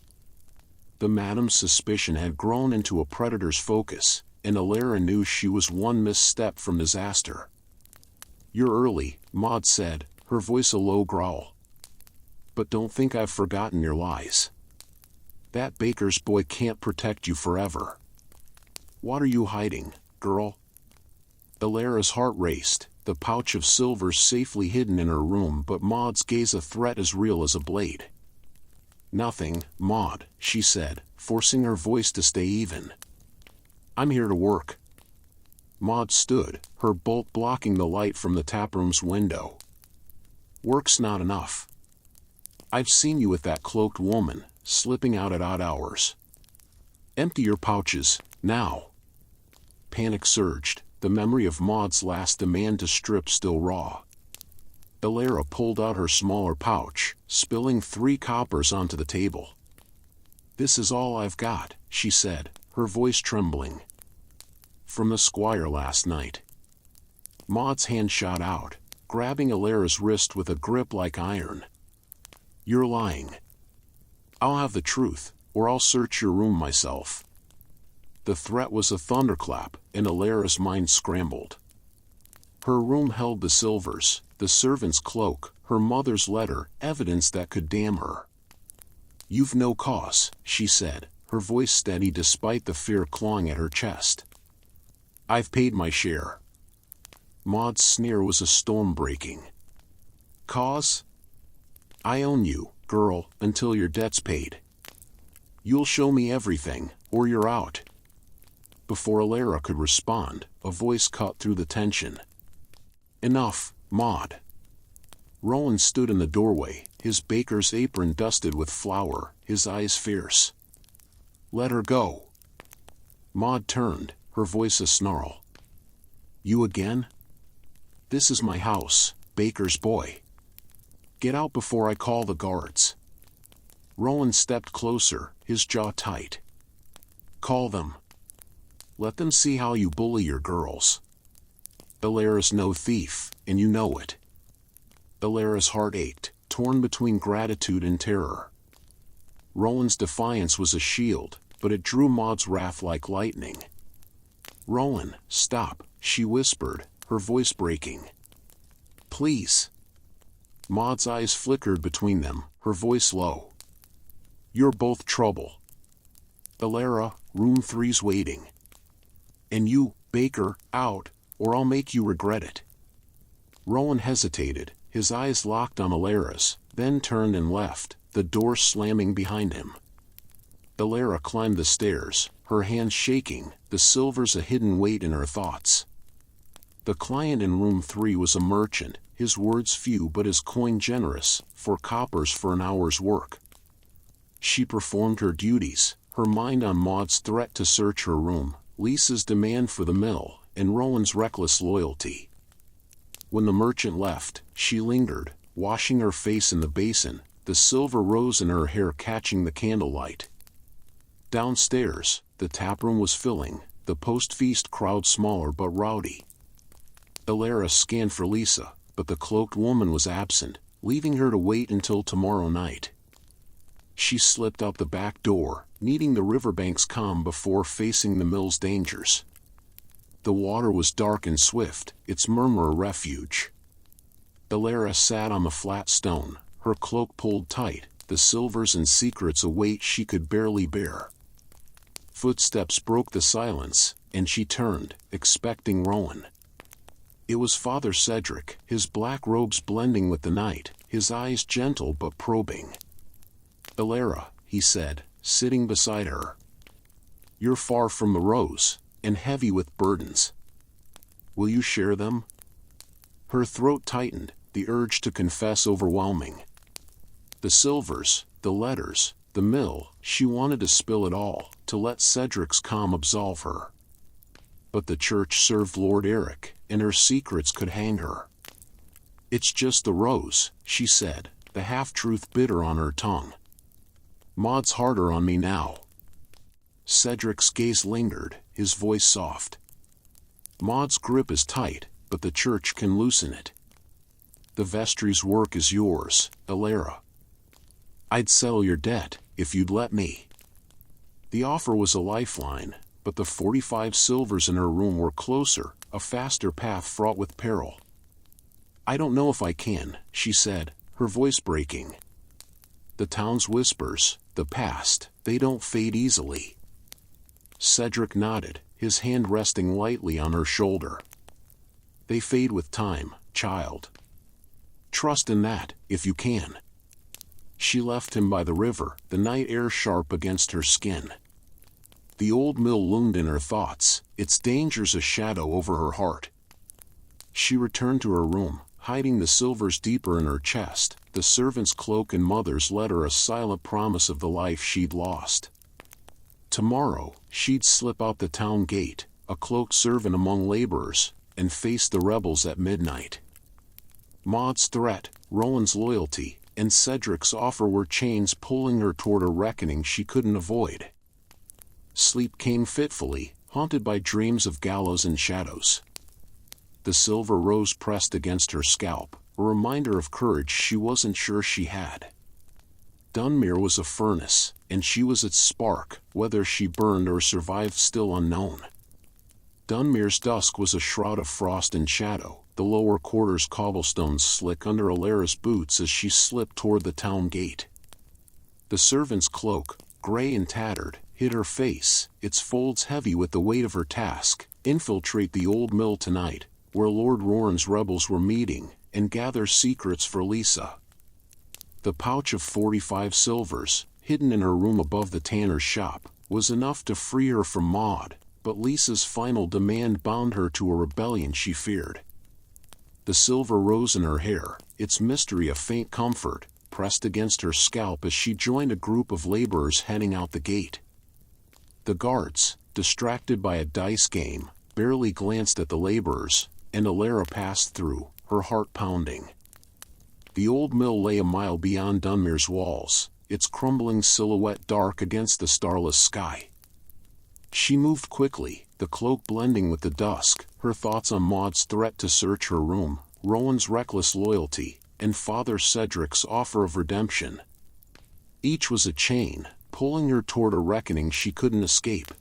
The madam's suspicion had grown into a predator's focus, and Elara knew she was one misstep from disaster. "You're early," Maud said, her voice a low growl. "But don't think I've forgotten your lies. That baker's boy can't protect you forever. What are you hiding, girl?" Elara's heart raced, the pouch of silvers safely hidden in her room, but Maud's gaze a threat as real as a blade. "Nothing, Maud," she said, forcing her voice to stay even. "I'm here to work." Maud stood, her bulk blocking the light from the taproom's window. "Work's not enough. I've seen you with that cloaked woman, slipping out at odd hours. Empty your pouches, now." Panic surged, the memory of Maud's last demand to strip still raw. Elara pulled out her smaller pouch, spilling 3 coppers onto the table. "This is all I've got," she said, her voice trembling. "From the squire last night." Maud's hand shot out, grabbing Elara's wrist with a grip like iron. "You're lying. I'll have the truth, or I'll search your room myself." The threat was a thunderclap, and Elara's mind scrambled. Her room held the silvers, the servant's cloak, her mother's letter, evidence that could damn her. "You've no cause," she said, her voice steady despite the fear clawing at her chest. "I've paid my share." Maud's sneer was a storm breaking. "Cause? I own you, girl, until your debt's paid. You'll show me everything, or you're out." Before Elara could respond, a voice cut through the tension. "Enough, Maud." Rowan stood in the doorway, his baker's apron dusted with flour, his eyes fierce. "Let her go." Maud turned, her voice a snarl. "You again? This is my house, baker's boy. Get out before I call the guards." Rowan stepped closer, his jaw tight. "Call them. Let them see how you bully your girls. Elara's no thief, and you know it." Elara's heart ached, torn between gratitude and terror. Rowan's defiance was a shield, but it drew Maud's wrath like lightning. "Rowan, stop," she whispered, her voice breaking. "Please." Maud's eyes flickered between them, her voice low. "You're both trouble. Elara, room 3's waiting. And you, Baker, out, or I'll make you regret it." Rowan hesitated, his eyes locked on Elara's, then turned and left, the door slamming behind him. Elara climbed the stairs, her hands shaking, the silvers a hidden weight in her thoughts. The client in room 3 was a merchant, his words few but his coin generous, 4 coppers for an hour's work. She performed her duties, her mind on Maud's threat to search her room, Lisa's demand for the mill, and Rowan's reckless loyalty. When the merchant left, she lingered, washing her face in the basin, the silver rose in her hair catching the candlelight. Downstairs, the taproom was filling, the post-feast crowd smaller but rowdy. Elara scanned for Lisa, but the cloaked woman was absent, leaving her to wait until tomorrow night. She slipped out the back door, needing the riverbank's calm before facing the mill's dangers. The water was dark and swift, its murmur a refuge. Elara sat on the flat stone, her cloak pulled tight, the silvers and secrets a weight she could barely bear. Footsteps broke the silence, and she turned, expecting Rowan. It was Father Cedric, his black robes blending with the night, his eyes gentle but probing. "Elara," he said, sitting beside her. "You're far from the rose, and heavy with burdens. Will you share them?" Her throat tightened, the urge to confess overwhelming. The silvers, the letters, the mill, she wanted to spill it all, to let Cedric's calm absolve her. But the church served Lord Eric, and her secrets could hang her. "It's just the rose," she said, the half-truth bitter on her tongue. "Maud's harder on me now." Cedric's gaze lingered, his voice soft. "Maud's grip is tight, but the church can loosen it. The vestry's work is yours, Elara. I'd settle your debt, if you'd let me." The offer was a lifeline, but the 45 silvers in her room were closer, a faster path fraught with peril. "I don't know if I can," she said, her voice breaking. "The town's whispers, the past, they don't fade easily." Cedric nodded, his hand resting lightly on her shoulder. "They fade with time, child. Trust in that, if you can." She left him by the river, the night air sharp against her skin. The old mill loomed in her thoughts, its dangers a shadow over her heart. She returned to her room, hiding the silvers deeper in her chest, the servant's cloak and mother's letter a silent promise of the life she'd lost. Tomorrow, she'd slip out the town gate, a cloaked servant among laborers, and face the rebels at midnight. Maud's threat, Rowan's loyalty, and Cedric's offer were chains pulling her toward a reckoning she couldn't avoid. Sleep came fitfully, haunted by dreams of gallows and shadows. The silver rose pressed against her scalp, a reminder of courage she wasn't sure she had. Dunmere was a furnace, and she was its spark, whether she burned or survived still unknown. Dunmere's dusk was a shroud of frost and shadow, the lower quarters cobblestones slick under Elara's boots as she slipped toward the town gate. The servant's cloak, gray and tattered, hid her face, its folds heavy with the weight of her task: infiltrate the old mill tonight, where Lord Roran's rebels were meeting, and gather secrets for Lisa. The pouch of 45 silvers, hidden in her room above the tanner's shop, was enough to free her from Maud, but Lisa's final demand bound her to a rebellion she feared. The silver rose in her hair, its mystery a faint comfort, pressed against her scalp as she joined a group of laborers heading out the gate. The guards, distracted by a dice game, barely glanced at the laborers, and Elara passed through, her heart pounding. The old mill lay a mile beyond Dunmere's walls, its crumbling silhouette dark against the starless sky. She moved quickly, the cloak blending with the dusk, her thoughts on Maud's threat to search her room, Rowan's reckless loyalty, and Father Cedric's offer of redemption. Each was a chain, pulling her toward a reckoning she couldn't escape.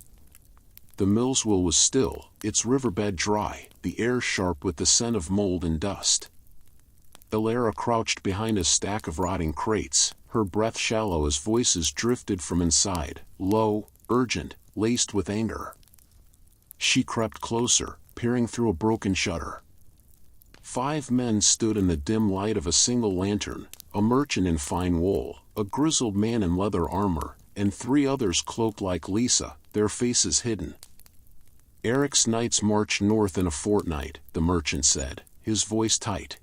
The mill's well was still, its riverbed dry, the air sharp with the scent of mold and dust. Elara crouched behind a stack of rotting crates, her breath shallow as voices drifted from inside, low, urgent, laced with anger. She crept closer, peering through a broken shutter. 5 men stood in the dim light of a single lantern, a merchant in fine wool, a grizzled man in leather armor, and 3 others cloaked like Lisa, their faces hidden. Eric's knights march north in a fortnight, the merchant said, his voice tight.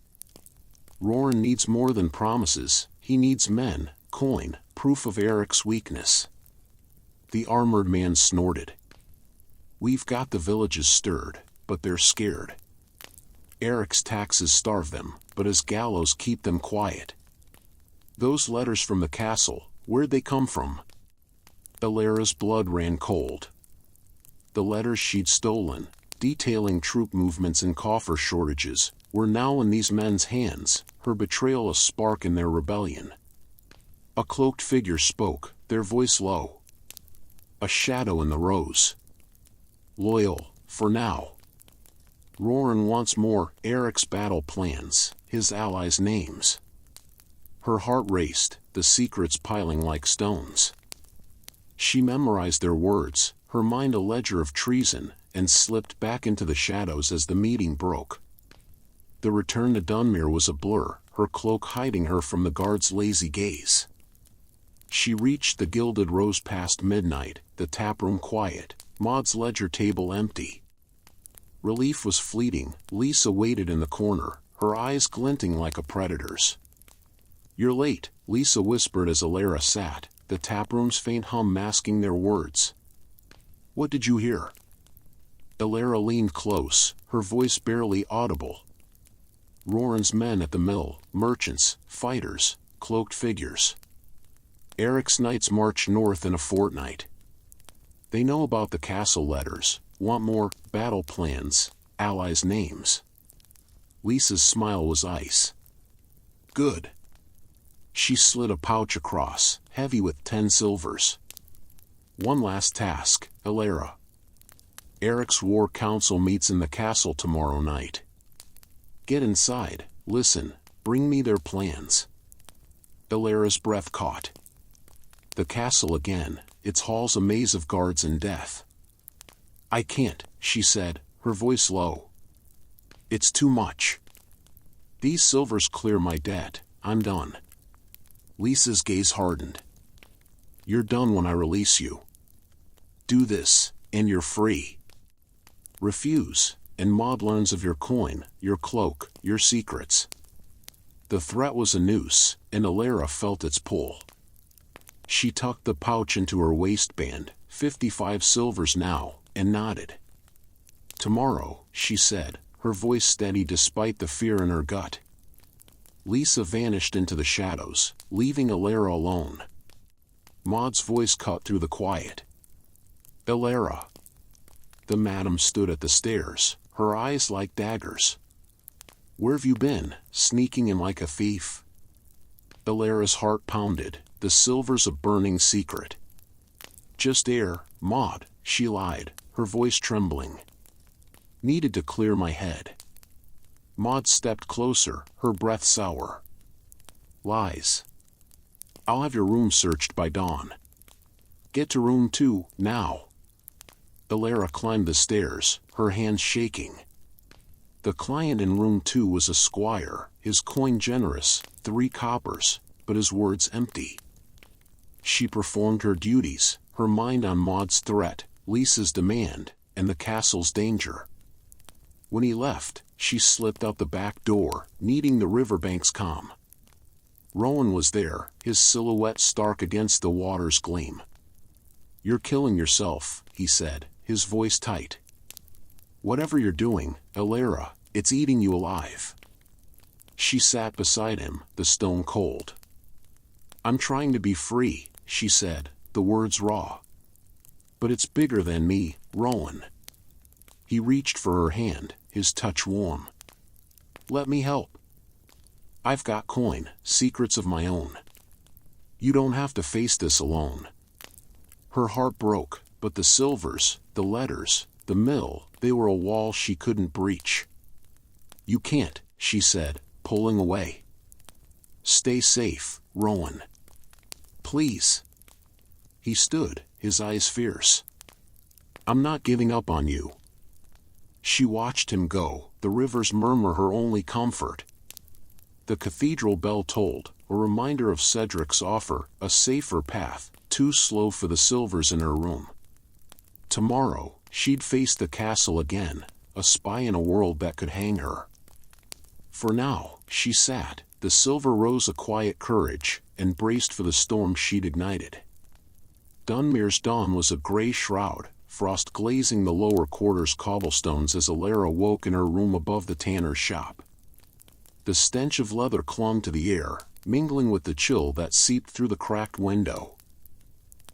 Roran needs more than promises, he needs men, coin, proof of Eric's weakness. The armored man snorted. We've got the villages stirred, but they're scared. Eric's taxes starve them, but his gallows keep them quiet. Those letters from the castle, where'd they come from? Elara's blood ran cold. The letters she'd stolen, detailing troop movements and coffer shortages, were now in these men's hands, her betrayal a spark in their rebellion. A cloaked figure spoke, their voice low. A shadow in the rose. Loyal, for now. Roran wants more, Eric's battle plans, his allies' names. Her heart raced, the secrets piling like stones. She memorized their words, her mind a ledger of treason, and slipped back into the shadows as the meeting broke. The return to Dunmere was a blur, her cloak hiding her from the guard's lazy gaze. She reached the Gilded Rose past midnight, the taproom quiet, Maud's ledger table empty. Relief was fleeting, Lisa waited in the corner, her eyes glinting like a predator's. "You're late," Lisa whispered as Elara sat, the taproom's faint hum masking their words. "What did you hear?" Elara leaned close, her voice barely audible. Roran's men at the mill, merchants, fighters, cloaked figures. Eric's knights march north in a fortnight. They know about the castle letters, want more, battle plans, allies' names. Lisa's smile was ice. "Good." She slid a pouch across, heavy with 10 silvers. "One last task, Elara. Eric's war council meets in the castle tomorrow night. Get inside, listen, bring me their plans." Elara's breath caught. The castle again, its halls a maze of guards and death. "I can't," she said, her voice low. "It's too much. These silvers clear my debt, I'm done." Lisa's gaze hardened. "You're done when I release you. Do this, and you're free. Refuse, and Maud learns of your coin, your cloak, your secrets." The threat was a noose, and Elara felt its pull. She tucked the pouch into her waistband, 55 silvers now, and nodded. "Tomorrow," she said, her voice steady despite the fear in her gut. Lisa vanished into the shadows, leaving Elara alone. Maud's voice cut through the quiet. "Elara." The madam stood at the stairs, her eyes like daggers. "Where've you been, sneaking in like a thief?" Elara's heart pounded, the silver's a burning secret. "Just air, Maud," she lied, her voice trembling. "Needed to clear my head." Maud stepped closer, her breath sour. "Lies. I'll have your room searched by dawn. Get to room 2, now." Elara climbed the stairs, her hands shaking. The client in room 2 was a squire, his coin generous, 3 coppers, but his words empty. She performed her duties, her mind on Maud's threat, Lisa's demand, and the castle's danger. When he left, she slipped out the back door, needing the riverbank's calm. Rowan was there, his silhouette stark against the water's gleam. "You're killing yourself," he said, his voice tight. "Whatever you're doing, Elara, it's eating you alive." She sat beside him, the stone cold. "I'm trying to be free," she said, the words raw. "But it's bigger than me, Rowan." He reached for her hand, his touch warm. "Let me help." I've got coin, secrets of my own. You don't have to face this alone. Her heart broke, but the silvers, the letters, the mill, they were a wall she couldn't breach. You can't, she said, pulling away. Stay safe, Rowan. Please. He stood, his eyes fierce. I'm not giving up on you. She watched him go, the river's murmur her only comfort. The cathedral bell tolled, a reminder of Cedric's offer, a safer path, too slow for the silvers in her room. Tomorrow, she'd face the castle again, a spy in a world that could hang her. For now, she sat, the silver rose a quiet courage, and braced for the storm she'd ignited. Dunmere's dawn was a gray shroud, frost glazing the lower quarters' cobblestones as Elara woke in her room above the tanner's shop. The stench of leather clung to the air, mingling with the chill that seeped through the cracked window.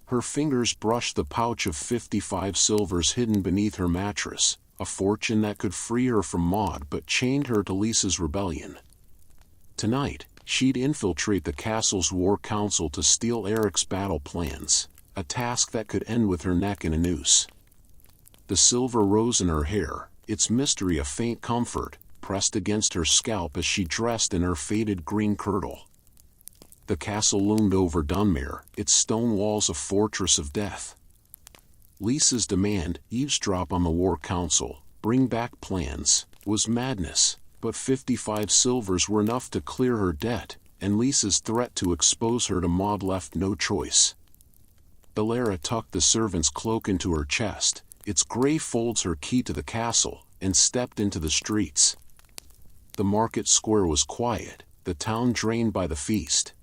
Her fingers brushed the pouch of 55 silvers hidden beneath her mattress, a fortune that could free her from Maud but chained her to Lisa's rebellion. Tonight, she'd infiltrate the castle's war council to steal Eric's battle plans, a task that could end with her neck in a noose. The silver rose in her hair, its mystery a faint comfort, pressed against her scalp as she dressed in her faded green kirtle. The castle loomed over Dunmere, its stone walls a fortress of death. Lisa's demand, eavesdrop on the war council, bring back plans, was madness, but 55 silvers were enough to clear her debt, and Lisa's threat to expose her to Maud left no choice. Elara tucked the servant's cloak into her chest, its gray folds her key to the castle, and stepped into the streets. The market square was quiet, the town drained by the feast.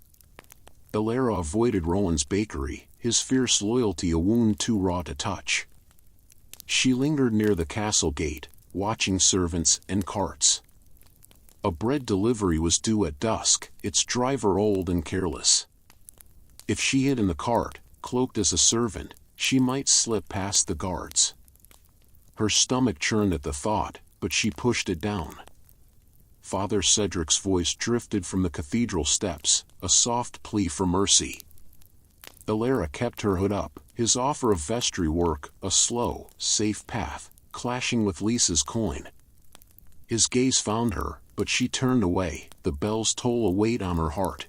Elara avoided Rowan's bakery, his fierce loyalty a wound too raw to touch. She lingered near the castle gate, watching servants and carts. A bread delivery was due at dusk, its driver old and careless. If she hid in the cart, cloaked as a servant, she might slip past the guards. Her stomach churned at the thought, but she pushed it down. Father Cedric's voice drifted from the cathedral steps, a soft plea for mercy. Elara kept her hood up, his offer of vestry work, a slow, safe path, clashing with Lisa's coin. His gaze found her, but she turned away, the bells toll a weight on her heart.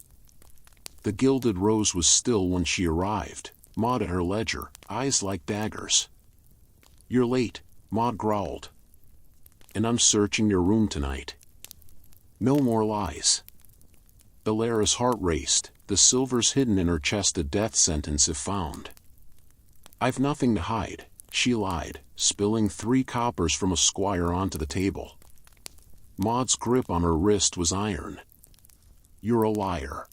The Gilded Rose was still when she arrived, Maud at her ledger, eyes like daggers. You're late, Maud growled. And I'm searching your room tonight. No more lies. Elara's heart raced, the silvers hidden in her chest a death sentence if found. I've nothing to hide, she lied, spilling 3 coppers from a squire onto the table. Maud's grip on her wrist was iron. You're a liar.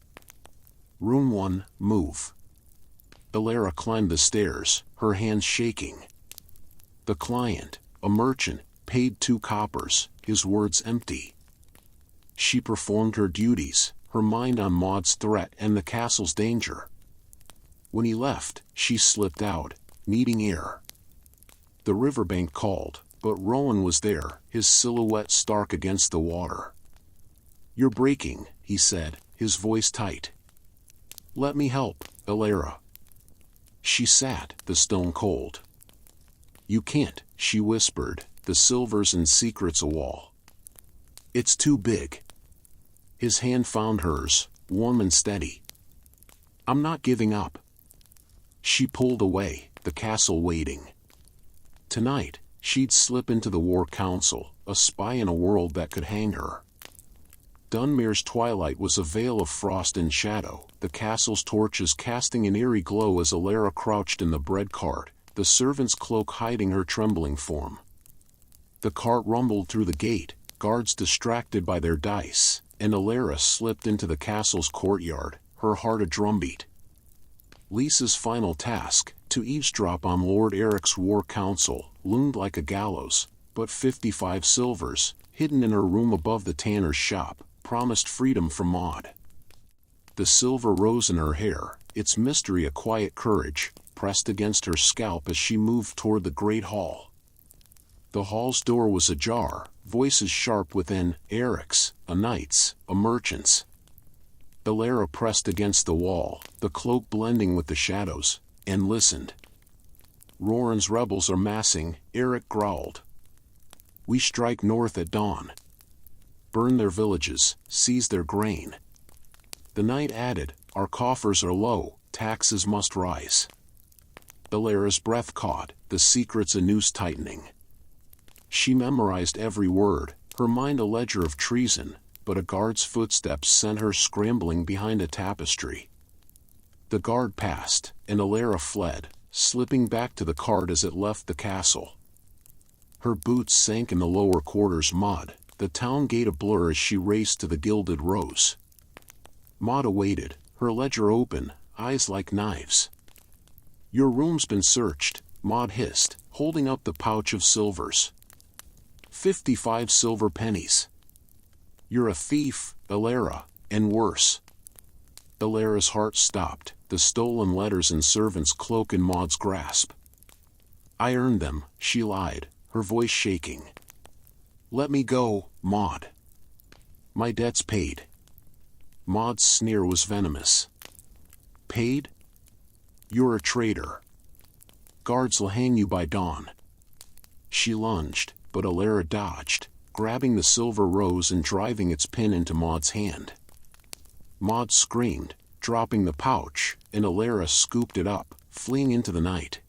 Room 1, move. Elara climbed the stairs, her hands shaking. The client, a merchant, paid 2 coppers, his words empty. She performed her duties, her mind on Maud's threat and the castle's danger. When he left, she slipped out, needing air. The riverbank called, but Rowan was there, his silhouette stark against the water. You're breaking, he said, his voice tight. Let me help, Elara. She sat, the stone cold. You can't, she whispered, the silvers and secrets a wall. It's too big. His hand found hers, warm and steady. I'm not giving up. She pulled away, the castle waiting. Tonight, she'd slip into the war council, a spy in a world that could hang her. Dunmere's twilight was a veil of frost and shadow, the castle's torches casting an eerie glow as Elara crouched in the bread cart, the servant's cloak hiding her trembling form. The cart rumbled through the gate, guards distracted by their dice, and Elara slipped into the castle's courtyard, her heart a drumbeat. Lisa's final task, to eavesdrop on Lord Eric's war council, loomed like a gallows, but 55 silvers, hidden in her room above the tanner's shop, promised freedom from Maud. The silver rose in her hair, its mystery a quiet courage, pressed against her scalp as she moved toward the great hall. The hall's door was ajar, voices sharp within, Eric's, a knight's, a merchant's. Elara pressed against the wall, the cloak blending with the shadows, and listened. Roran's rebels are massing, Eric growled. We strike north at dawn. Burn their villages, seize their grain. The knight added, our coffers are low, taxes must rise. Elara's breath caught, the secrets a noose tightening. She memorized every word, her mind a ledger of treason, but a guard's footsteps sent her scrambling behind a tapestry. The guard passed, and Elara fled, slipping back to the cart as it left the castle. Her boots sank in the lower quarters' mud, the town gate a blur as she raced to the Gilded Rose. Maud awaited, her ledger open, eyes like knives. Your room's been searched, Maud hissed, holding up the pouch of silvers. 55 silver pennies. You're a thief, Elara, and worse. Elara's heart stopped, the stolen letters and servant's cloak in Maud's grasp. I earned them, she lied, her voice shaking. Let me go, Maud. My debt's paid. Maud's sneer was venomous. Paid? You're a traitor. Guards'll hang you by dawn. She lunged, but Elara dodged, grabbing the silver rose and driving its pin into Maud's hand. Maud screamed, dropping the pouch, and Elara scooped it up, fleeing into the night.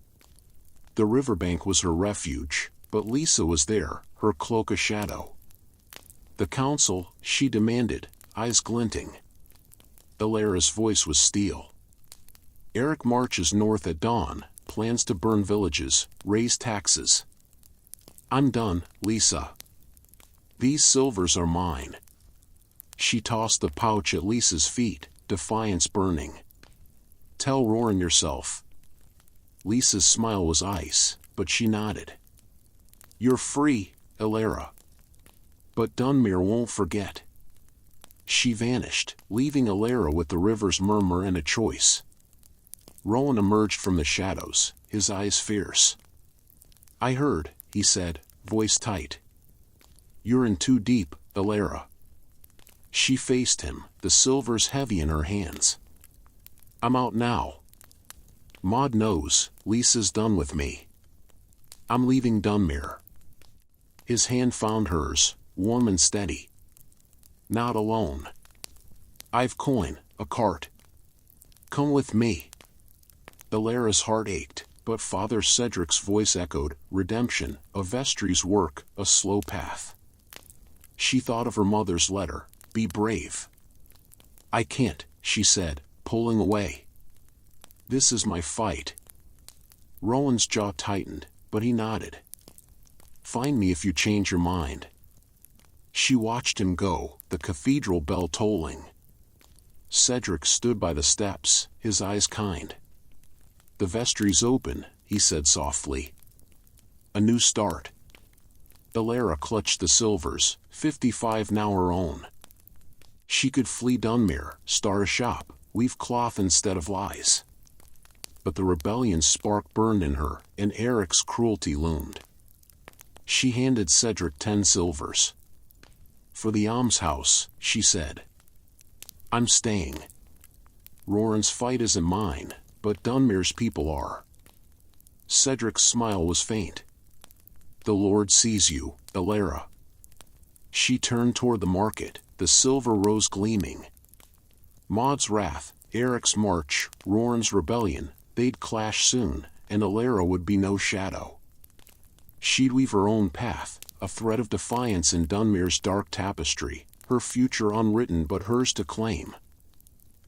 The riverbank was her refuge, but Lisa was there, her cloak a shadow. The council, she demanded, eyes glinting. Elara's voice was steel. Eric marches north at dawn, plans to burn villages, raise taxes. I'm done, Lisa. These silvers are mine. She tossed the pouch at Lisa's feet, defiance burning. Tell Roran yourself. Lisa's smile was ice, but she nodded. You're free, Elara. But Dunmere won't forget. She vanished, leaving Elara with the river's murmur and a choice. Rowan emerged from the shadows, his eyes fierce. I heard, he said, voice tight. You're in too deep, Elara. She faced him, the silvers heavy in her hands. I'm out now. Maud knows, Lisa's done with me. I'm leaving Dunmere. His hand found hers, warm and steady. Not alone. I've coin, a cart. Come with me. Elara's heart ached, but Father Cedric's voice echoed, redemption, a vestry's work, a slow path. She thought of her mother's letter, be brave. I can't, she said, pulling away. This is my fight. Rowan's jaw tightened, but he nodded. Find me if you change your mind. She watched him go, the cathedral bell tolling. Cedric stood by the steps, his eyes kind. The vestry's open, he said softly. A new start. Elara clutched the silvers, 55 now her own. She could flee Dunmere, start a shop, weave cloth instead of lies. But the rebellion's spark burned in her, and Eric's cruelty loomed. She handed Cedric 10 silvers. For the almshouse, she said. I'm staying. Roran's fight isn't mine, but Dunmere's people are. Cedric's smile was faint. The Lord sees you, Elara. She turned toward the market, the silver rose gleaming. Maud's wrath, Eric's march, Roran's rebellion, they'd clash soon, and Elara would be no shadow. She'd weave her own path, a thread of defiance in Dunmere's dark tapestry, her future unwritten but hers to claim.